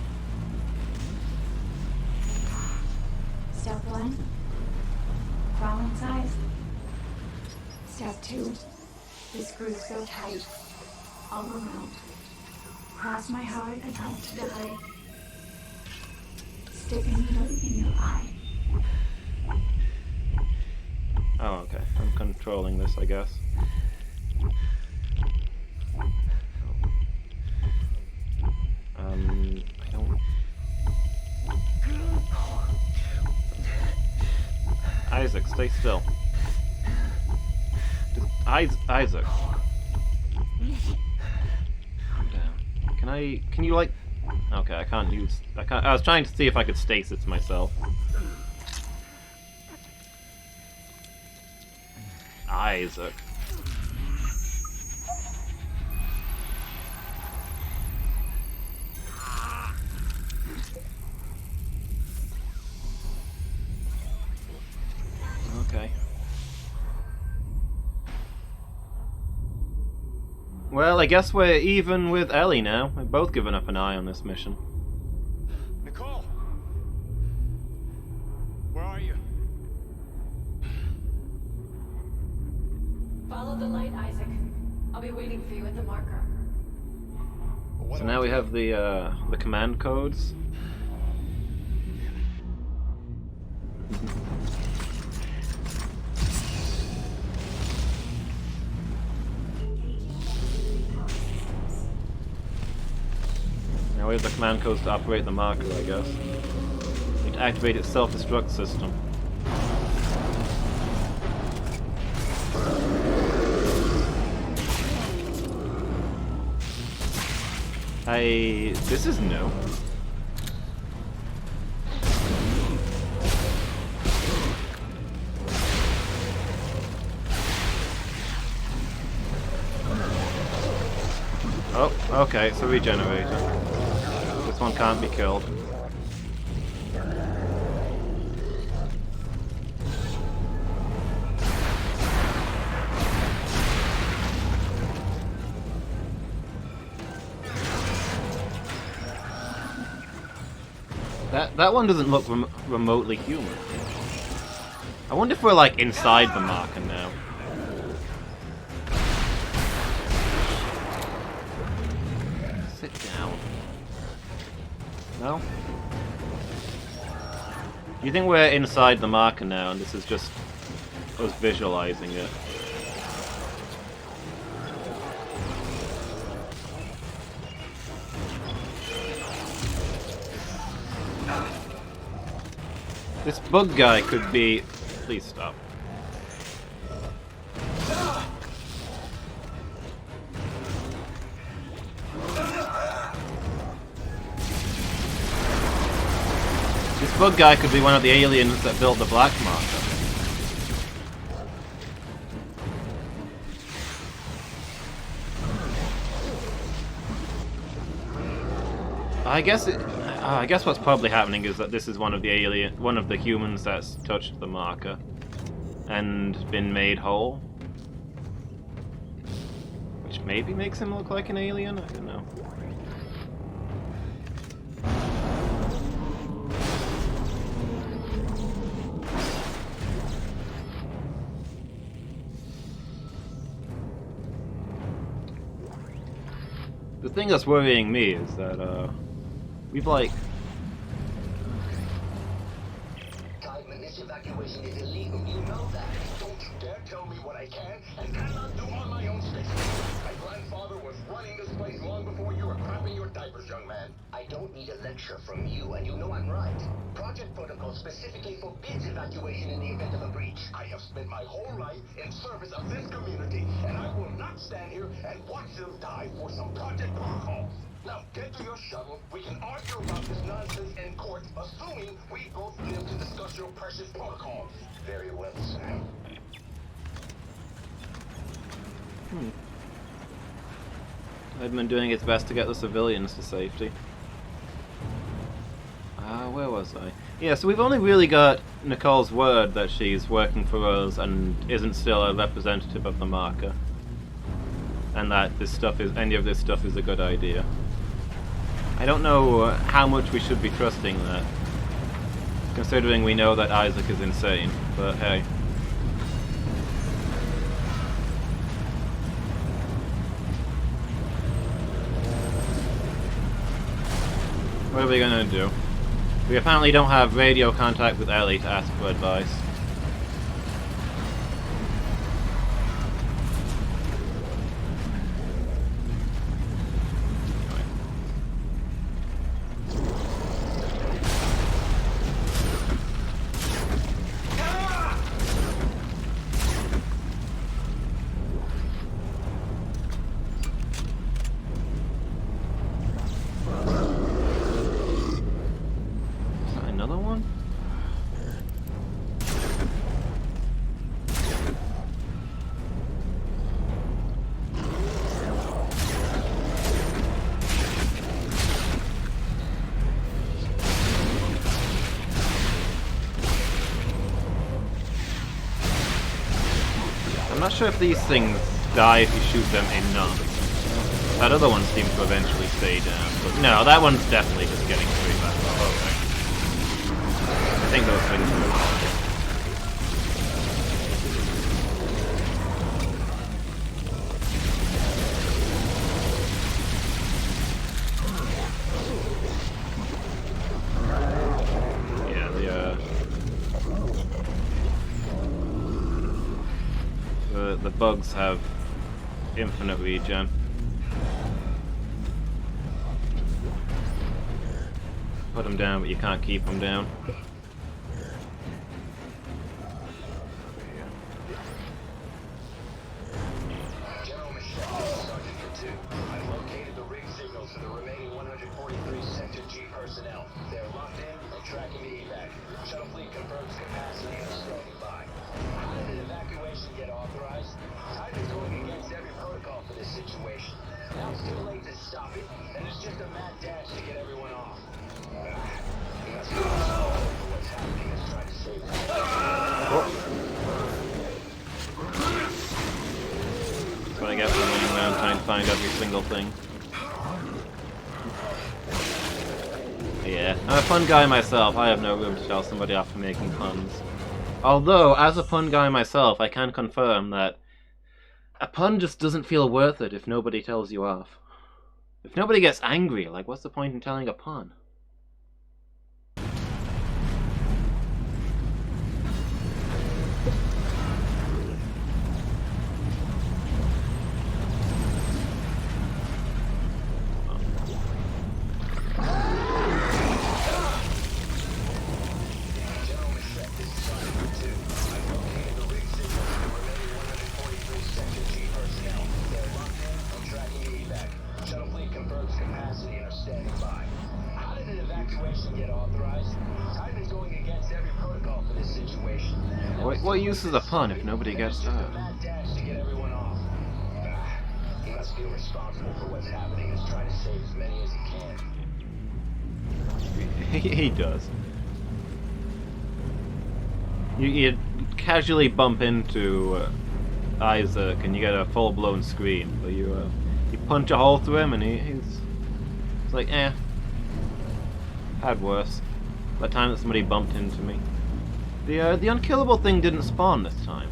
Step 1. Crawl inside. Step 2. The screws so tight. All around. Cross my heart and hope to die. Stick a needle in your eye. Oh, okay. I'm controlling this, I guess. I don't... Isaac, stay still. Isaac. Calm down. Can you like... Okay, I can't. I was trying to see if I could stasis myself. Isaac. Okay. Well, I guess we're even with Ellie now. We've both given up an eye on this mission. Nicole! Where are you? Follow the light, Isaac. I'll be waiting for you at the marker. So now we have the command codes. Now we have the command codes to operate the marker, I guess. We need to activate its self-destruct system. This is new. Oh, okay, it's a regenerator. This one can't be killed. That one doesn't look remotely human. I wonder if we're like inside the marker now. Sit down. No? Do you think we're inside the marker now and this is just us visualizing it? This bug guy could be... Please stop. This bug guy could be one of the aliens that built the black marker. I guess what's probably happening is that this is one of the humans that's touched the marker and been made whole, which maybe makes him look like an alien. I don't know. The thing that's worrying me is that we've like. This evacuation is illegal. You know that. Don't you dare tell me what I can and cannot do on my own space. My grandfather was running this place long before you were crapping your diapers, young man. I don't need a lecture from you, and you know I'm right. Project Protocol specifically forbids evacuation in the event of a breach. I have spent my whole life in service of this community, and I will not stand here and watch them die for some Project Protocol. Now, get to your shuttle. We can argue about this nonsense in court, assuming we both live to discuss your precious protocols. Very well, sir. Edmund doing its best to get the civilians to safety. Where was I? Yeah, so we've only really got Nicole's word that she's working for us and isn't still a representative of the marker. And that any of this stuff is a good idea. I don't know how much we should be trusting that, considering we know that Isaac is insane, but hey. What are we gonna do? We apparently don't have radio contact with Ellie to ask for advice. I'm not sure if these things die if you shoot them enough. That other one seems to eventually stay down, but no, that one's definitely just getting straight back up. Okay. I think those things the bugs have infinite regen. Put them down, but you can't keep them down. General Michelle, this is Sergeant Platoon. I've located the rig signals for the remaining 143 Sector G personnel. They're locked in and tracking the evac. Shuttle fleet confirms capacity and is standing by. How did an evacuation get authorized? Time is going against every protocol for this situation. Now it's too late to stop it, and it's just a mad dash to get everyone off. That's what's happening is trying to save them. That's what I get for running around trying to find every single thing. Yeah, I'm a fun guy myself. I have no room to tell somebody off for making puns. Although, as a pun guy myself, I can confirm that a pun just doesn't feel worth it if nobody tells you off. If nobody gets angry, like, what's the point in telling a pun? What use is a pun if nobody gets hurt? He must feel responsible for what's happening and is trying to save as many as he can. He does. You casually bump into Isaac and you get a full-blown scream, but you punch a hole through him and he's like, eh. Had worse. That time that somebody bumped into me. The unkillable thing didn't spawn this time.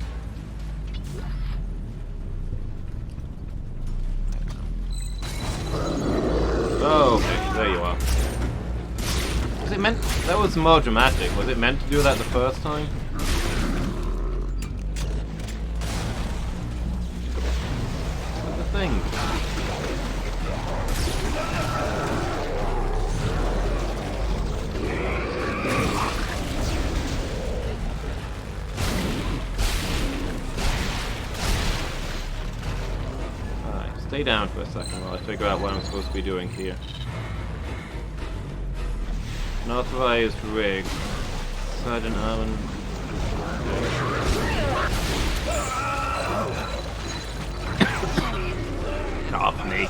Oh, okay, there you are. Was it meant? That was more dramatic. Was it meant to do that the first time? Look at the thing. Alright, stay down for a second while I figure out what I'm supposed to be doing here. Unauthorized rig. Sergeant Allen. Off me.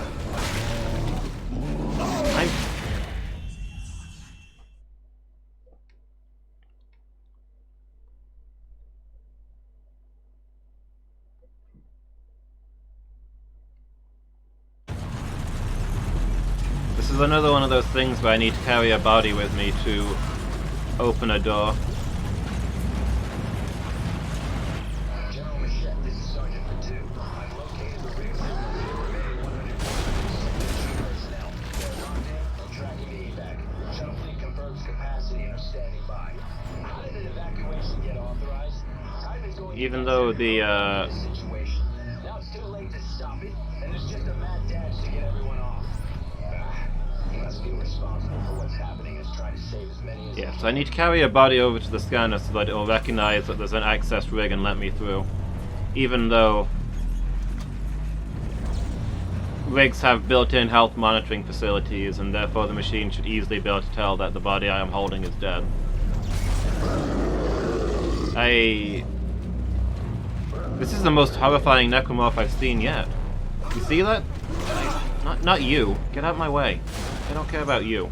This is another one of those things where I need to carry a body with me to open a door. General Machette, this is Sergeant Perdue. I've located the rig signal for the remaining 146 personnel. They're locked in and tracking the evac. Shuttle fleet confirms capacity and are standing by. How did an evacuation get authorized? Time is going Even though the situation. Now it's too late to stop it, and there's just a mad dash to get everyone off. He must be responsible for what's happening and is trying to save as many as yeah, so I need to carry a body over to the scanner so that it will recognize that there's an access rig and let me through. Even though rigs have built-in health monitoring facilities, and therefore the machine should easily be able to tell that the body I am holding is dead. This is the most horrifying necromorph I've seen yet. You see that? Not you. Get out of my way. I don't care about you.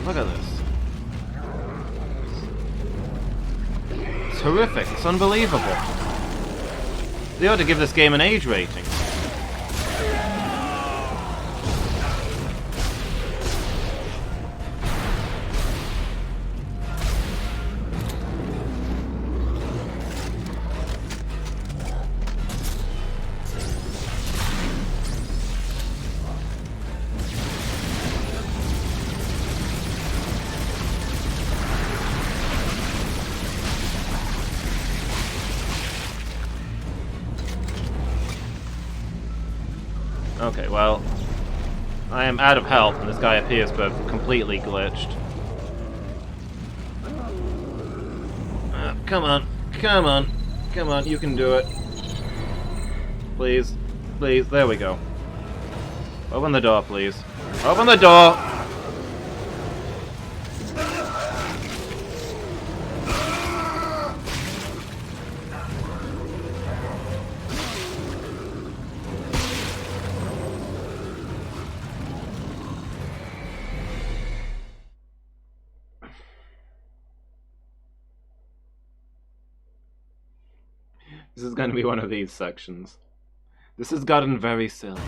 Look at this. It's horrific. It's unbelievable. They ought to give this game an age rating. Okay, well, I am out of health, and this guy appears to have completely glitched. Come on, come on, come on, you can do it. Please, please, there we go. Open the door, please. Open the door! This is going to be one of these sections. This has gotten very silly.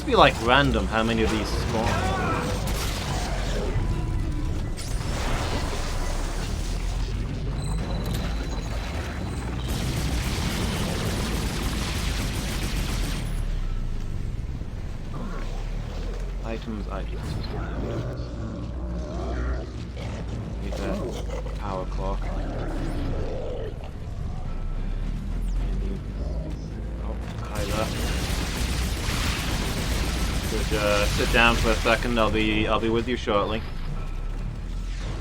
be like random how many of these spawn. Items. Need that power clock. Oh, hi there. Could sit down for a second. I'll be with you shortly.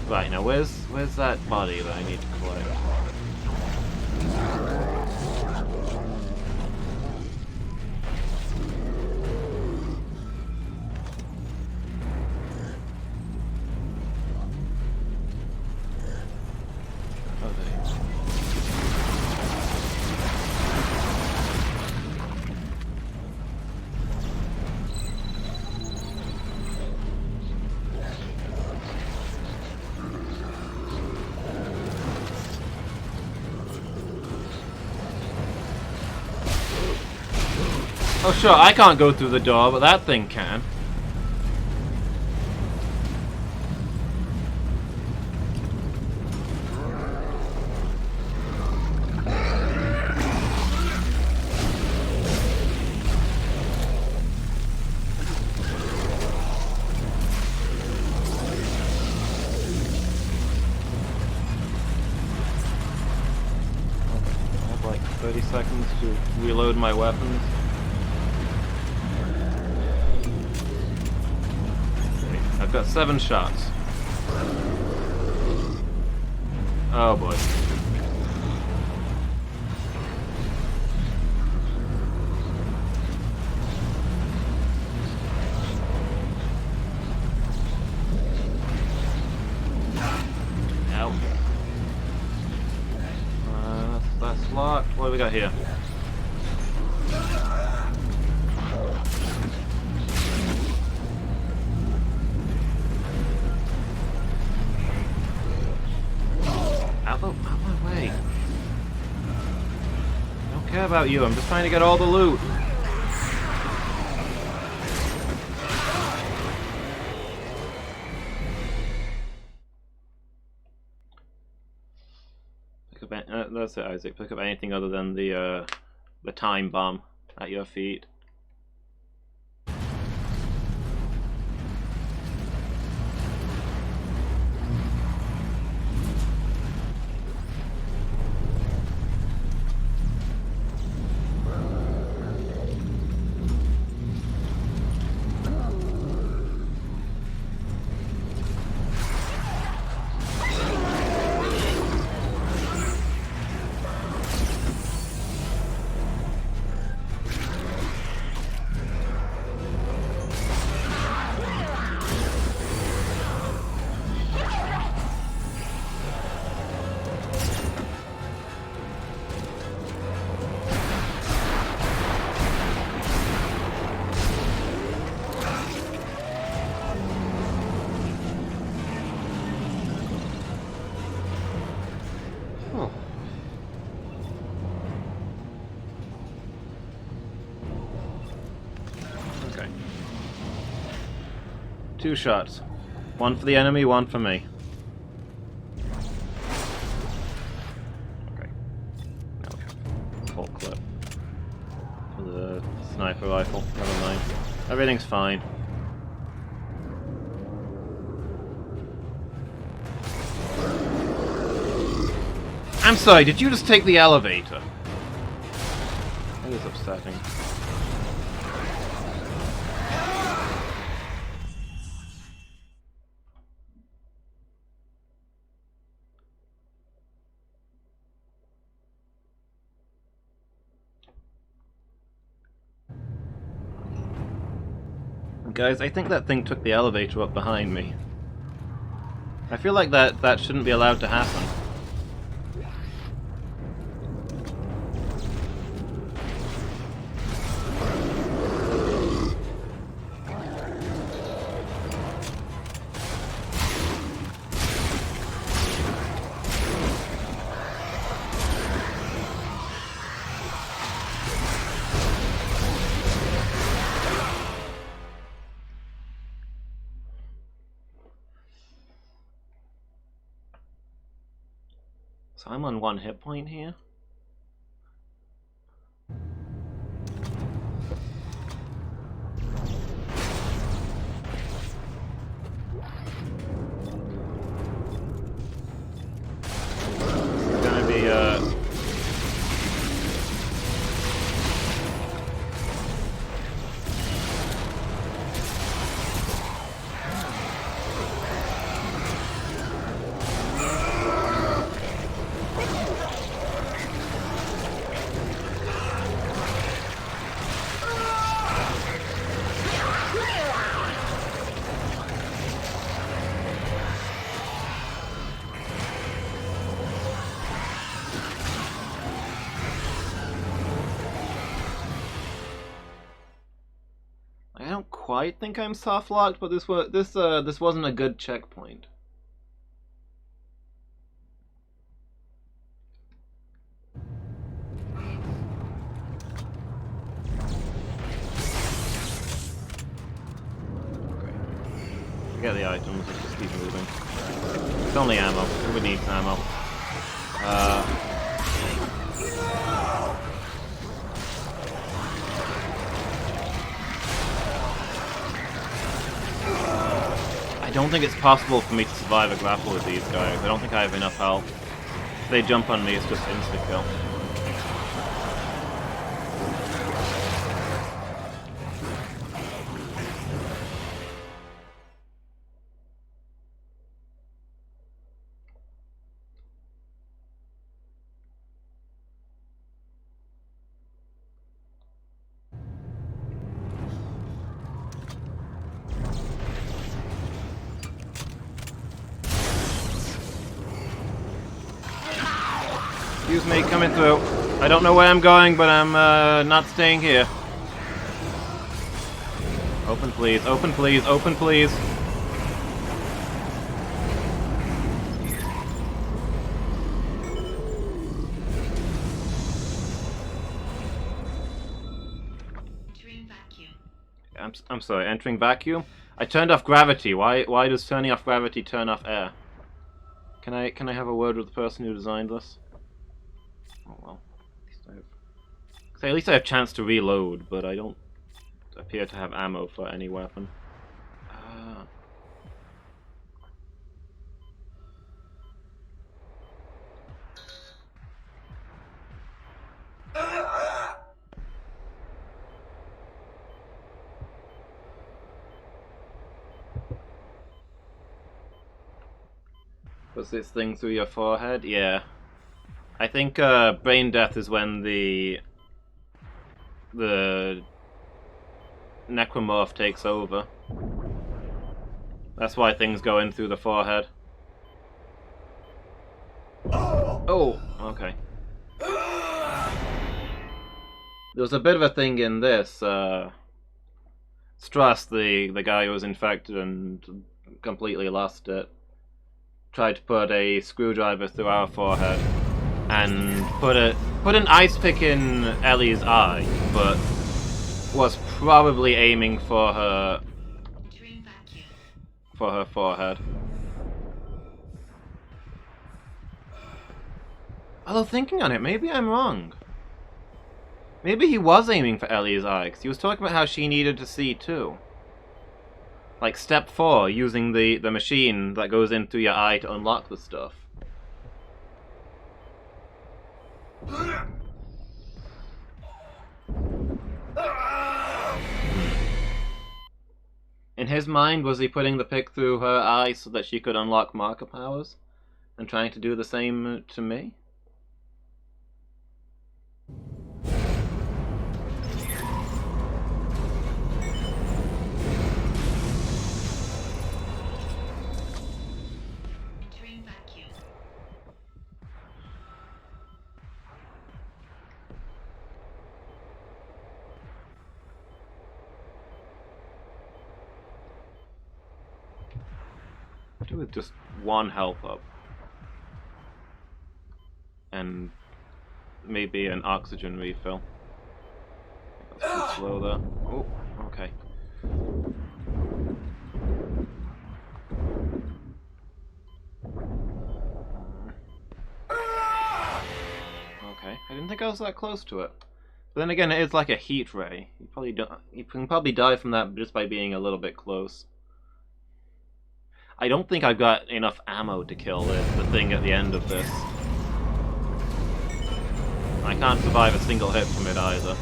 Right now, where's that body that I need to collect? Oh sure, I can't go through the door, but that thing can. I have like 30 seconds to reload my weapons. I've got 7 shots. Oh boy. Ow. That's locked. What do we got here? Out my way. I don't care about you, I'm just trying to get all the loot. Pick up, that's it, Isaac. Pick up anything other than the time bomb at your feet. Okay. 2 shots. 1 for the enemy, 1 for me. Okay. Now we have full clip for the sniper rifle. Never mind. Everything's fine. I'm sorry, did you just take the elevator? That is upsetting. Guys, I think that thing took the elevator up behind me. I feel like that shouldn't be allowed to happen. So I'm on 1 hit point here. It's gonna be I don't quite think I'm soft locked, but this wasn't a good checkpoint. Forget the items, let's just keep moving. It's only ammo. Everybody needs ammo. I don't think it's possible for me to survive a grapple with these guys. I don't think I have enough health. If they jump on me, it's just insta-kill. Excuse me, coming through. I don't know where I'm going, but I'm not staying here. Open please, open please, open please. Entering vacuum. I'm sorry, entering vacuum? I turned off gravity. Why does turning off gravity turn off air? Can I have a word with the person who designed this? Oh well. At least I have chance to reload, but I don't appear to have ammo for any weapon. Was this thing through your forehead? Yeah. I think brain death is when the necromorph takes over. That's why things go in through the forehead. Oh, okay. There was a bit of a thing in this. Strass, the guy who was infected and completely lost it, tried to put a screwdriver through our forehead and put an ice pick in Ellie's eye, but was probably aiming for her forehead. Although thinking on it, maybe I'm wrong. Maybe he was aiming for Ellie's eye, because he was talking about how she needed to see too. Like step 4, using the machine that goes into your eye to unlock the stuff. In his mind, was he putting the pick through her eye so that she could unlock marker powers? And trying to do the same to me? Entering vacuum. Do with just 1 health up. And maybe an oxygen refill. That's too slow there. Oh, okay. didn't think I was that close to it. But then again, it is like a heat ray. You can probably die from that just by being a little bit close. I don't think I've got enough ammo to kill the thing at the end of this. I can't survive a single hit from it either.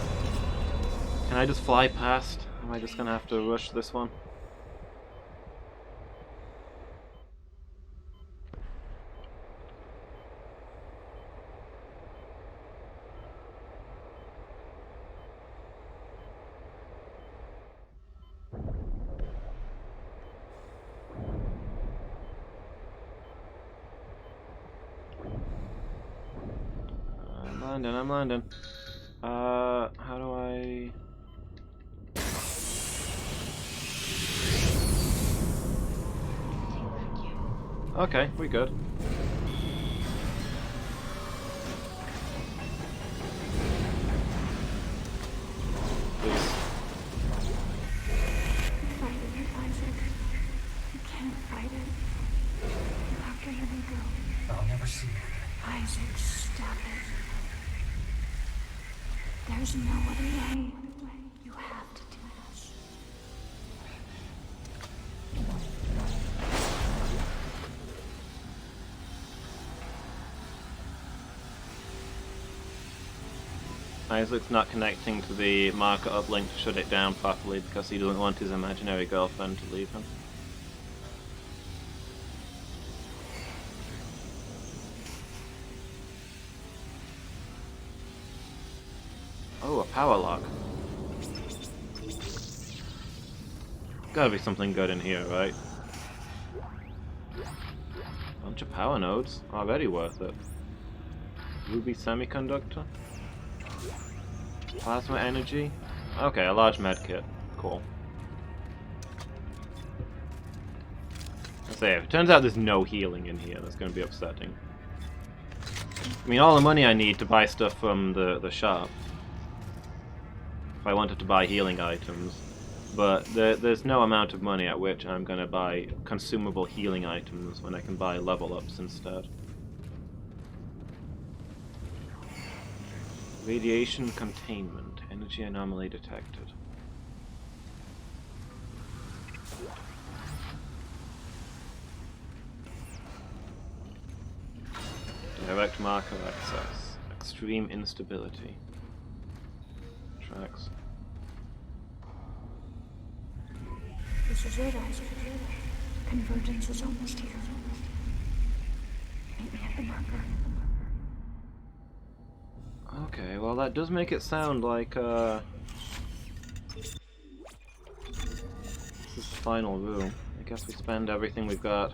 Can I just fly past? Am I just gonna have to rush this one? I'm landing. How do I... Okay, we good. Please. Fight it, Isaac. You can't fight it. You have to let me go. I'll never see you. Isaac, stop it. There's no other way. You have to do this. Isaac's not connecting to the marker uplink to shut it down properly because he doesn't want his imaginary girlfriend to leave him. Oh, a power lock. Gotta be something good in here, right? Bunch of power nodes. Already worth it. Ruby semiconductor. Plasma energy. Okay, a large med kit. Cool. Let's say, if it turns out there's no healing in here, that's gonna be upsetting. I mean, all the money I need to buy stuff from the shop. If I wanted to buy healing items, but there's no amount of money at which I'm going to buy consumable healing items when I can buy level ups instead. Radiation containment, energy anomaly detected. Direct marker access, extreme instability. Tracks. This is it, Isaac. Convergence is almost here. Meet me at the marker. Okay, well that does make it sound like this is the final room. I guess we spend everything we've got.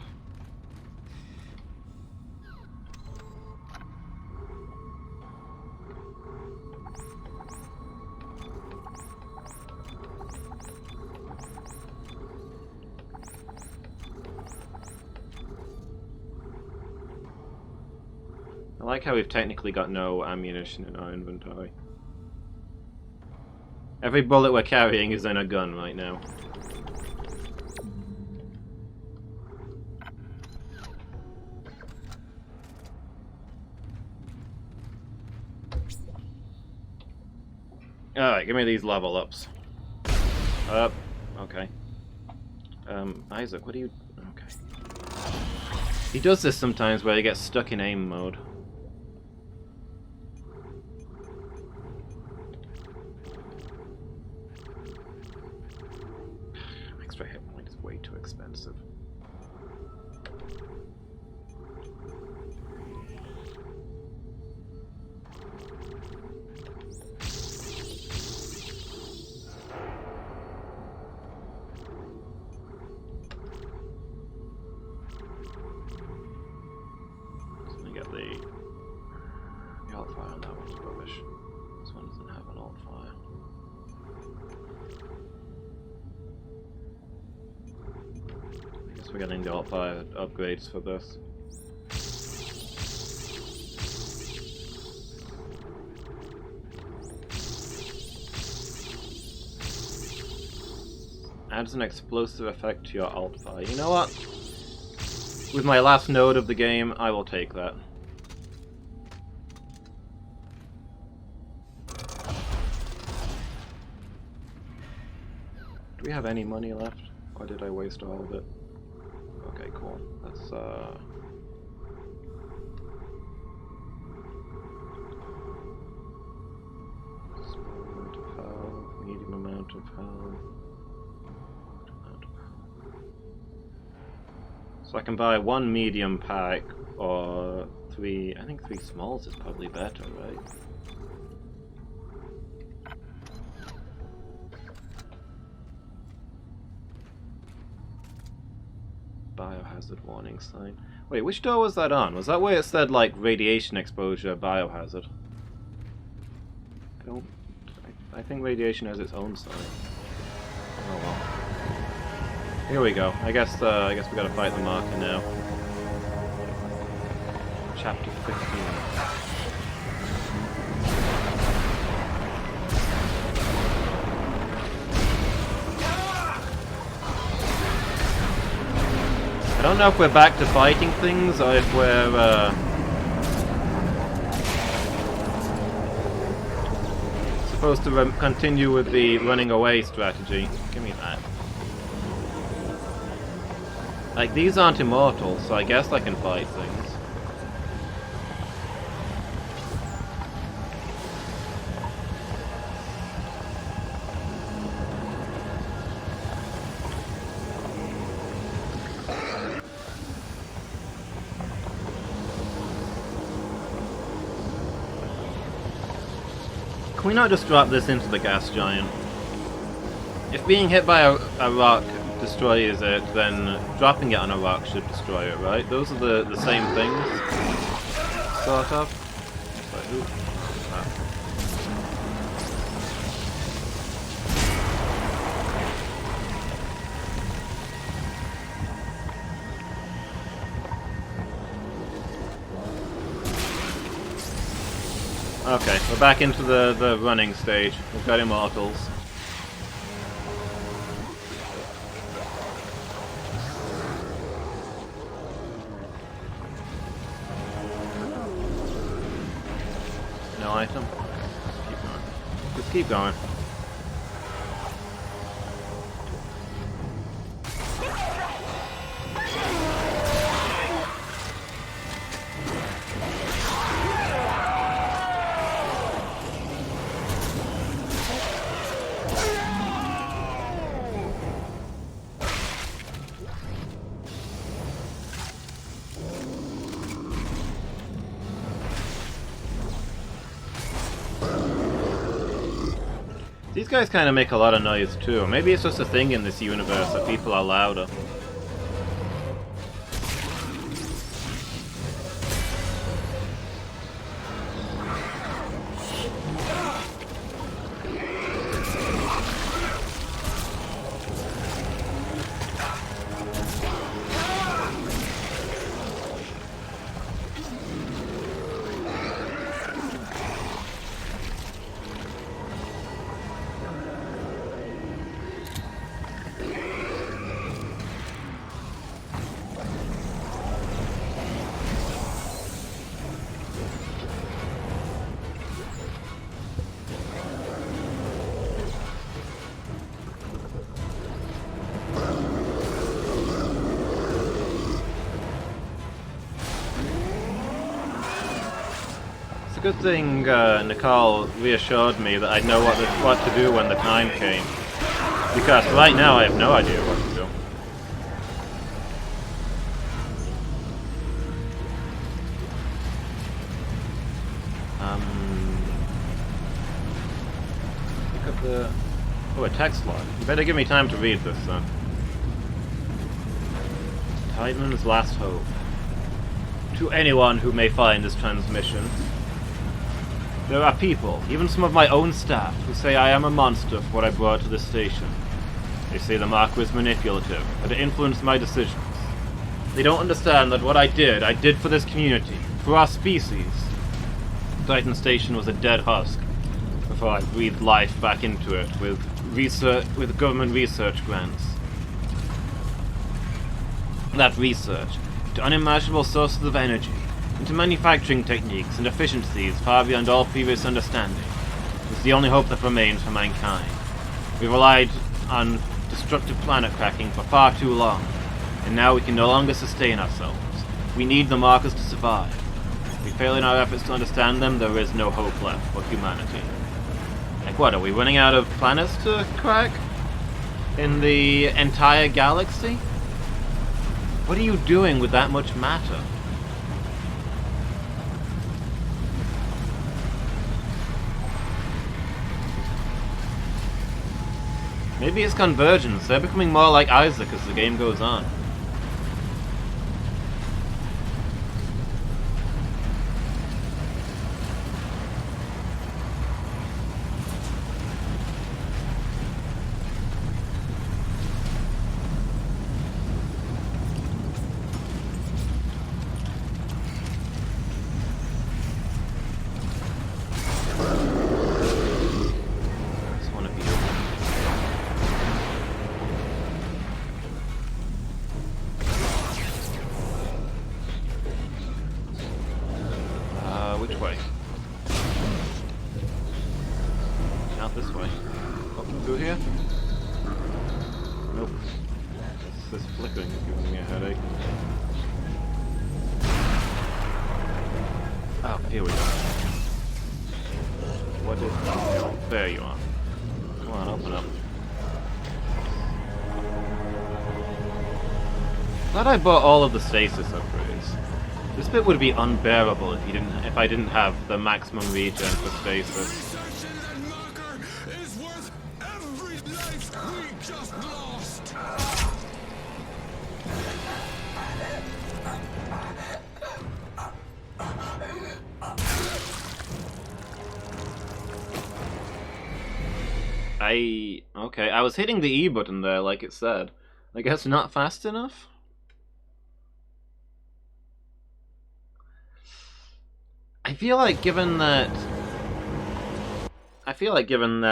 I like how we've technically got no ammunition in our inventory. Every bullet we're carrying is in a gun right now. Alright, give me these level ups. Up. Okay. Isaac, what are you... Okay. He does this sometimes where he gets stuck in aim mode. Extra hit point is way too expensive. The alt fire on that one's rubbish. This one doesn't have an alt fire. I guess we're getting the alt fire upgrades for this. Adds an explosive effect to your alt fire. You know what? With my last node of the game, I will take that. Do we have any money left? Or did I waste all of it? Okay, cool. Let's, small amount of health, medium amount of health. So I can buy 1 medium pack or 3, I think 3 smalls is probably better, right? Biohazard warning sign. Wait, which door was that on? Was that where it said like radiation exposure biohazard? I think radiation has its own sign. Oh well. Here we go. I guess we gotta fight the marker now. Chapter 15. I don't know if we're back to fighting things or if we're supposed to continue with the running away strategy. Give me that. Like, these aren't immortal, so I guess I can fight things. Can we not just drop this into the gas giant? If being hit by a rock destroys it, then dropping it on a rock should destroy it, right? Those are the same things, sort of. But, okay, we're back into the running stage. We've got immortals. No item. Keep going. Just keep going. These guys kind of make a lot of noise too. Maybe it's just a thing in this universe that people are louder. Good thing Nicole reassured me that I'd know what to do when the time came. Because right now I have no idea what to do. Pick up the... Oh, a text log. You better give me time to read this then. Titan's last hope. To anyone who may find this transmission. There are people, even some of my own staff, who say I am a monster for what I brought to this station. They say the mark was manipulative, that it influenced my decisions. They don't understand that what I did for this community, for our species. Titan Station was a dead husk, before I breathed life back into it with government research grants. That research, to unimaginable sources of energy, into manufacturing techniques and efficiencies far beyond all previous understanding, is the only hope that remains for mankind. We relied on destructive planet cracking for far too long, and now we can no longer sustain ourselves. We need the markers to survive. If we fail in our efforts to understand them, there is no hope left for humanity. Like what, are we running out of planets to crack? In the entire galaxy? What are you doing with that much matter? Maybe it's convergence. They're becoming more like Isaac as the game goes on. Which way? Not this way. Up through here? Nope. This flickering is giving me a headache. Oh, here we go. What is that? There you are. Come on, open up. Glad I bought all of the stasis upgrades. This bit would be unbearable if I didn't have the maximum regen for stasis. Okay, I was hitting the E button there like it said. I guess not fast enough? I feel like given that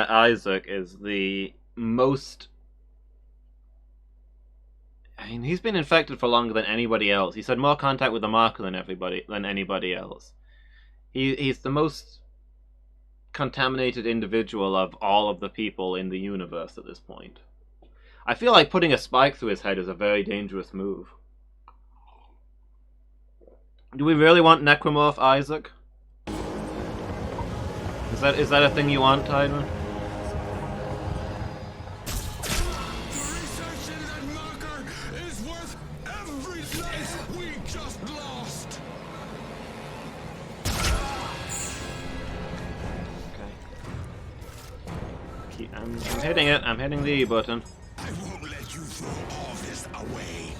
Isaac is the most... I mean, he's been infected for longer than anybody else. He's had more contact with the marker than anybody else. He's the most contaminated individual of all of the people in the universe at this point. I feel like putting a spike through his head is a very dangerous move. Do we really want Necromorph Isaac? Is that a thing you want, Tideman? Okay. I'm hitting it. I'm hitting the E button. I won't let you throw all this away.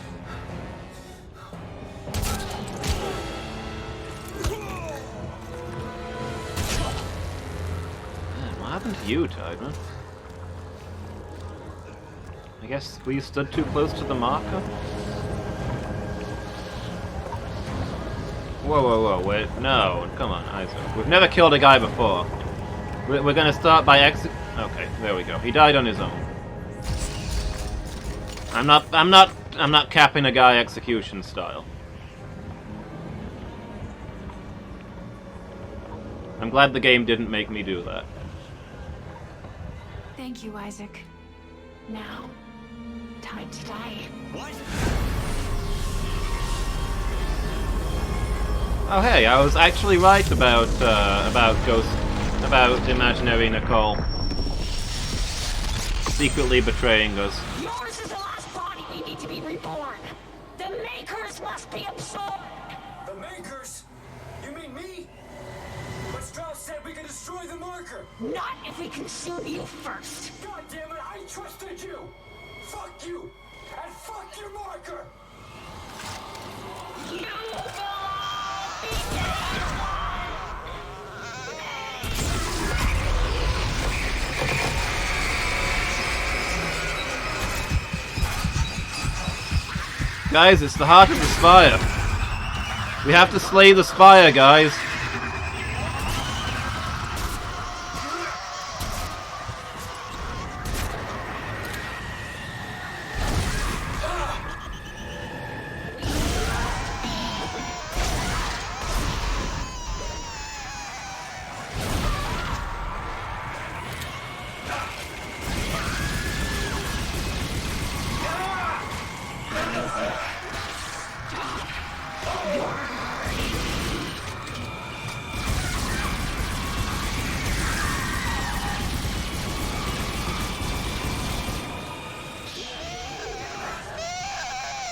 What happened to you, Tideman? I guess we stood too close to the marker? Whoa, whoa, whoa, wait, no, come on, Isaac. We've never killed a guy before. We're gonna start by okay, there we go. He died on his own. I'm not capping a guy execution style. I'm glad the game didn't make me do that. Thank you, Isaac. Now, time to die. What? Oh hey, I was actually right about imaginary Nicole secretly betraying us. Yours is the last body we need to be reborn. The Makers must be absorbed. The Makers? You mean me? But Strauss said we can destroy the marker. Not if we consume you first. God damn it, I trusted you! Fuck you! And fuck your marker! You will all be dead. Guys, it's the heart of the Spire. We have to slay the Spire, guys.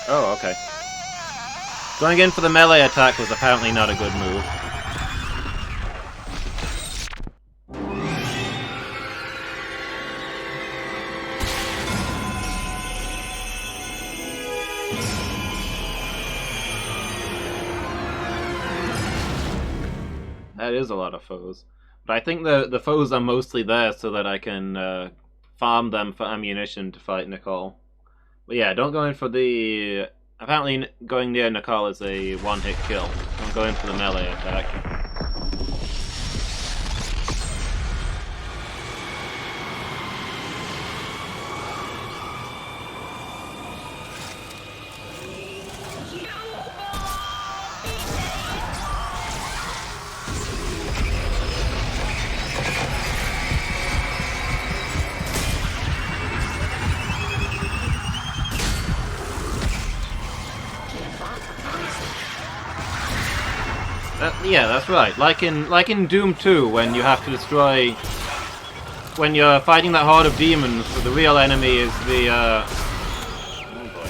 Oh, okay. Going in for the melee attack was apparently not a good move. That is a lot of foes. But I think the foes are mostly there so that I can farm them for ammunition to fight Nicole. But yeah, don't go in for the... Apparently going near Nicole is a one-hit kill. Don't go in for the melee attack. Yeah, that's right. Like in Doom 2, when you have to destroy... When you're fighting that horde of demons, the real enemy is the, Oh boy.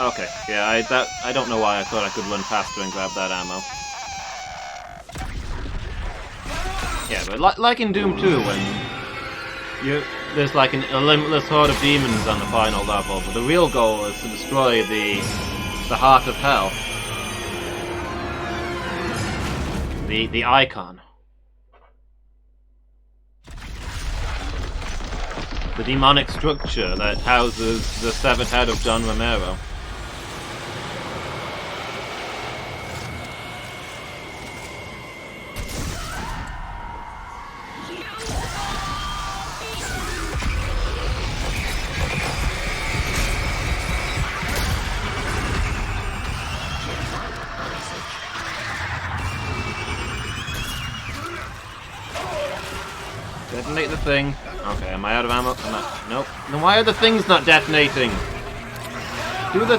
Okay, yeah, I don't know why I thought I could run faster and grab that ammo. Yeah, but like in Doom 2, when there's like a limitless horde of demons on the final level, but the real goal is to destroy the heart of hell. The icon. The demonic structure that houses the severed head of John Romero. Detonate the thing. Okay, am I out of ammo? I'm not. Nope. Then why are the things not detonating? Do the...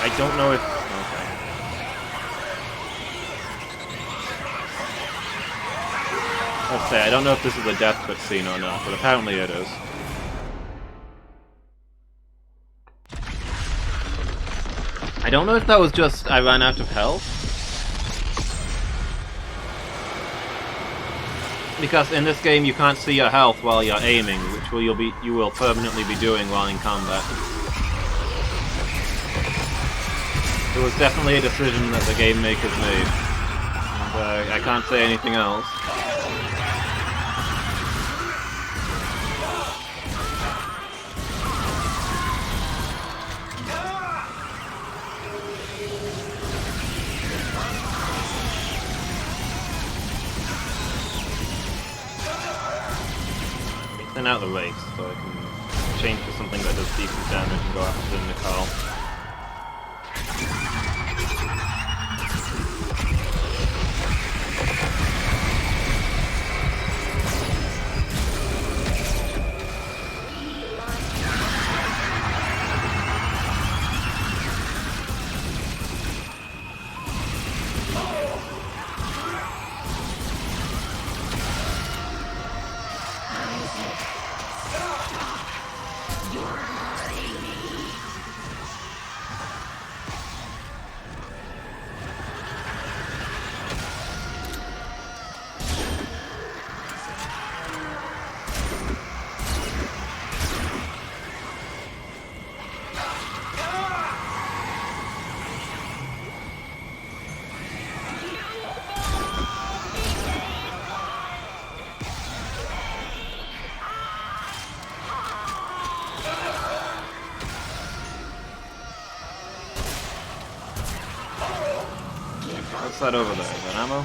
I don't know if... Okay. Let's say, I don't know if this is a death cutscene or not, but apparently it is. I don't know if that was just I ran out of health. Because in this game you can't see your health while you're aiming, which you will permanently be doing while in combat. It was definitely a decision that the game makers made. And I can't say anything else. Thin out the race so I can change to something that does decent damage and go after Nicole. What's that over there? Is that ammo?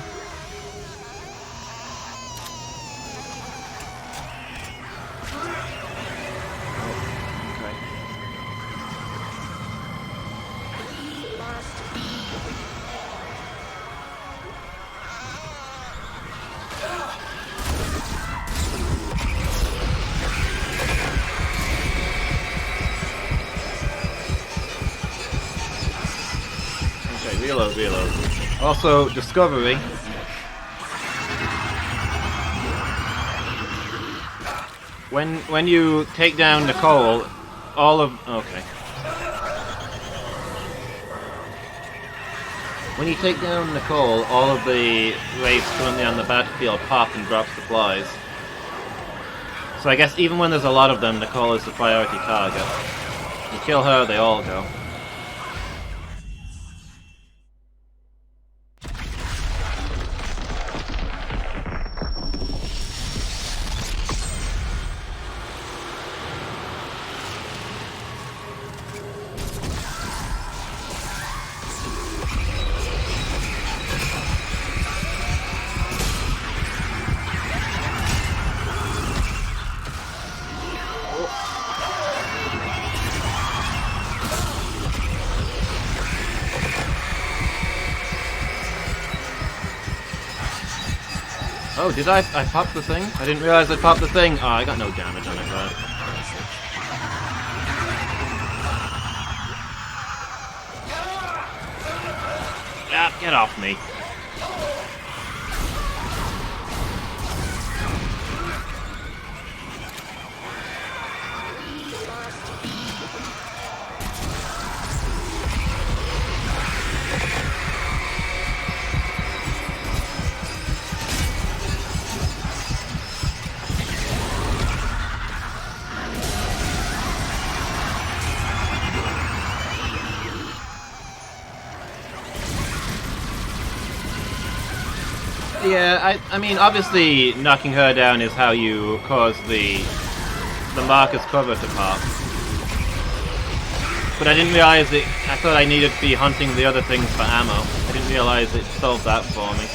Reload. Also, discovery. When you take down Nicole, all of When you take down Nicole, all of the wraiths currently on the battlefield pop and drop supplies. So I guess even when there's a lot of them, Nicole is the priority target. You kill her, they all go. Oh, did I popped the thing? I didn't realize I popped the thing. Oh, I got no damage on it, right? Ah, get off me. Yeah, I mean, obviously knocking her down is how you cause the marker's cover to pop. But I didn't realize it. I thought I needed to be hunting the other things for ammo. I didn't realize it solved that for me.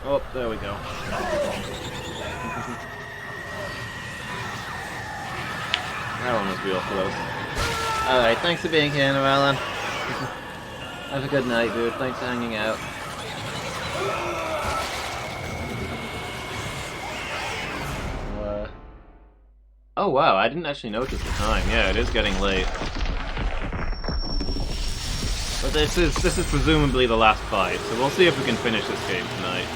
Oh, there we go. That one was real close. Alright, thanks for being here, Noellen. Have a good night, dude. Thanks for hanging out. Oh wow, I didn't actually notice the time. Yeah, it is getting late. But this is presumably the last fight, so we'll see if we can finish this game tonight.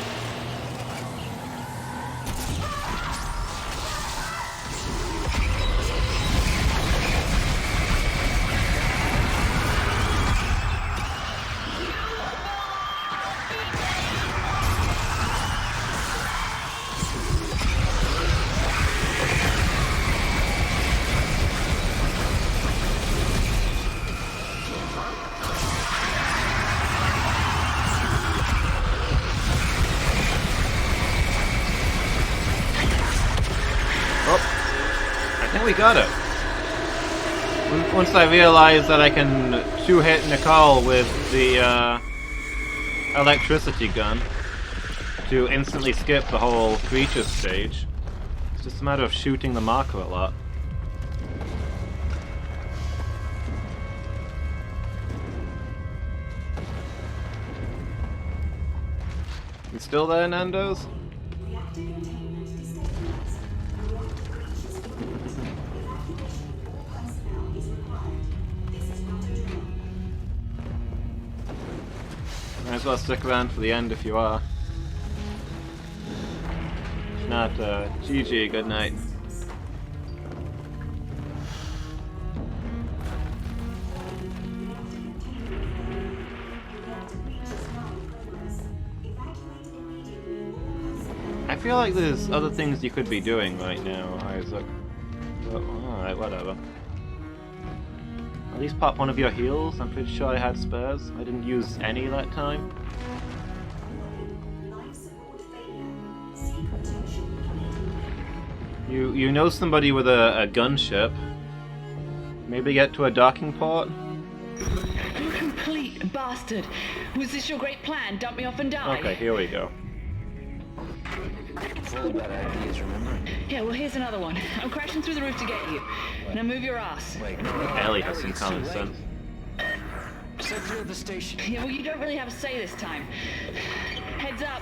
We got it. Once I realized that I can two-hit Nicole with the electricity gun to instantly skip the whole creature stage, it's just a matter of shooting the marker a lot. You still there, Nando's? Might as well stick around for the end if you are. If not, GG, good night. I feel like there's other things you could be doing right now, Isaac. But, alright, whatever. At least pop one of your heals. I'm pretty sure I had spares. I didn't use any that time. You know somebody with a gunship. Maybe get to a docking port? You complete bastard. Was this your great plan? Dump me off and die? Okay, here we go. Full of bad ideas, remember? Yeah, well, here's another one. I'm crashing through the roof to get you. Now move your ass. Wait, no. Ellie has some common sense. Stay clear of the station. Yeah, well, you don't really have a say this time. Heads up.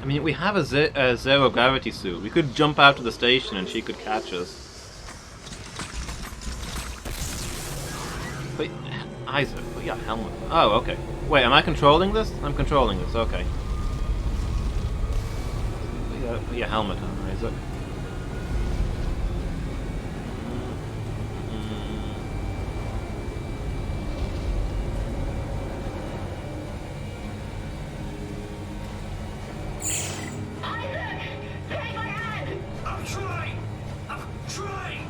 I mean, we have a zero gravity suit. We could jump out of the station and she could catch us. Wait, Isaac, put your helmet. Oh, okay. Wait, am I controlling this? I'm controlling this, okay. Put your helmet on, Isaac. I'm trying! I'm trying!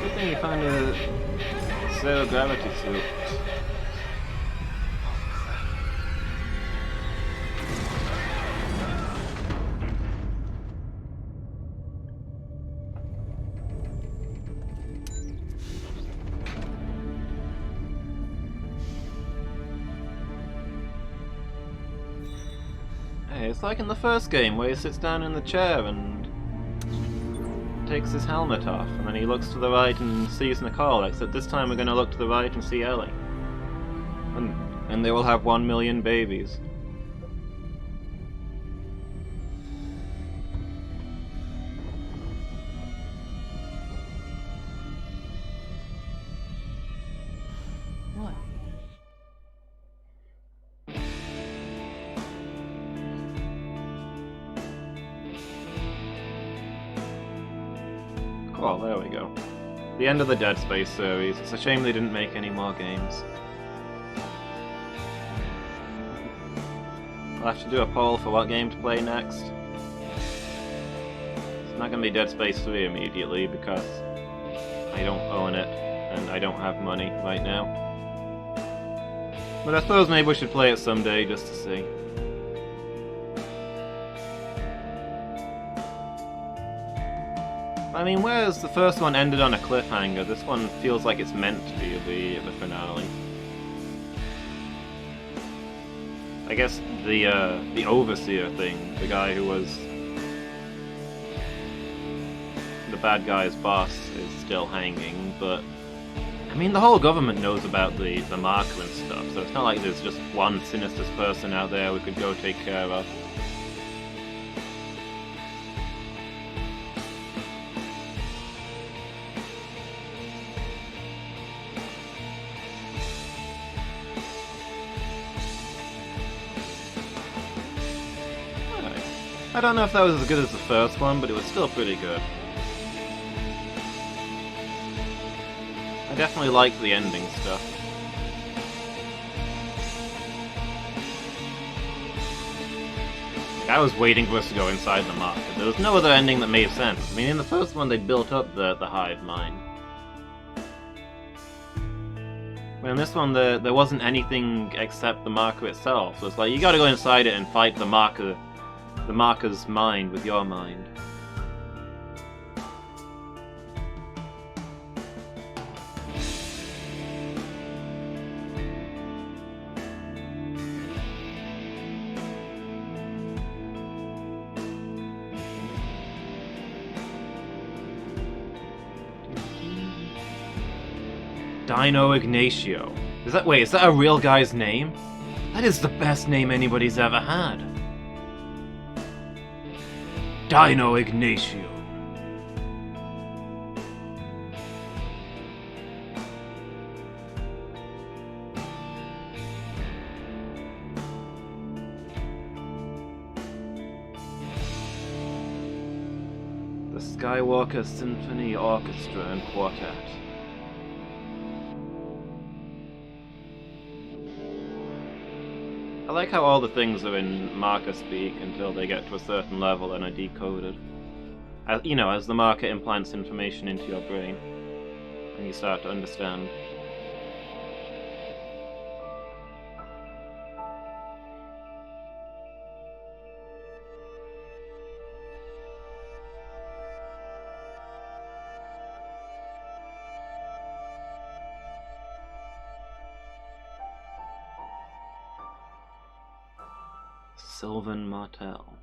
Good thing you found a zero gravity suit. Hey, it's like in the first game where he sits down in the chair and takes his helmet off, and then he looks to the right and sees Nicole, except this time we're going to look to the right and see Ellie. And they will have 1 million babies. What? Cool, there we go. The end of the Dead Space series. It's a shame they didn't make any more games. I'll have to do a poll for what game to play next. It's not going to be Dead Space 3 immediately because I don't own it and I don't have money right now. But I suppose maybe we should play it someday just to see. I mean, whereas the first one ended on a cliffhanger, this one feels like it's meant to be the finale. I guess the overseer thing, the guy who was the bad guy's boss, is still hanging, but I mean, the whole government knows about the marker and stuff, so it's not like there's just one sinister person out there we could go take care of. I don't know if that was as good as the first one, but it was still pretty good. I definitely liked the ending stuff. I was waiting for us to go inside the market. There was no other ending that made sense. I mean, in the first one they built up the hive mind. But in this one there wasn't anything except the marker itself, so it's like you gotta go inside it and fight the marker's mind with your mind. Dino Ignacio. Is that a real guy's name? That is the best name anybody's ever had. Dino Ignacio. The Skywalker Symphony Orchestra and Quartet. I like how all the things are in marker speak until they get to a certain level and are decoded. As the marker implants information into your brain. and you start to understand. Sylvan Martell.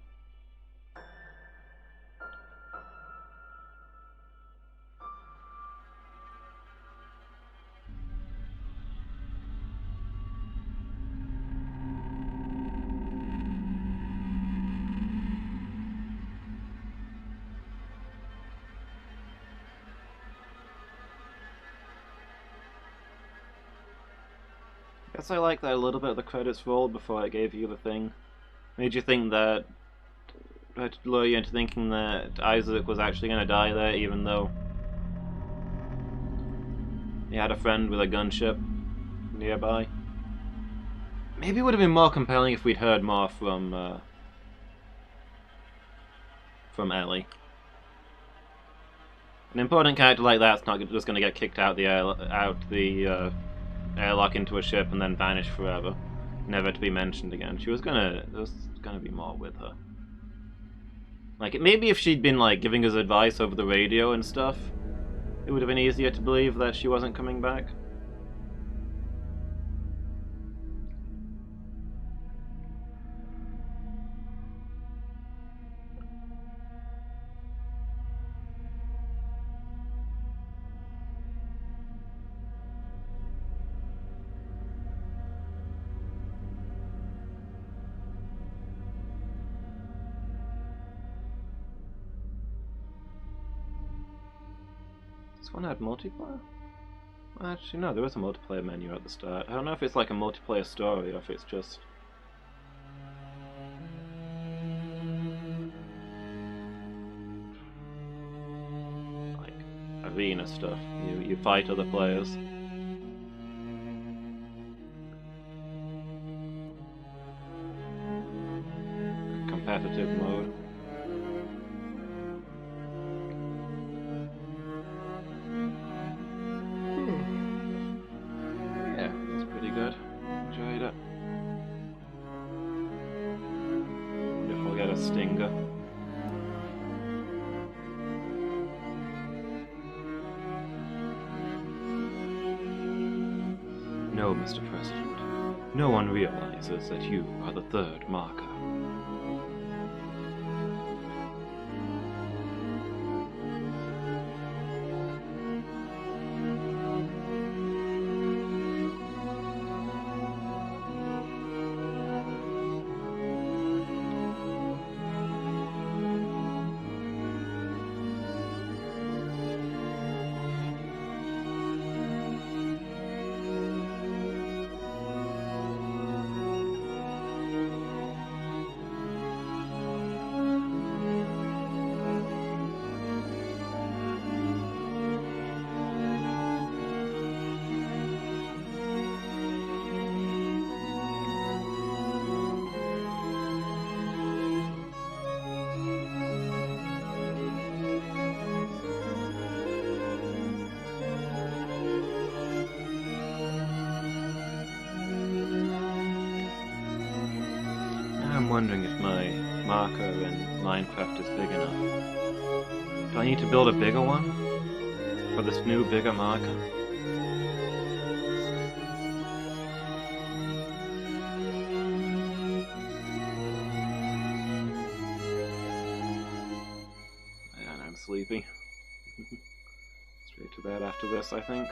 Guess I like that a little bit the credits rolled before it gave you the thing. Made you think that, tried to lure you into thinking that Isaac was actually going to die there, even though he had a friend with a gunship nearby. Maybe it would have been more compelling if we'd heard more from Ellie. An important character like that's not just going to get kicked out the airlock into a ship and then vanish forever, never to be mentioned again. There was gonna be more with her. Like, maybe if she'd been like giving us advice over the radio and stuff, it would have been easier to believe that she wasn't coming back. This one had multiplayer? Actually, no, there is a multiplayer menu at the start. I don't know if it's like a multiplayer story or if it's just... like, arena stuff. You fight other players. Competitive mode. Yeah, it's pretty good. Enjoyed it. Wonder if we'll get a stinger. No, Mr. President. No one realizes that you are the third marker. I'm wondering if my marker in Minecraft is big enough. Do I need to build a bigger one? For this new, bigger marker? And I'm sleepy. Straight to bed after this, I think.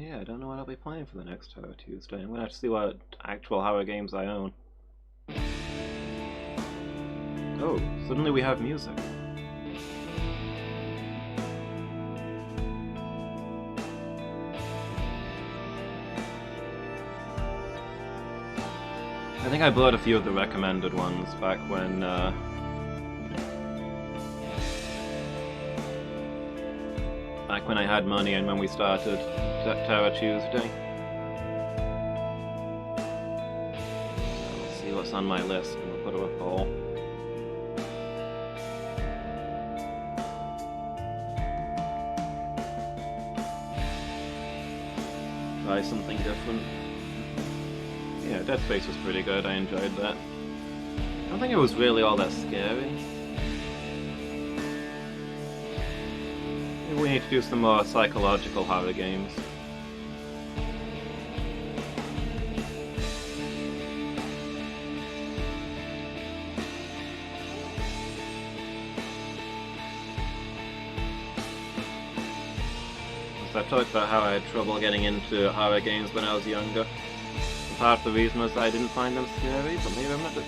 Yeah, I don't know what I'll be playing for the next Horror Tuesday. I'm gonna have to see what actual horror games I own. Oh, suddenly we have music. I think I bought a few of the recommended ones back when I had money and when we started Terror Tuesday. So we'll see what's on my list and we'll put up a poll. Try something different. Yeah, Dead Space was pretty good, I enjoyed that. I don't think it was really all that scary. Maybe we need to do some more psychological horror games. I've talked about how I had trouble getting into horror games when I was younger. Part of the reason was that I didn't find them scary, but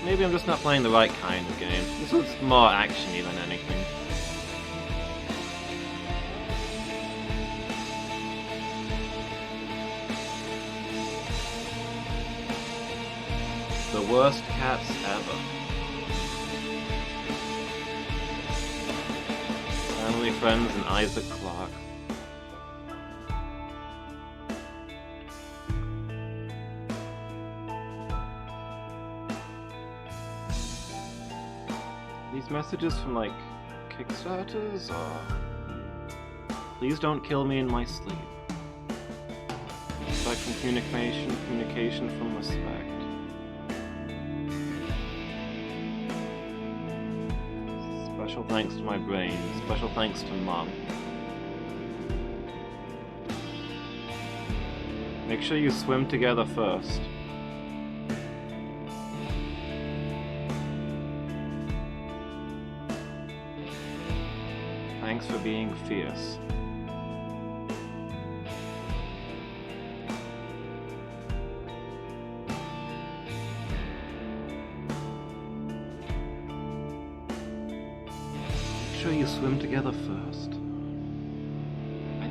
maybe I'm just not playing the right kind of game. This was more actiony than anything. The worst cats ever. Family, Friends, and Isaac Clarke. These messages from like Kickstarters or please don't kill me in my sleep. Respect from communication from respect. Special thanks to my brain, special thanks to Mom. Make sure you swim together first. Thanks for being fierce. Make sure you swim together first. I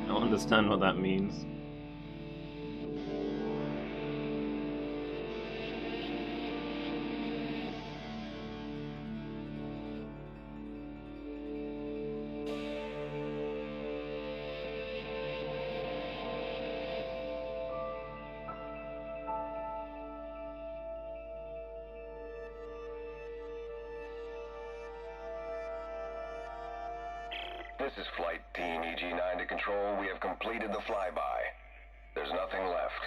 don't understand what that means. This is Flight Team EG9 to Control. We have completed the flyby. There's nothing left.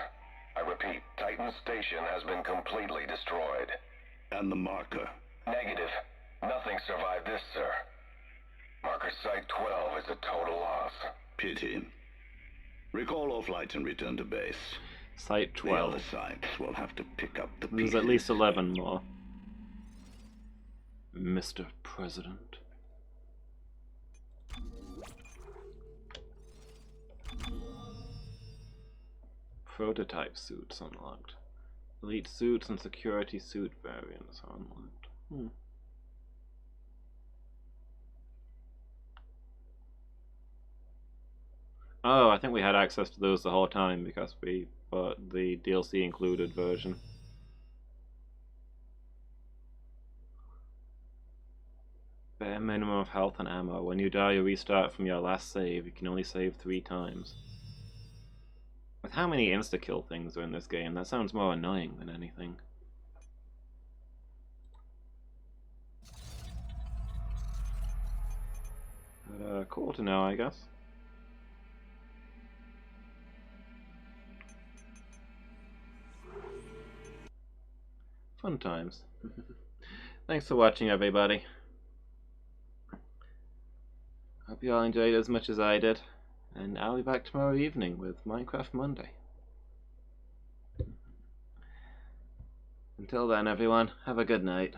I repeat, Titan Station has been completely destroyed. And the marker? Negative. Nothing survived this, sir. Marker Site 12 is a total loss. Pity. Recall all flights and return to base. Site 12. The other sites will have to pick up the pieces. There's at least 11 more. Mr. President. Prototype suits unlocked. Elite suits and security suit variants are unlocked. Oh, I think we had access to those the whole time because we bought the DLC included version. Bare minimum of health and ammo. When you die, you restart from your last save. You can only save 3 times. With how many insta-kill things are in this game, that sounds more annoying than anything. But, cool to know, I guess. Fun times. Thanks for watching, everybody. Hope you all enjoyed it as much as I did. And I'll be back tomorrow evening with Minecraft Monday. Until then, everyone, have a good night.